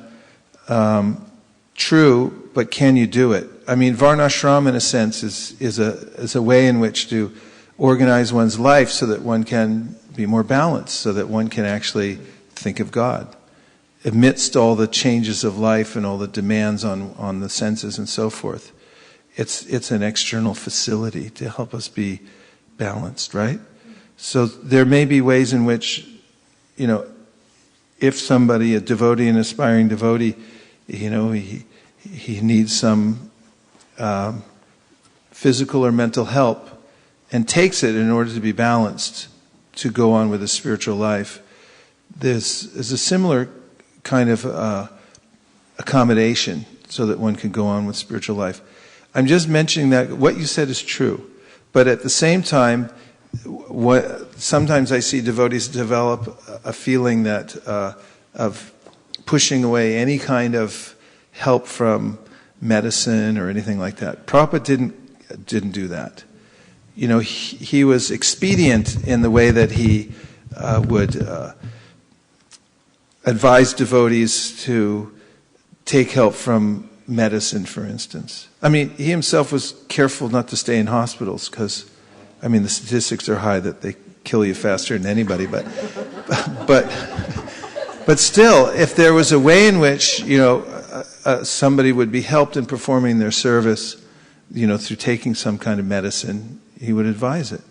[SPEAKER 1] true, but can you do it? I mean, Varnashram, in a sense, is a way in which to organize one's life so that one can be more balanced, so that one can actually think of God. Amidst all the changes of life and all the demands on the senses and so forth, it's an external facility to help us be balanced, right? So there may be ways in which, if somebody, a devotee, an aspiring devotee, he needs some physical or mental help and takes it in order to be balanced to go on with his spiritual life. There's a similar kind of accommodation so that one can go on with spiritual life. I'm just mentioning that what you said is true, but at the same time, sometimes I see devotees develop a feeling that of pushing away any kind of help from medicine or anything like that. Prabhupada didn't do that. He was expedient in the way that he would advise devotees to take help from medicine, for instance. I mean, he himself was careful not to stay in hospitals because, the statistics are high that they kill you faster than anybody. But still, if there was a way in which somebody would be helped in performing their service, through taking some kind of medicine, he would advise it.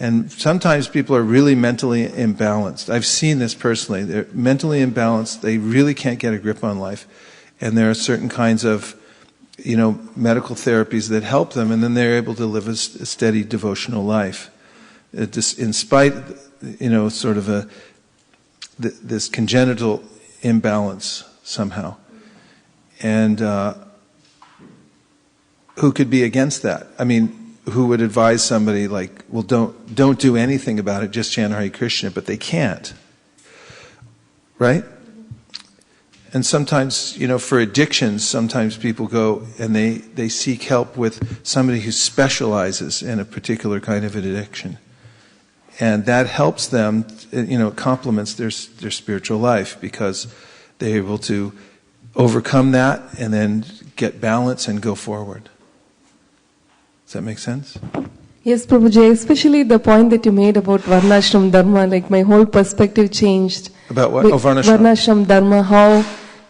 [SPEAKER 1] And sometimes people are really mentally imbalanced. I've seen this personally. They're mentally imbalanced. They really can't get a grip on life. And there are certain kinds of, medical therapies that help them, and then they're able to live a steady devotional life. In spite, sort of this congenital imbalance somehow. And who could be against that? Who would advise somebody like, well, don't do anything about it, just chant Hare Krishna, but they can't. Right? And sometimes, for addictions, sometimes people go and they seek help with somebody who specializes in a particular kind of addiction. And that helps them, complements their spiritual life because they're able to overcome that and then get balance and go forward. Does that make sense?
[SPEAKER 7] Yes, Prabhuji, especially the point that you made about Varnashram Dharma, like my whole perspective changed.
[SPEAKER 1] About what? Varnashram.
[SPEAKER 7] Varnashram Dharma, how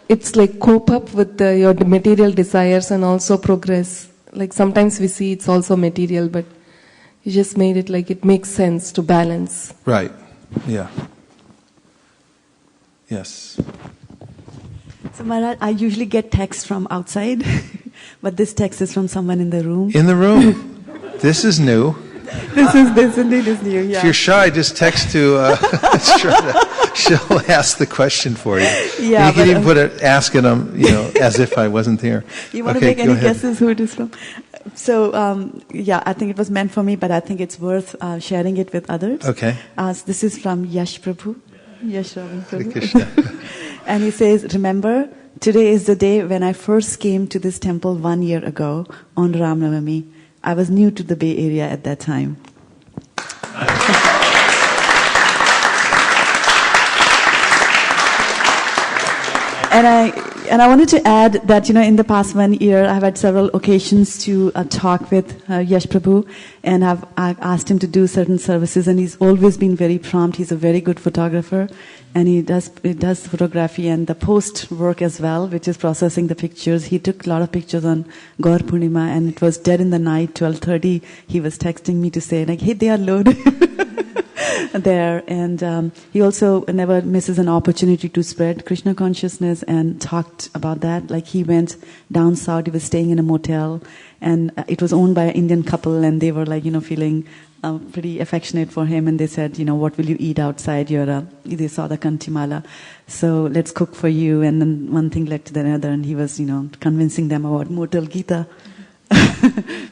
[SPEAKER 7] it's like cope up with your material desires and also progress. Like sometimes we see it's also material, but you just made it like it makes sense to balance.
[SPEAKER 1] Right. Yeah. Yes.
[SPEAKER 3] So Maharaj, I usually get texts from outside, but this text is from someone in the room.
[SPEAKER 1] In the room. This is new.
[SPEAKER 3] This indeed is new, yeah.
[SPEAKER 1] If you're shy, just text to she'll ask the question for you.
[SPEAKER 3] Yeah,
[SPEAKER 1] you can even ask it as if I wasn't there.
[SPEAKER 3] You want to make any guesses who it is from? So, I think it was meant for me, but I think it's worth sharing it with others.
[SPEAKER 1] Okay.
[SPEAKER 3] This is from Yash Prabhu. Yash Prabhu. And he says, remember, today is the day when I first came to this temple 1 year ago on Ram Navami. I was new to the Bay Area at that time. And I wanted to add that, in the past 1 year, I've had several occasions to talk with Yash Prabhu, and I've asked him to do certain services, and he's always been very prompt. He's a very good photographer, and he does photography and the post work as well, which is processing the pictures. He took a lot of pictures on Gaur Purnima, and it was dead in the night, 12:30. He was texting me to say, like, hey, they are loaded. there. And he also never misses an opportunity to spread Krishna consciousness and talked about that. Like he went down south, he was staying in a motel, and it was owned by an Indian couple, and they were like, feeling pretty affectionate for him, and they said, what will you eat outside? They saw the Kantimala, so let's cook for you. And then one thing led to the other, and he was, convincing them about Motel Gita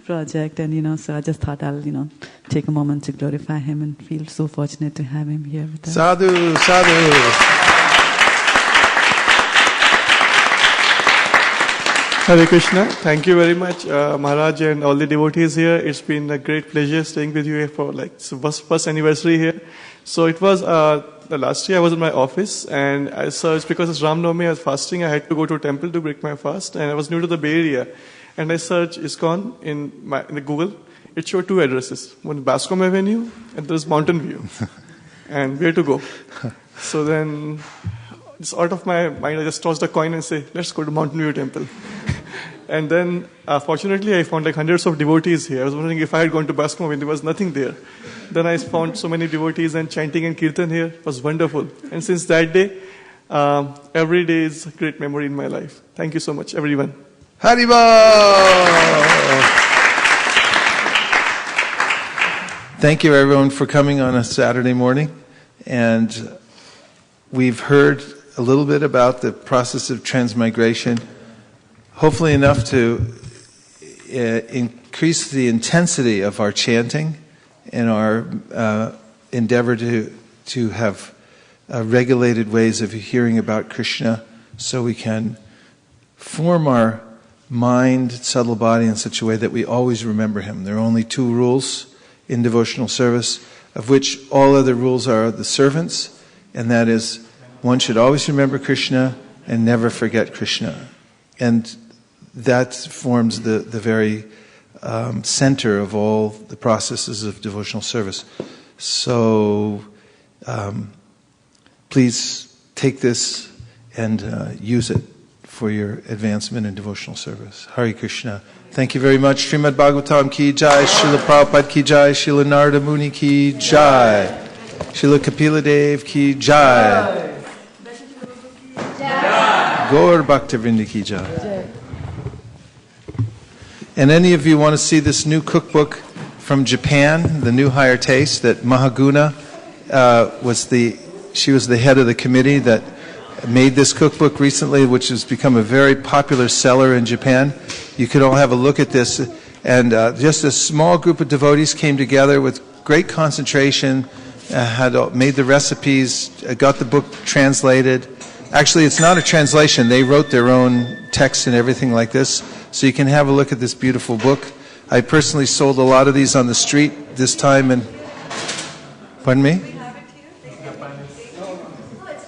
[SPEAKER 3] project, and so I just thought I'll, take a moment to glorify him and feel so fortunate to have him here with us.
[SPEAKER 1] Sadhu, sadhu.
[SPEAKER 8] Hare Krishna. Thank you very much, Maharaj and all the devotees here. It's been a great pleasure staying with you here for it's first anniversary here. So it was the last year I was in my office, and I searched, because it's Ram Navami, I was fasting. I had to go to a temple to break my fast, and I was new to the Bay Area, and I searched ISKCON in the Google. It showed two addresses: one Bascom Avenue, and there's Mountain View, and where to go. So then, it's out of my mind. I just tossed a coin and say, "Let's go to Mountain View Temple." And then, fortunately, I found hundreds of devotees here. I was wondering if I had gone to Bascom when there was nothing there. Then I found so many devotees, and chanting and kirtan here was wonderful. And since that day, every day is a great memory in my life. Thank you so much, everyone.
[SPEAKER 1] Haribol! Thank you, everyone, for coming on a Saturday morning. And we've heard a little bit about the process of transmigration. Hopefully enough to increase the intensity of our chanting and our endeavor to have regulated ways of hearing about Krishna, so we can form our mind, subtle body in such a way that we always remember Him. There are only two rules in devotional service, of which all other rules are the servants, and that is, one should always remember Krishna and never forget Krishna. And that forms the very center of all the processes of devotional service. So please take this and use it for your advancement in devotional service. Hare Krishna. Thank you very much. Srimad Bhagavatam ki jai, Srila Prabhupada ki jai, Srila Narada Muni ki jai, Srila Kapila Dev ki jai, Gaur Bhaktivinoda ki jai. And any of you want to see this new cookbook from Japan, the New Higher Taste, that Mahaguna she was the head of the committee that made this cookbook recently, which has become a very popular seller in Japan. You could all have a look at this. And just a small group of devotees came together with great concentration, made the recipes, got the book translated. Actually, it's not a translation. They wrote their own text and everything like this. So you can have a look at this beautiful book. I personally sold a lot of these on the street this time. And pardon me?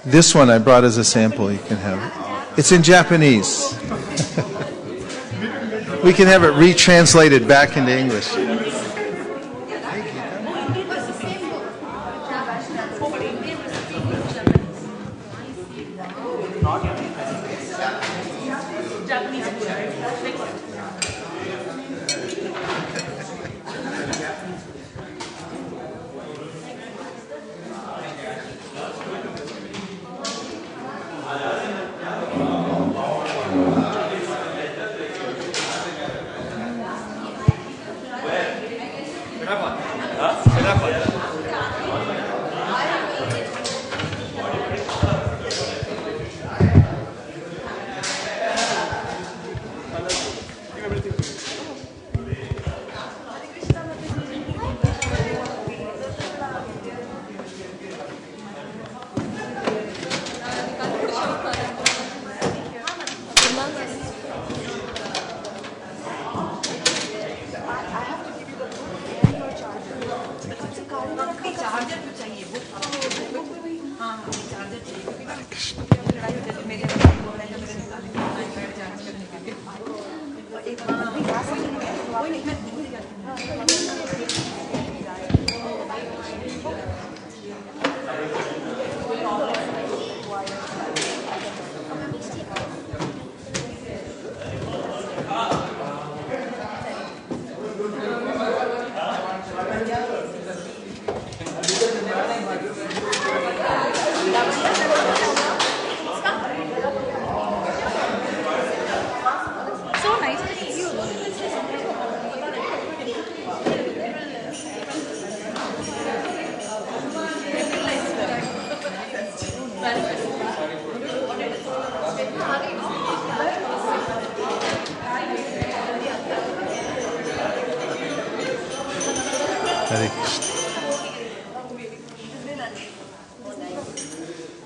[SPEAKER 1] This one I brought as a sample. You can have it. It's in Japanese. We can have it retranslated back into English.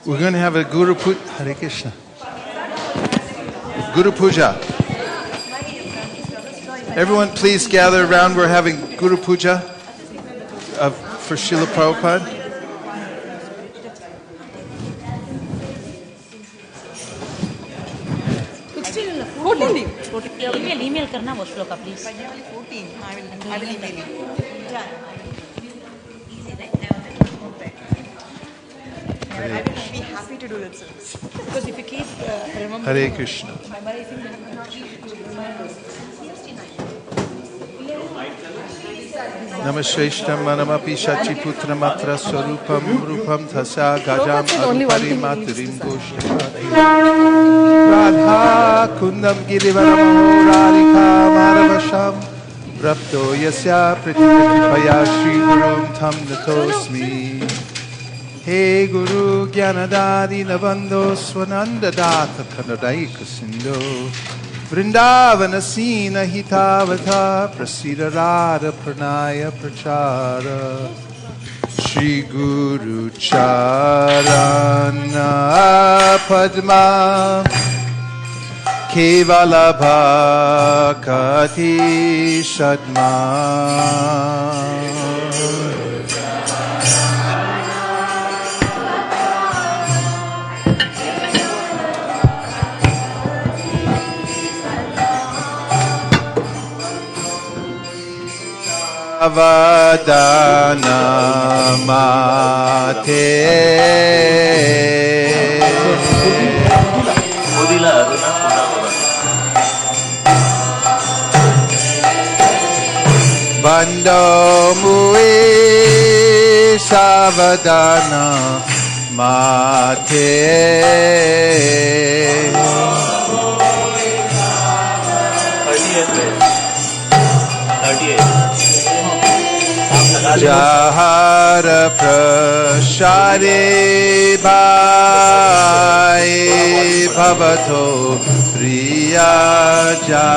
[SPEAKER 1] We're going to have a Guru Puja. Hare Krishna. Guru Puja. Everyone please gather around. We're having Guru Puja for Srila Prabhupada.
[SPEAKER 10] Email करना वो shloka please.
[SPEAKER 11] 14. I will email you. I will be happy to do that, sir. Because if you keep remembering,
[SPEAKER 1] Hare Krishna.
[SPEAKER 11] memorizing, then you cannot
[SPEAKER 1] Namashveshtam manamapi shachiputra matra swarupam rupam thasa gajam arupari maturim goshapati Radha kundam girivaram radhika maravasham Rapto yasya pratipaya shri gurum tam natosmi Hey Guru Gyanadadi Navando Swananda Data Kanadaika Sindo Vrindavana Sina Hitavata Prasida Radha Pranaya Prachara Shri Guru Charana Padma Kevala Bhakati Shadma Avadana Mate Bando Mui Savadana Mate Jahara prashade bhai bhavato priyaja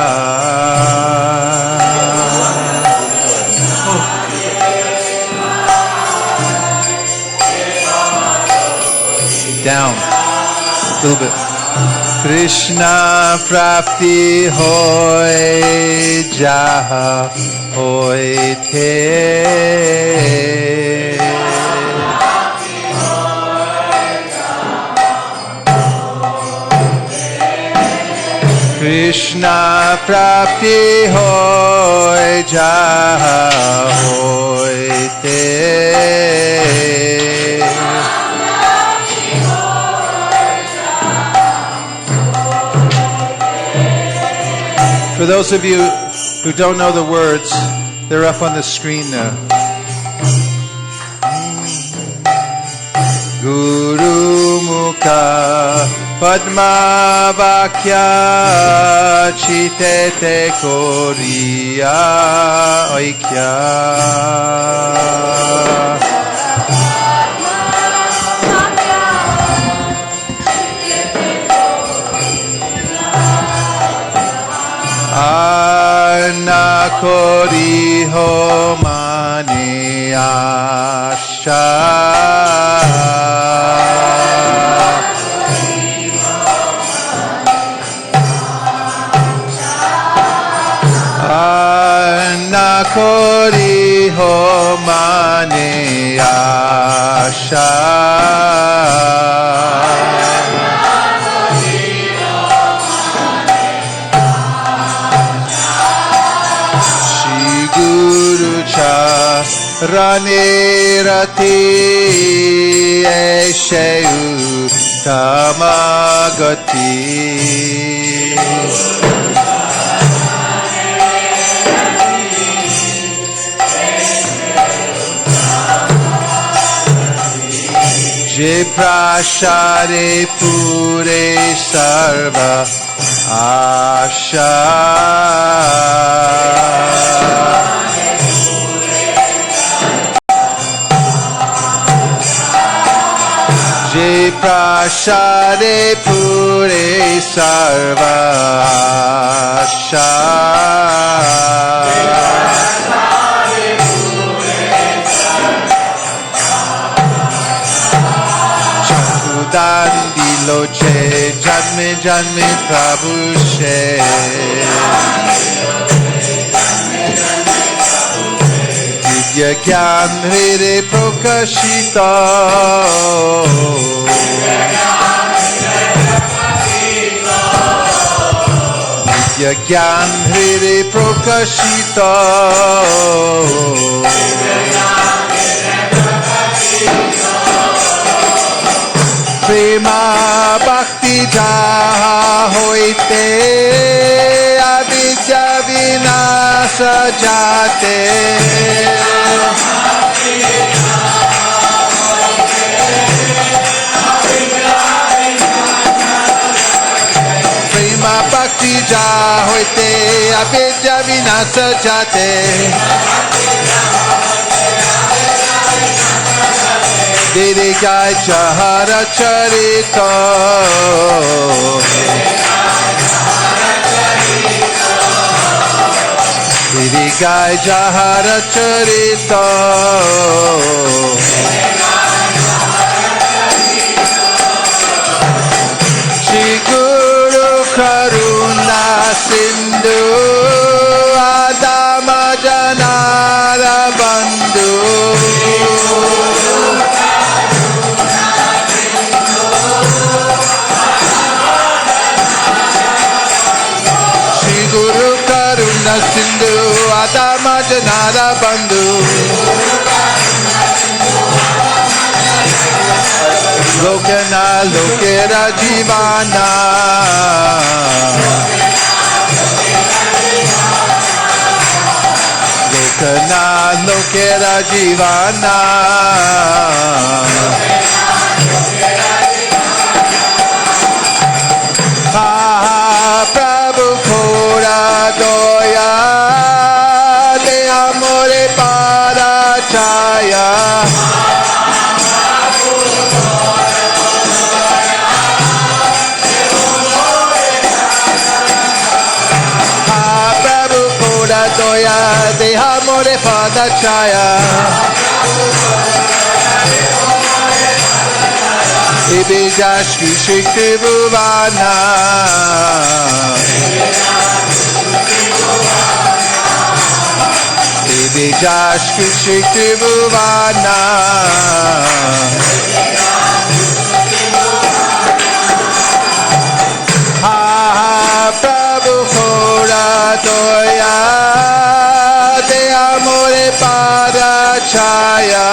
[SPEAKER 1] Down a little bit. Krishna prapti hoy jaha hoy the Krishna prapti hoy jaha hoy the For those of you who don't know the words, they're up on the screen now. Guru Mukha Padma Vakya Chitete Koriya Aikya Arna kori ho mane asha Arna kori ho mane asha Rane rati esheyu tamagati Je prashare pure sarva asha Je prashade pure sarva asha वरदान दिलो छे जन्मे जन्मे प्रभु से दिव्य ज्ञान हृदय प्रकाशित दिव्य ज्ञान हृदय प्रकाशित प्रेमा भक्ति जहा होते अविद्या विनाश जाते प्रेमा भक्ति जहा होते अविद्या विनाश जाते Diri Gai Chahara Charita Diri Gai Chahara Charita Shri Guru Karuna Sindhu Adama Janara Bandhu Guru Karuna Sindhu Adama Janara Bandhu Lokana Lokera Jivana Lokana Lokera Jivana Prabhu Kora Doya De Amore Para Chaya Prabhu Kora Doya De Amore Para Chaya Ibijashki Shikti Bhuvana Ibijashki Shikti Bhuvana Prabhu Kora Doya De Amore Para Chaya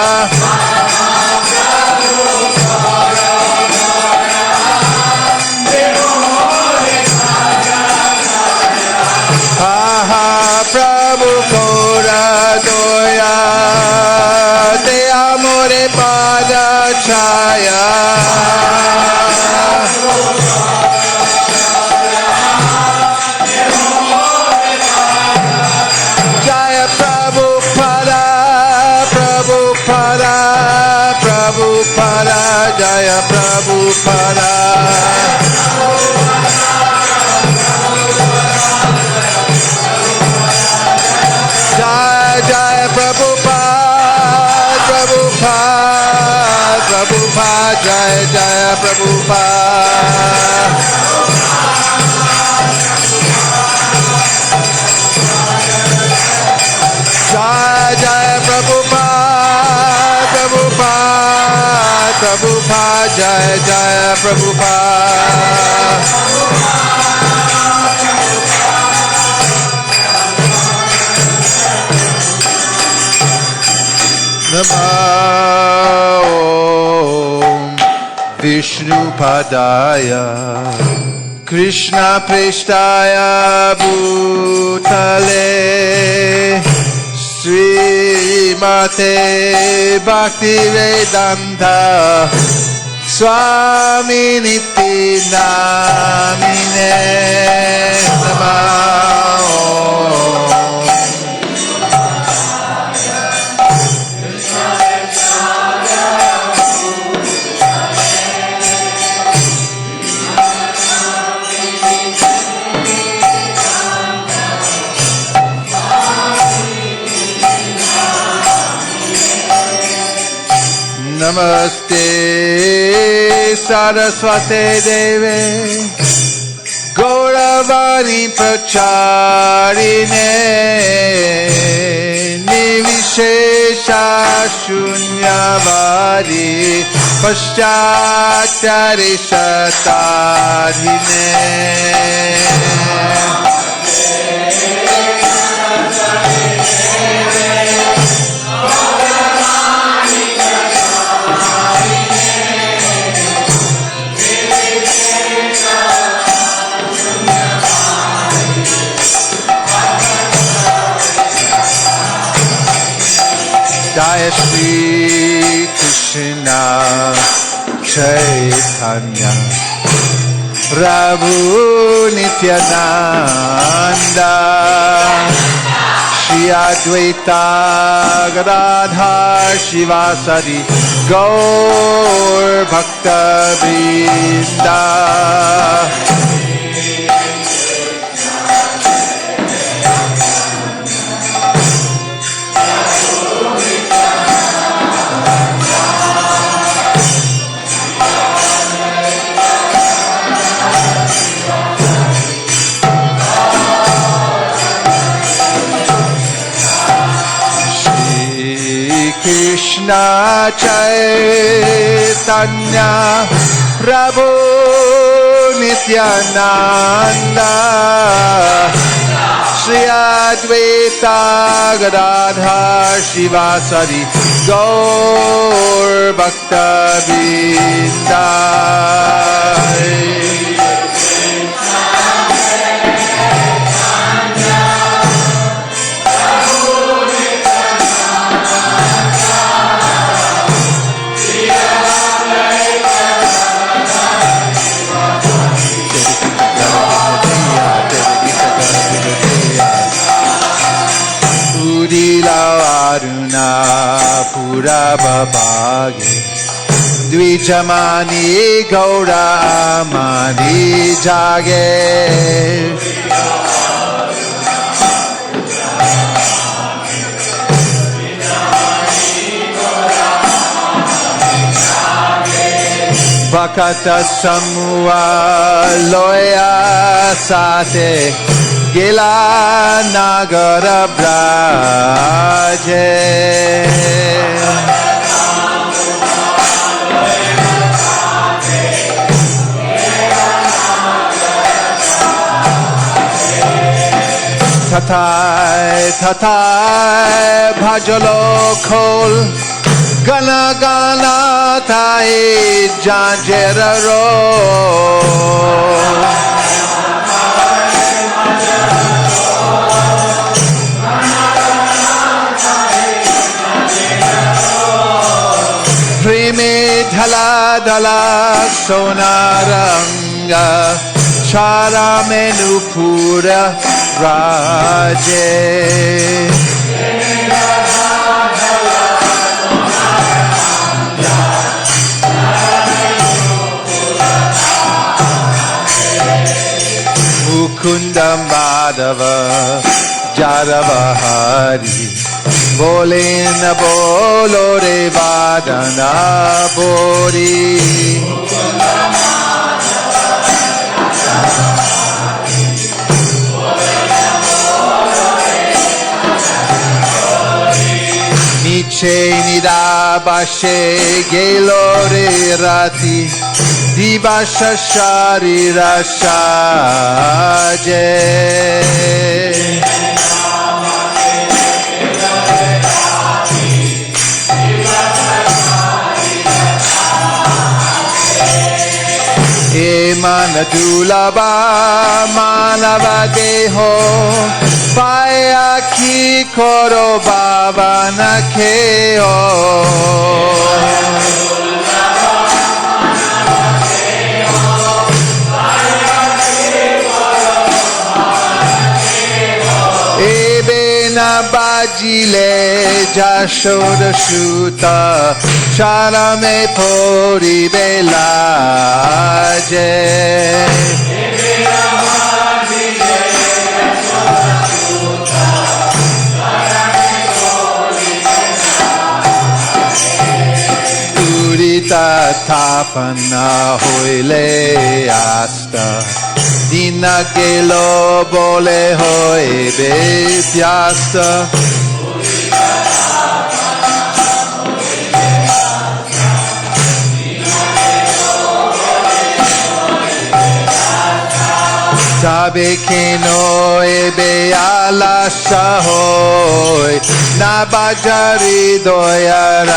[SPEAKER 1] Prabhu Kora Doya De Amore Pada Chaya Jaya Prabhupada Prabhupada Prabhupada Jaya Prabhupada Jai Jai Prabhupada Prabhupada Prabhupada Jai Jai Prabhupada Jai Jai Prabhupada Prabhupada Prabhupada Jai Jai Prabhupada Namo Vishnu Padaya Krishna Preshtaya Bhutale Srimate Bhakti Vedanta Swami Niti Namine Namo Namaste Saraswate Deve Gauravani Pracharine Nivishesha Shunyavadi Paschatari Shatadhine Jaya Shri Krishna Chaitanya Prabhu Nityananda Shri Advaita Gadadhar Shivasari Gaur Bhakta Vrinda Krishna Chaitanya Prabhu Nityananda Shri Advaita Gadadhar Shivasari Gaur Bhakta Vrinda Aruna Purabhavage Dvijamani Gaura Mani Jage Bhakata Samua Loya Sate Gila Nagara Braje Tatai Bhajalo Khol Gana Gana Tai Janjeraro Prime Dhala Dhala Sonaranga Chara Menupura Raje Mukunda Madhava Jadava Hari Bole na bolo re vadana bori Niche nida bashe gelo re rati Divasha sharira shaje Manadulaba manava deho paya ki koro baba nakeo ebe na bajile jashoda shuta charame pori belaje Urita tapana hoile asta dina gelo bole hoibe piasta Tabe keno ebe ala shahoy nabajari doyaraje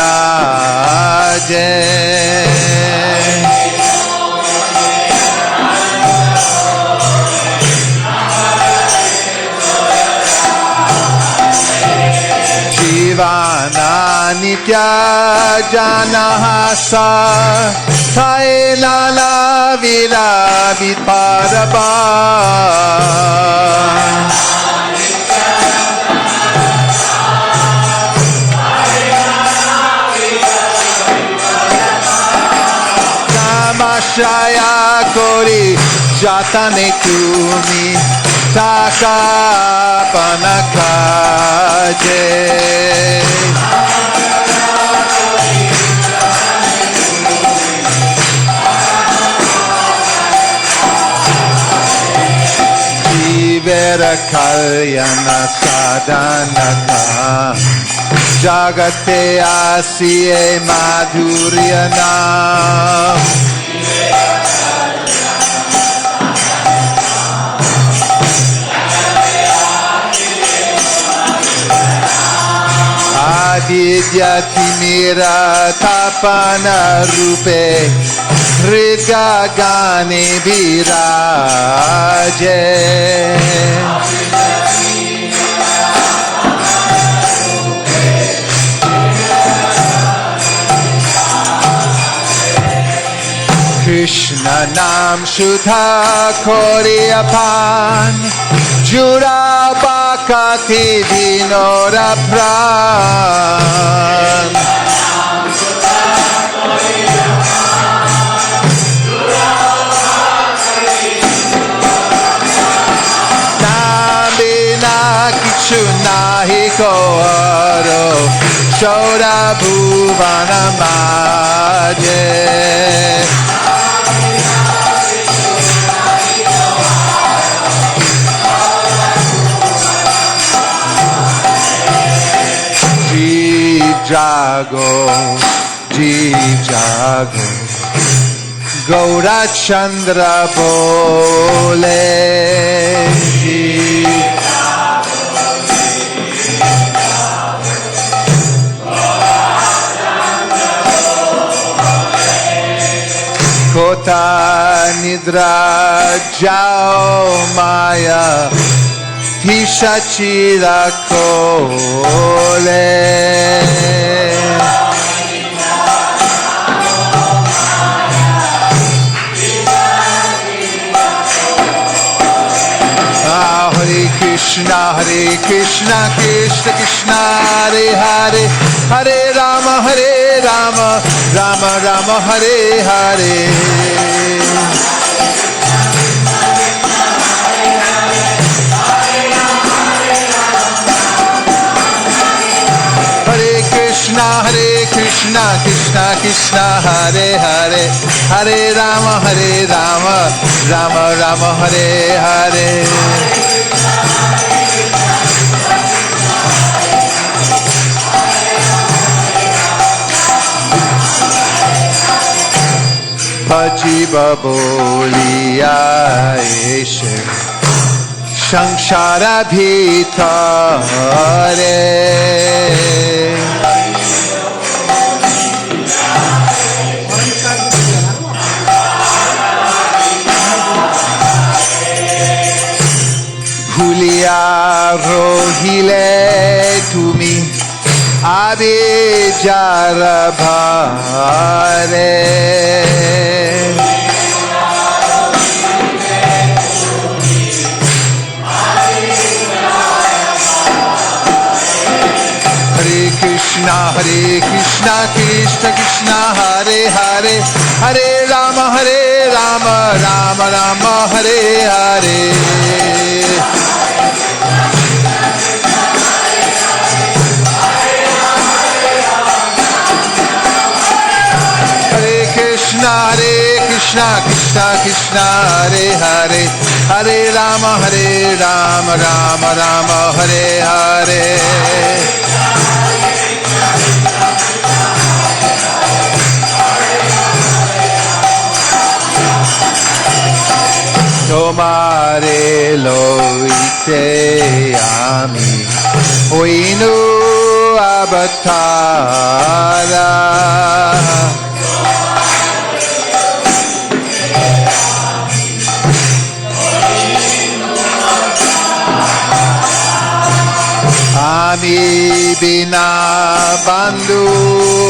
[SPEAKER 1] Jivana nitya janahasa Thai lala vira viparaba Namashaya kori jatane tumi taka panakaje Vera kalyana sadhanaka Jagate asiye madhuryana Avidyatmira tapana rupe Hridya gane viraje Krishna nam shudha kori apan Jura bakati vinora pran Nabina kichu nahi koro Shoda bhuvana maje Jago, Jeev Jago, Gaura Chandra bole, Jeev Kota Nidra Jao Maya Pishachira kole Hare Krishna Krishna Krishna Hare Hare Hare Rama Rama Rama Hare Hare Krishna Krishna Krishna Hare Hare Hare Rama Rama Rama Hare Hare Bhajiva boliya eshe Shanshara bhitare Bhuliya rohile tumi Abe jara bhare Hare Krishna Krishna Krishna Hare Hare Hare Rama Rama Rama Hare Hare Hare Krishna, Krishna Krishna, Hare Hare, Hare Rama, Rama Rama, Hare Hare. Tomare loite ami oinu avatara. Ami bina bandhu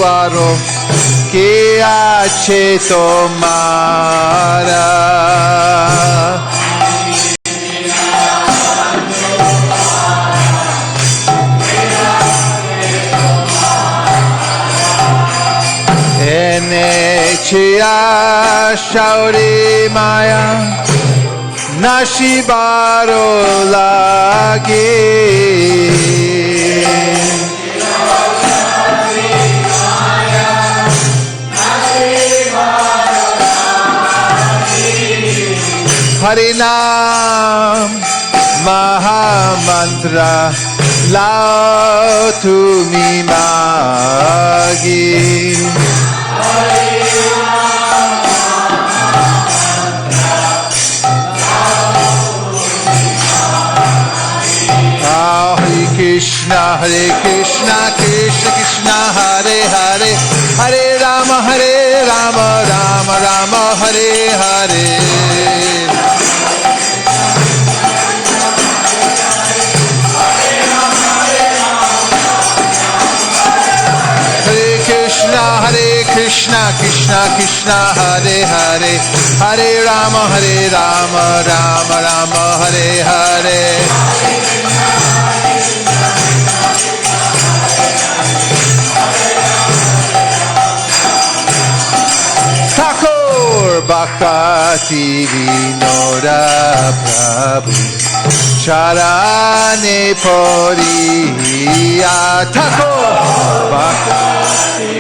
[SPEAKER 1] aro ke ache tomara. Chia shauri maya nashibaro lagi. Harinam Mahamantra lao tumi magi. Hare Krishna, Krishna Krishna, Hare Hare, Hare Rama, Rama Rama, Hare Hare. Hare Krishna, Krishna Krishna, Hare Hare, Hare Rama, Rama Rama, Hare Hare. Thakur Bhakti Vinoda Prabhu Charane Poriya. Thakur Bhakti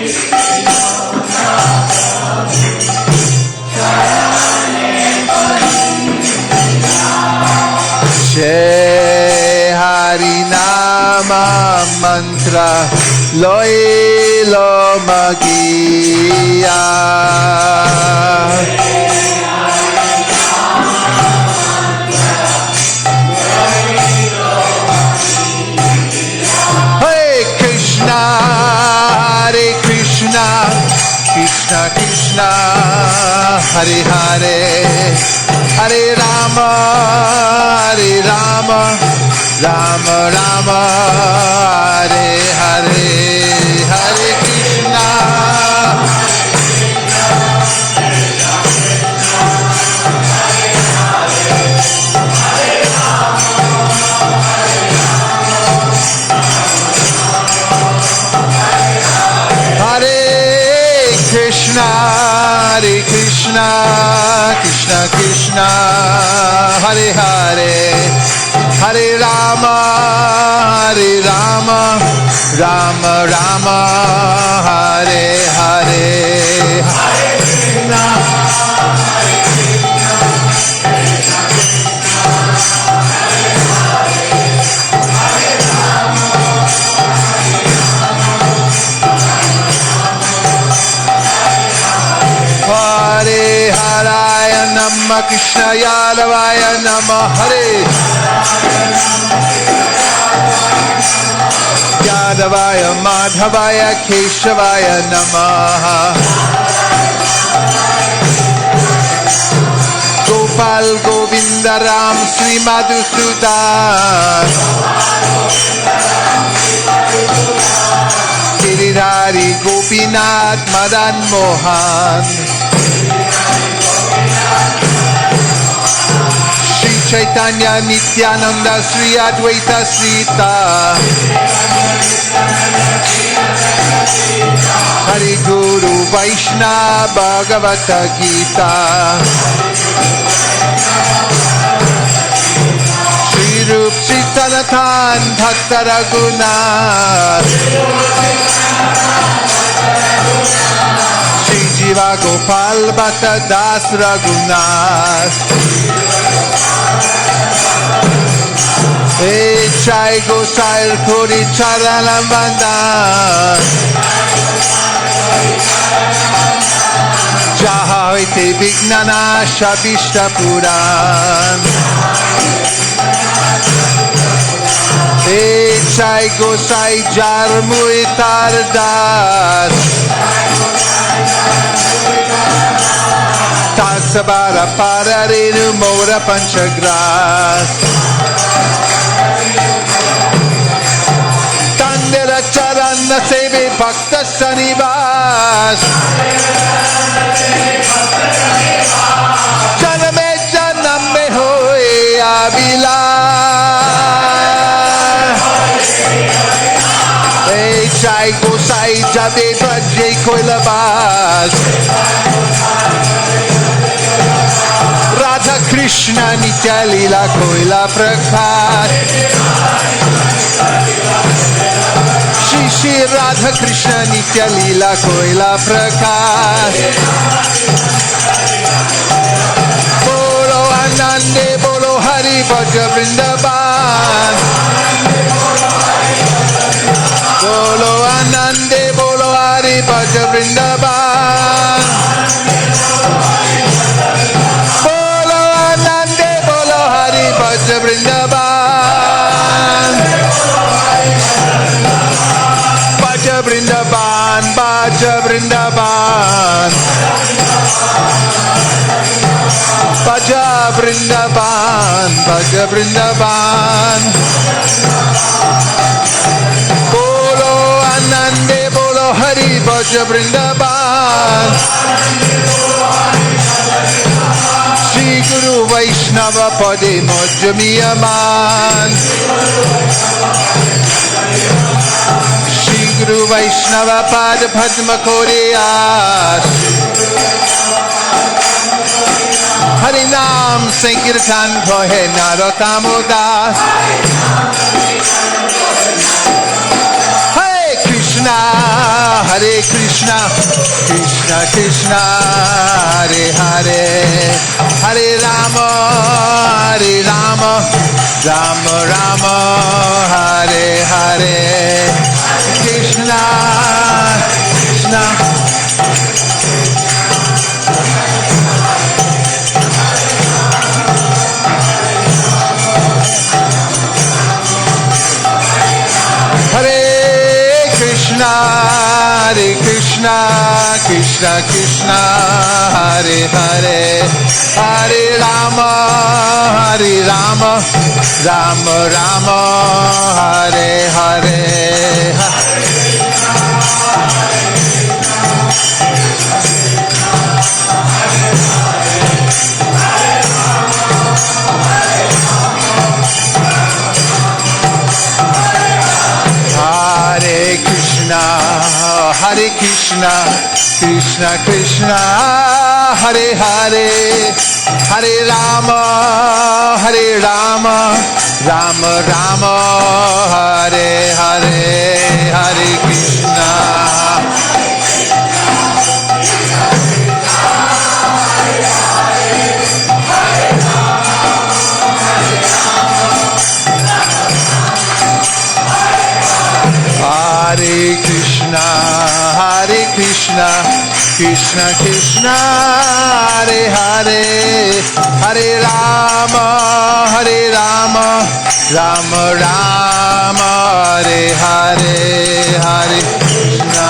[SPEAKER 1] She Harinama Mantra Loilo Magiya. Hare Krishna, Krishna Krishna, Hare Hare, Hare Rama, Rama Rama, Hare Hare, Hare Krishna. Hare Krishna, Krishna Krishna, Hare Hare, Hare Rama, Rama Rama, Hare Hare, Hare Krishna. Hare Haraya Namah Krishna Yadavaya Namah Hare Yadavaya Madhavaya Keshavaya Namah. Gopal Govinda Ram Sri Madhusudan Giridhari Gopinath Madan Mohan Shri Chaitanya Nityananda Sri Advaita Srita Hari Guru Vaishnava Bhagavata Gita Shri Rup Sitanathan Bhakta Raghunath Shri Ji Shiva Gopal Bhatta Das Raghunath. Chai Gosai Kori Charanam Vandan. Jaha hoite Vignana Shabishta Puran. Chai Gosai Jarmui Tardas. Tasabara Pararenu Mora Panchagras. Tandera Charana Sevi Bhakta Sanivas. Janame Janame Hoye Abhilash. Chai Gosai Jabe Bhaje Koilabas. Radha Krishna Nitya Lila Koila Prakash. Shri Radha Krishna Nitya Lila Koila Prakash. Bolo Anande Bolo Hari Bhaja Vrindavan. Bolo Anande Bolo Hari Bhaja Vrindavan. Bolo Anande Bolo Hari Bhaja Vrindavan. Bhaja Vrindavan, Bhaja Vrindavan. Bhaja Vrindavan, Bhaja Vrindavan. Bolo Anande Bolo Hari Bhaja Vrindavan. Shri Guru Vaishnava Pade Mojamiyaman. Shri Guru Vaishnava Pad Padma Koreyas. Hari Nam Sankirtan Kohe Narotamodas. Hare Krishna, Hare Krishna, Krishna Krishna, Hare Hare, Hare Rama, Hare Rama, Rama Rama, Hare Hare, Krishna, Krishna. Hare Krishna, Hare Krishna, Krishna Krishna, Hare Hare, Hare Rama, Hare Rama, Rama Rama, Hare Hare. Hare Krishna, Hare Krishna, Krishna Krishna, Hare Hare, Hare Rama, Hare Rama, Rama Rama, Hare Hare, Hare Krishna. Hare Krishna, Hare Krishna, Krishna Krishna, Hare Hare, Hare Rama, Hare Rama, Rama Rama, Hare Hare, Hare Krishna.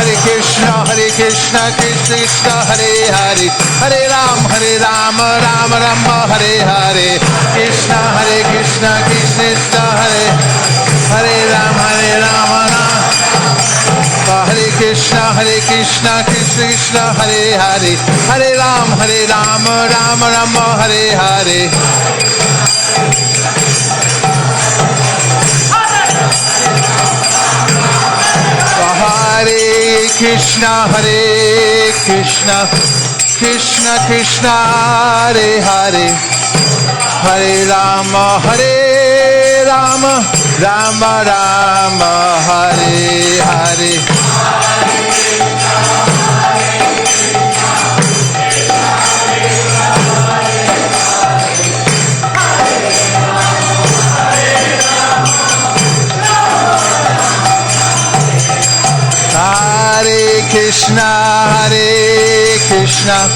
[SPEAKER 1] Hare Krishna, Krishna Krishna, Hare Hare, Hare Ram, Ram Rama, Hare Hare, Krishna Krishna, Krishna Hare, Hare Ram, Ram. Hare Krishna, Krishna Krishna, Hare Hare, Hare Ram, Ram Rama, Hare Hare. Hare Krishna, Krishna Krishna Hare Hare Hare Rama Rama Rama Hare Hare Hare Krishna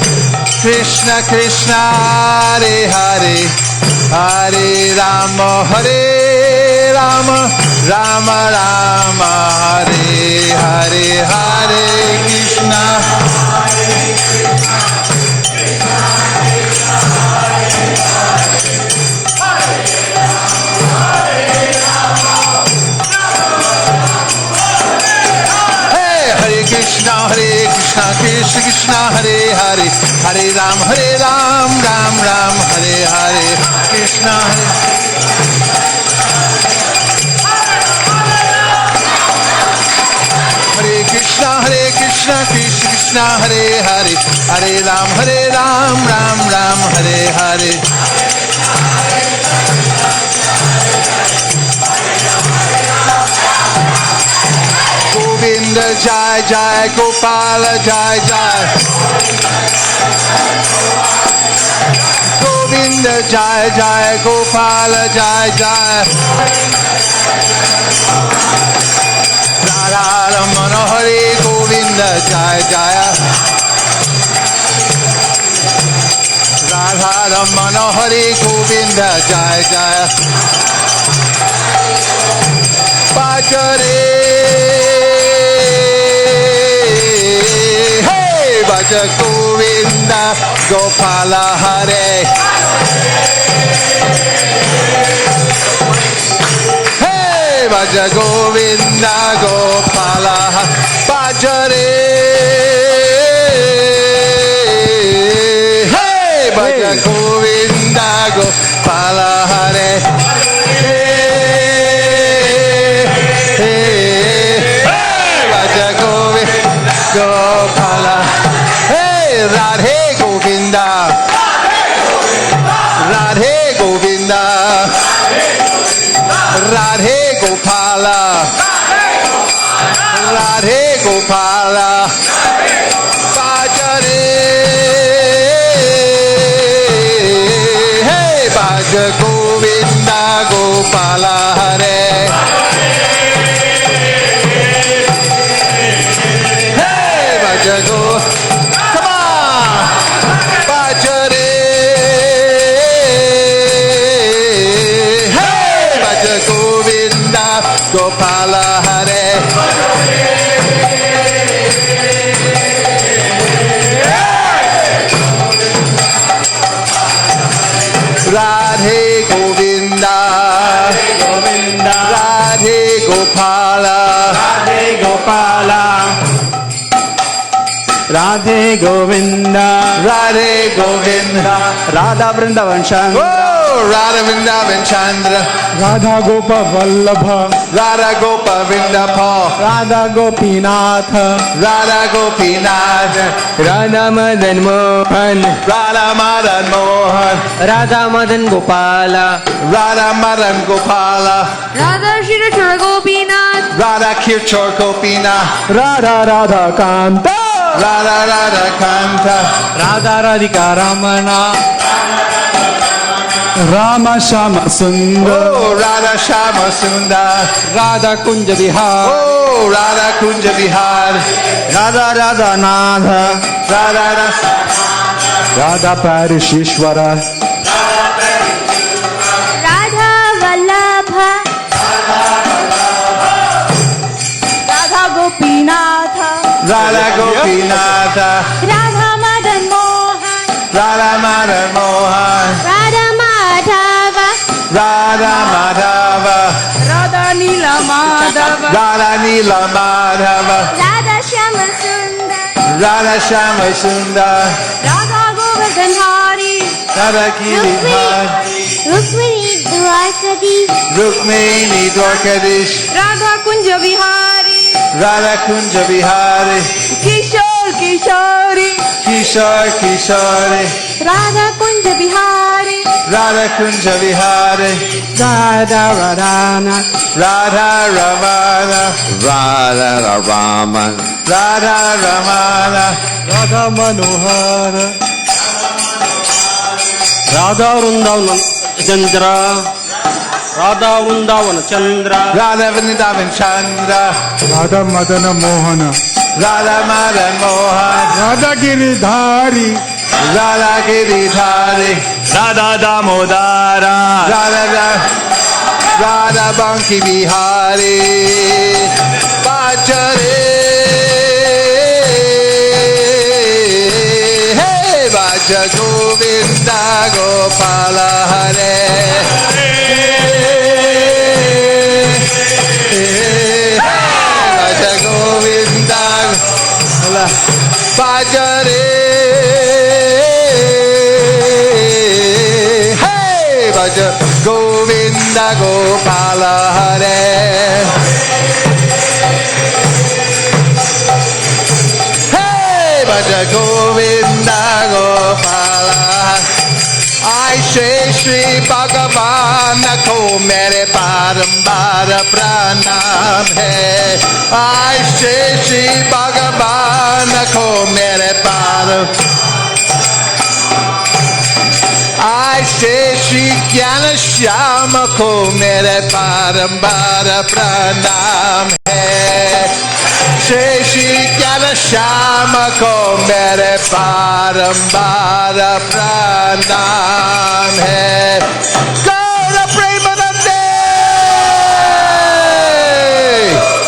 [SPEAKER 1] Krishna Krishna Hare Hare Hare Rama Rama Rama Hare Hare Hare Krishna Krishna Krishna Krishna Hare Hare Hare Ram Ram Ram Hare Hare Krishna Hare Krishna Krishna Krishna Hare Hare Hare Ram Ram Ram Hare Hare Govinda Jai Jai Gopala Jai Jai Govinda Jai Jai Gopala Jai Jai Radha Ramana Hare Govinda Jai Jai Radha Ramana Hare Govinda Jai Jai Bhajare Bhaja Govinda Gopala Hare Hey Bhaja Govinda Gopala Bhajare Hey Bhaja Govinda Gopala Hare Bhaja Govinda Gopala Radhe Govinda Radhe Govinda Radhe Gopala Radhe Gopala Bhajare Hey Bhaja Govinda Gopala Hare Hey Bhaja Govinda Gopala Hare Radhe Govinda Govinda Radhe Gopala Radhe Gopala Radhe Govinda Radhe Govinda Radha Vrindavan Chandra Radha Vrindavan Chandra
[SPEAKER 12] Radha Gopa Vallabha
[SPEAKER 1] Radha Gopa Vindapha
[SPEAKER 12] Radha Gopinath
[SPEAKER 1] Radha Gopinath
[SPEAKER 6] Radha Madan Mohan
[SPEAKER 1] Radha Madan Mohan
[SPEAKER 6] Radha Madan Gopala
[SPEAKER 1] Radha Madan Gopala
[SPEAKER 13] Radha Shirachara Gopinath
[SPEAKER 1] Radha Kirchor Gopinath
[SPEAKER 12] Radha Radha Kanta
[SPEAKER 1] Radha Radha Kanta
[SPEAKER 12] Radha Radhika Ramana Rama Shama Sundar
[SPEAKER 1] Oh Radha Shama Sundar
[SPEAKER 12] Radha Kunja Vihar
[SPEAKER 1] Oh Radha Kunja Vihar
[SPEAKER 12] Radha Radha Natha
[SPEAKER 1] Radha
[SPEAKER 12] Radha Parishishwara
[SPEAKER 13] Radha Vallabha Radha Gopinatha
[SPEAKER 1] Radha Gopinatha
[SPEAKER 13] Radha Madan Mohan
[SPEAKER 1] Radha Madan Mohan
[SPEAKER 13] Radha Madhava
[SPEAKER 1] Radha Madhava
[SPEAKER 13] Radha Nila Madhava
[SPEAKER 1] Radha Nila Madhava
[SPEAKER 13] Radha Shama Sundar
[SPEAKER 1] Radha Shama Sundar
[SPEAKER 13] Radha Govardhan Hari
[SPEAKER 1] Radha Giridhar
[SPEAKER 13] Rukmini Dwarkadish
[SPEAKER 1] Rukmini Dwarkadish
[SPEAKER 13] Radha Kunja Vihari
[SPEAKER 1] Radha Kunja Vihari
[SPEAKER 13] Kishore Kishori,
[SPEAKER 1] Kishore Kishore,
[SPEAKER 13] Radha Kunja Bihari,
[SPEAKER 1] Radha Kunja Vihare,
[SPEAKER 12] Radha Radhana,
[SPEAKER 1] Radha Ramana,
[SPEAKER 12] Radha Raman,
[SPEAKER 1] Radha Ramana,
[SPEAKER 12] Radha Manohara, Radha Vrindavan Chandra, Radha Vrindavan Chandra,
[SPEAKER 1] Radha Vrindavan Chandra,
[SPEAKER 12] Radha Madana Mohana,
[SPEAKER 1] Radha Madan Mohan,
[SPEAKER 12] Radha Giridhari,
[SPEAKER 1] Radha Giridhari,
[SPEAKER 12] Radha Damodara,
[SPEAKER 1] Radha Banki Bihari, Bajare, Hey Baja Govinda Gopala Hare, Baja Govinda Bajare, Hey Baja Govinda Gopala Hare, Hey Baja Govinda Gopala. I say Shri Bhagavan ko mere barambar pranam hai. I say Shri Bhagavan ko mere baram. I say Shri Jnana Shyama ko mere barambar pranam hai. Shri Shri Jnana Shyama ko mere barambar pranam hai. Gaura Premanande,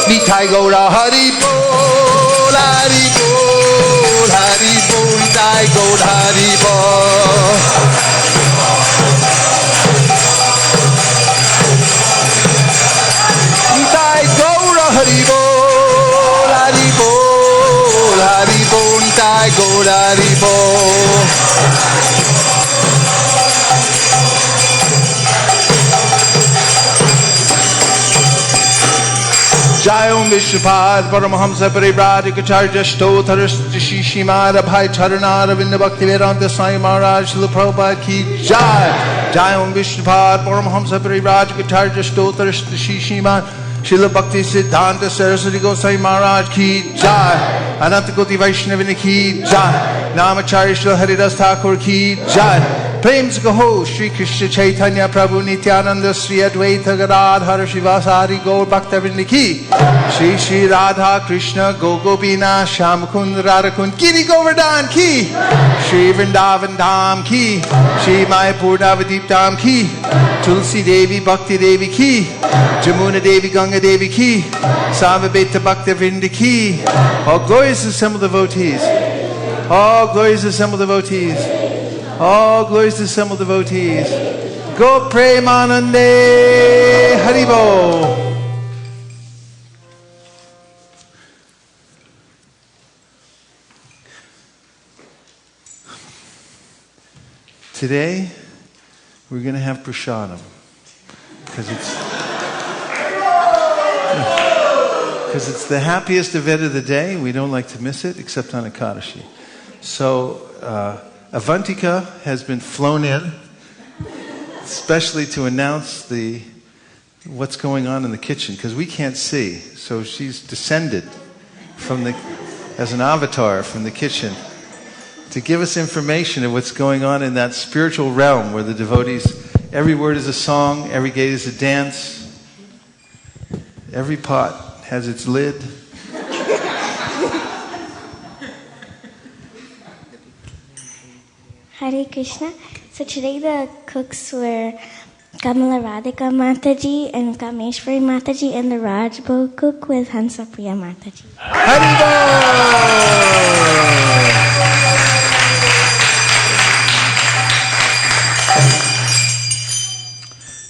[SPEAKER 1] Nitai Gaura Hari Bol, Hari Bol, Hari Bol, Nitai Gaura Hari Bol. Nitai Gaura Hari Bol, Hari Bol, Hari Bol, Nitai Gaura Hari Bol. Jai Om Vishwapad Paramahamsa Paribradikacharya Stothar Shishimara Bhai Charana Ravinda Bhakti Vedanta Swami Maharaj Srila Prabhupada Ki Jai. Jai Om Vishwapad Paramahamsa Paribradikacharya Stothar Shishimara Srila Bhakti Siddhanta Saraswati Goswami Maharaj Ki Jai. Ananta Koti Vaishnavini Ki Jai. Namacharya Srila Haridas Thakur Ki Jai. Prem se kaho Shri Krishna Chaitanya Prabhu Nityananda Sri Advaita Gadadhar Shivasari Gaur Bhaktavrinda Ki Shri Shri Radha Krishna Gogopina Shamakund Radhakund Giri Govardhan Ki Shri Vrindavan Dham Ki Shri Mayapur Navadip Dham Ki Tulsi Devi Bhakti Devi Ki Jamuna Devi Ganga Devi Ki Samaveta Bhaktavrinda Ki. All glories to assembled devotees. All glories to assembled devotees. All glories to assembled devotees. Go Premanande Haribo. Today we're going to have prasadam because it's the happiest event of the day. We don't like to miss it except on Ekadashi. So Avantika has been flown in, especially to announce what's going on in the kitchen, because we can't see. So she's descended as an avatar from the kitchen to give us information of what's going on in that spiritual realm where the devotees, every word is a song, every gate is a dance, every pot has its lid.
[SPEAKER 13] Hare Krishna. So today the cooks were Kamala Radhika Mataji and Kameshwari Mataji, and the Rajbo cook was Hansapriya Mataji.
[SPEAKER 1] Haribo!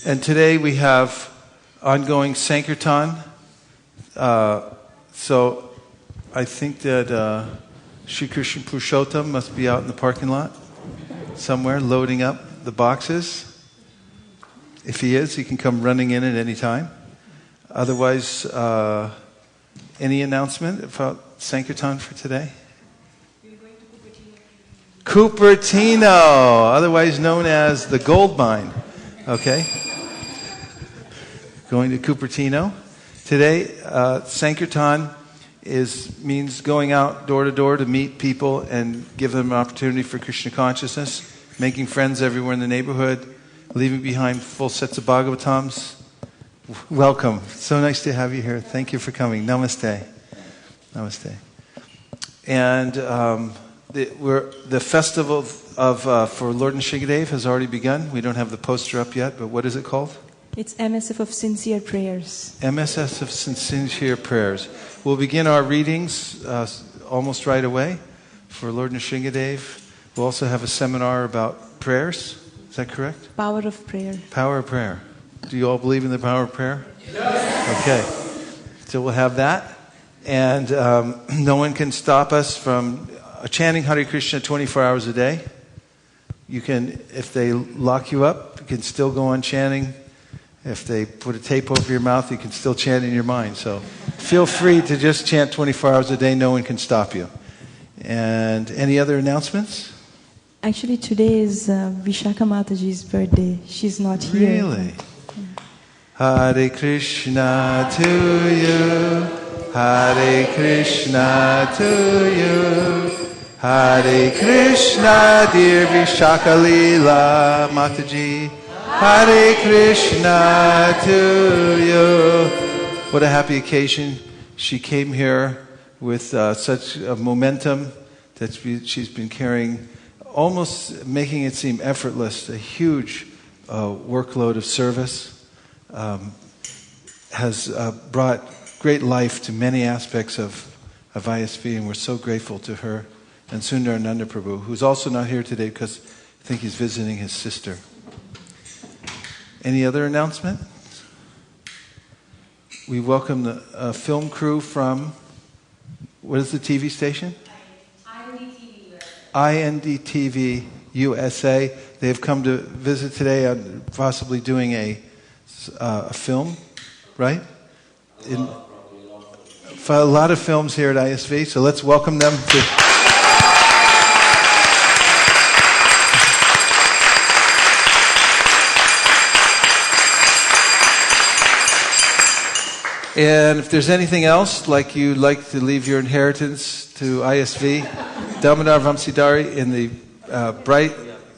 [SPEAKER 1] And today we have ongoing Sankirtan. So I think that Shri Krishna Purushottam must be out in the parking lot somewhere loading up the boxes. If he is, he can come running in at any time. Otherwise, any announcement about Sankirtan for today? Cupertino, otherwise known as the gold mine. Okay? Going to Cupertino. Today, Sankirtan means going out door to door to meet people and give them an opportunity for Krishna consciousness, making friends everywhere in the neighborhood, leaving behind full sets of Bhagavatams. Welcome. So nice to have you here. Thank you for coming. Namaste. Namaste. And the festival for Lord Nrsimhadev has already begun. We don't have the poster up yet, but what is it called?
[SPEAKER 5] It's MSF of Sincere Prayers.
[SPEAKER 1] MSF of Sincere Prayers. We'll begin our readings almost right away for Lord Nrsimhadev. We'll also have a seminar about prayers. Is that correct?
[SPEAKER 5] Power of Prayer.
[SPEAKER 1] Power of Prayer. Do you all believe in the power of prayer? Yes. Okay. So we'll have that. And no one can stop us from chanting Hare Krishna 24 hours a day. You can, if they lock you up, you can still go on chanting. If they put a tape over your mouth, you can still chant in your mind. So feel free to just chant 24 hours a day. No one can stop you. And any other announcements?
[SPEAKER 5] Actually, today is Vishaka Mataji's birthday. She's not here.
[SPEAKER 1] Really? Hare Krishna to you. Hare Krishna to you. Hare Krishna, dear Vishaka Leela Mataji. Hare Krishna to you. What a happy occasion. She came here with such a momentum that she's been carrying, almost making it seem effortless, a huge workload of service. Has brought great life to many aspects of ISV, and we're so grateful to her and Sundar Nanda Prabhu, who's also not here today because I think he's visiting his sister. Any other announcement? We welcome the film crew from, what is the TV station? INDTV USA. They've come to visit today on possibly doing a film, right? A lot of films here at ISV, so let's welcome them to... And if there's anything else, like you'd like to leave your inheritance to ISV, Damodar Vamsidhari in the bright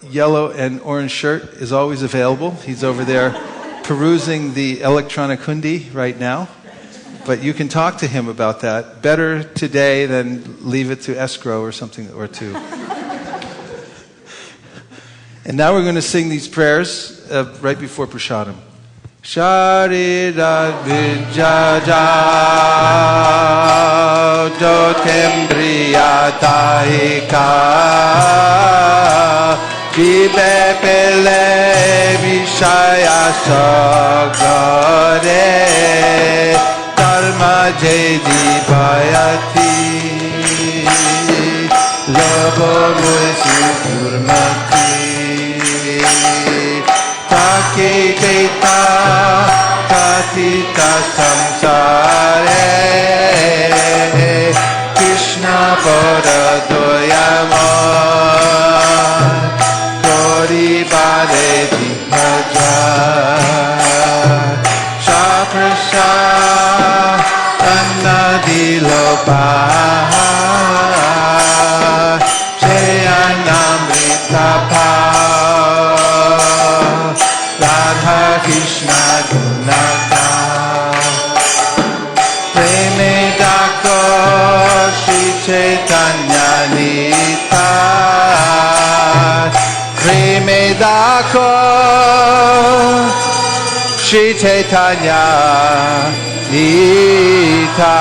[SPEAKER 1] yellow and orange shirt is always available. He's over there perusing the electronic hundi right now. But you can talk to him about that. Better today than leave it to escrow or something or two. And now we're going to sing these prayers right before Prasadam. Sharirat Vijaja Dotembriyataika Jibe Pele Vishaya Sagare Dharma Jedi Bhayati Lobo Musi Purmati Taki Teta Katita Samsare Krishna Boda Doyama Kori Bade Vihaja Shaprasha Annadilopa Jayanamritapa Radha Krishna Gunata Preme Dako Shri Chaitanya Nita Preme Dako Shri Chaitanya Nita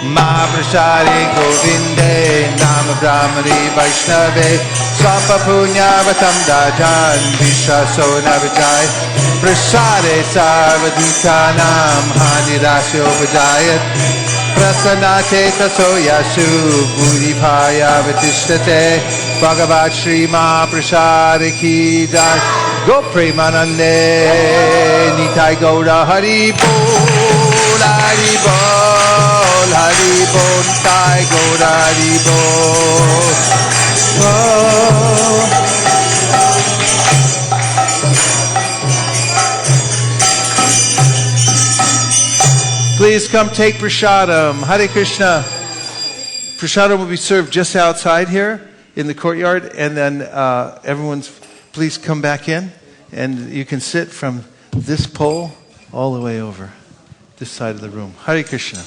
[SPEAKER 1] Mahaprasari Govinde Nama Brahmani Vaishnave Swapa Punyavatam Dajan Vishwaso Navijay Prasade Sarvadutanam Hanirasyo Vajayat Prasanate Taso Yasu Budhipaya Vatistate Bhagavat Shri Mahaprasari Ki Jai Go Premanande Nitai Gaura Hari Bol Hari Bol Hari Bol Tai Gaura Hari Bol Please come take prasadam. Hare Krishna. Prasadam will be served just outside here in the courtyard, and then please come back in, and you can sit from this pole all the way over this side of the room. Hare Krishna.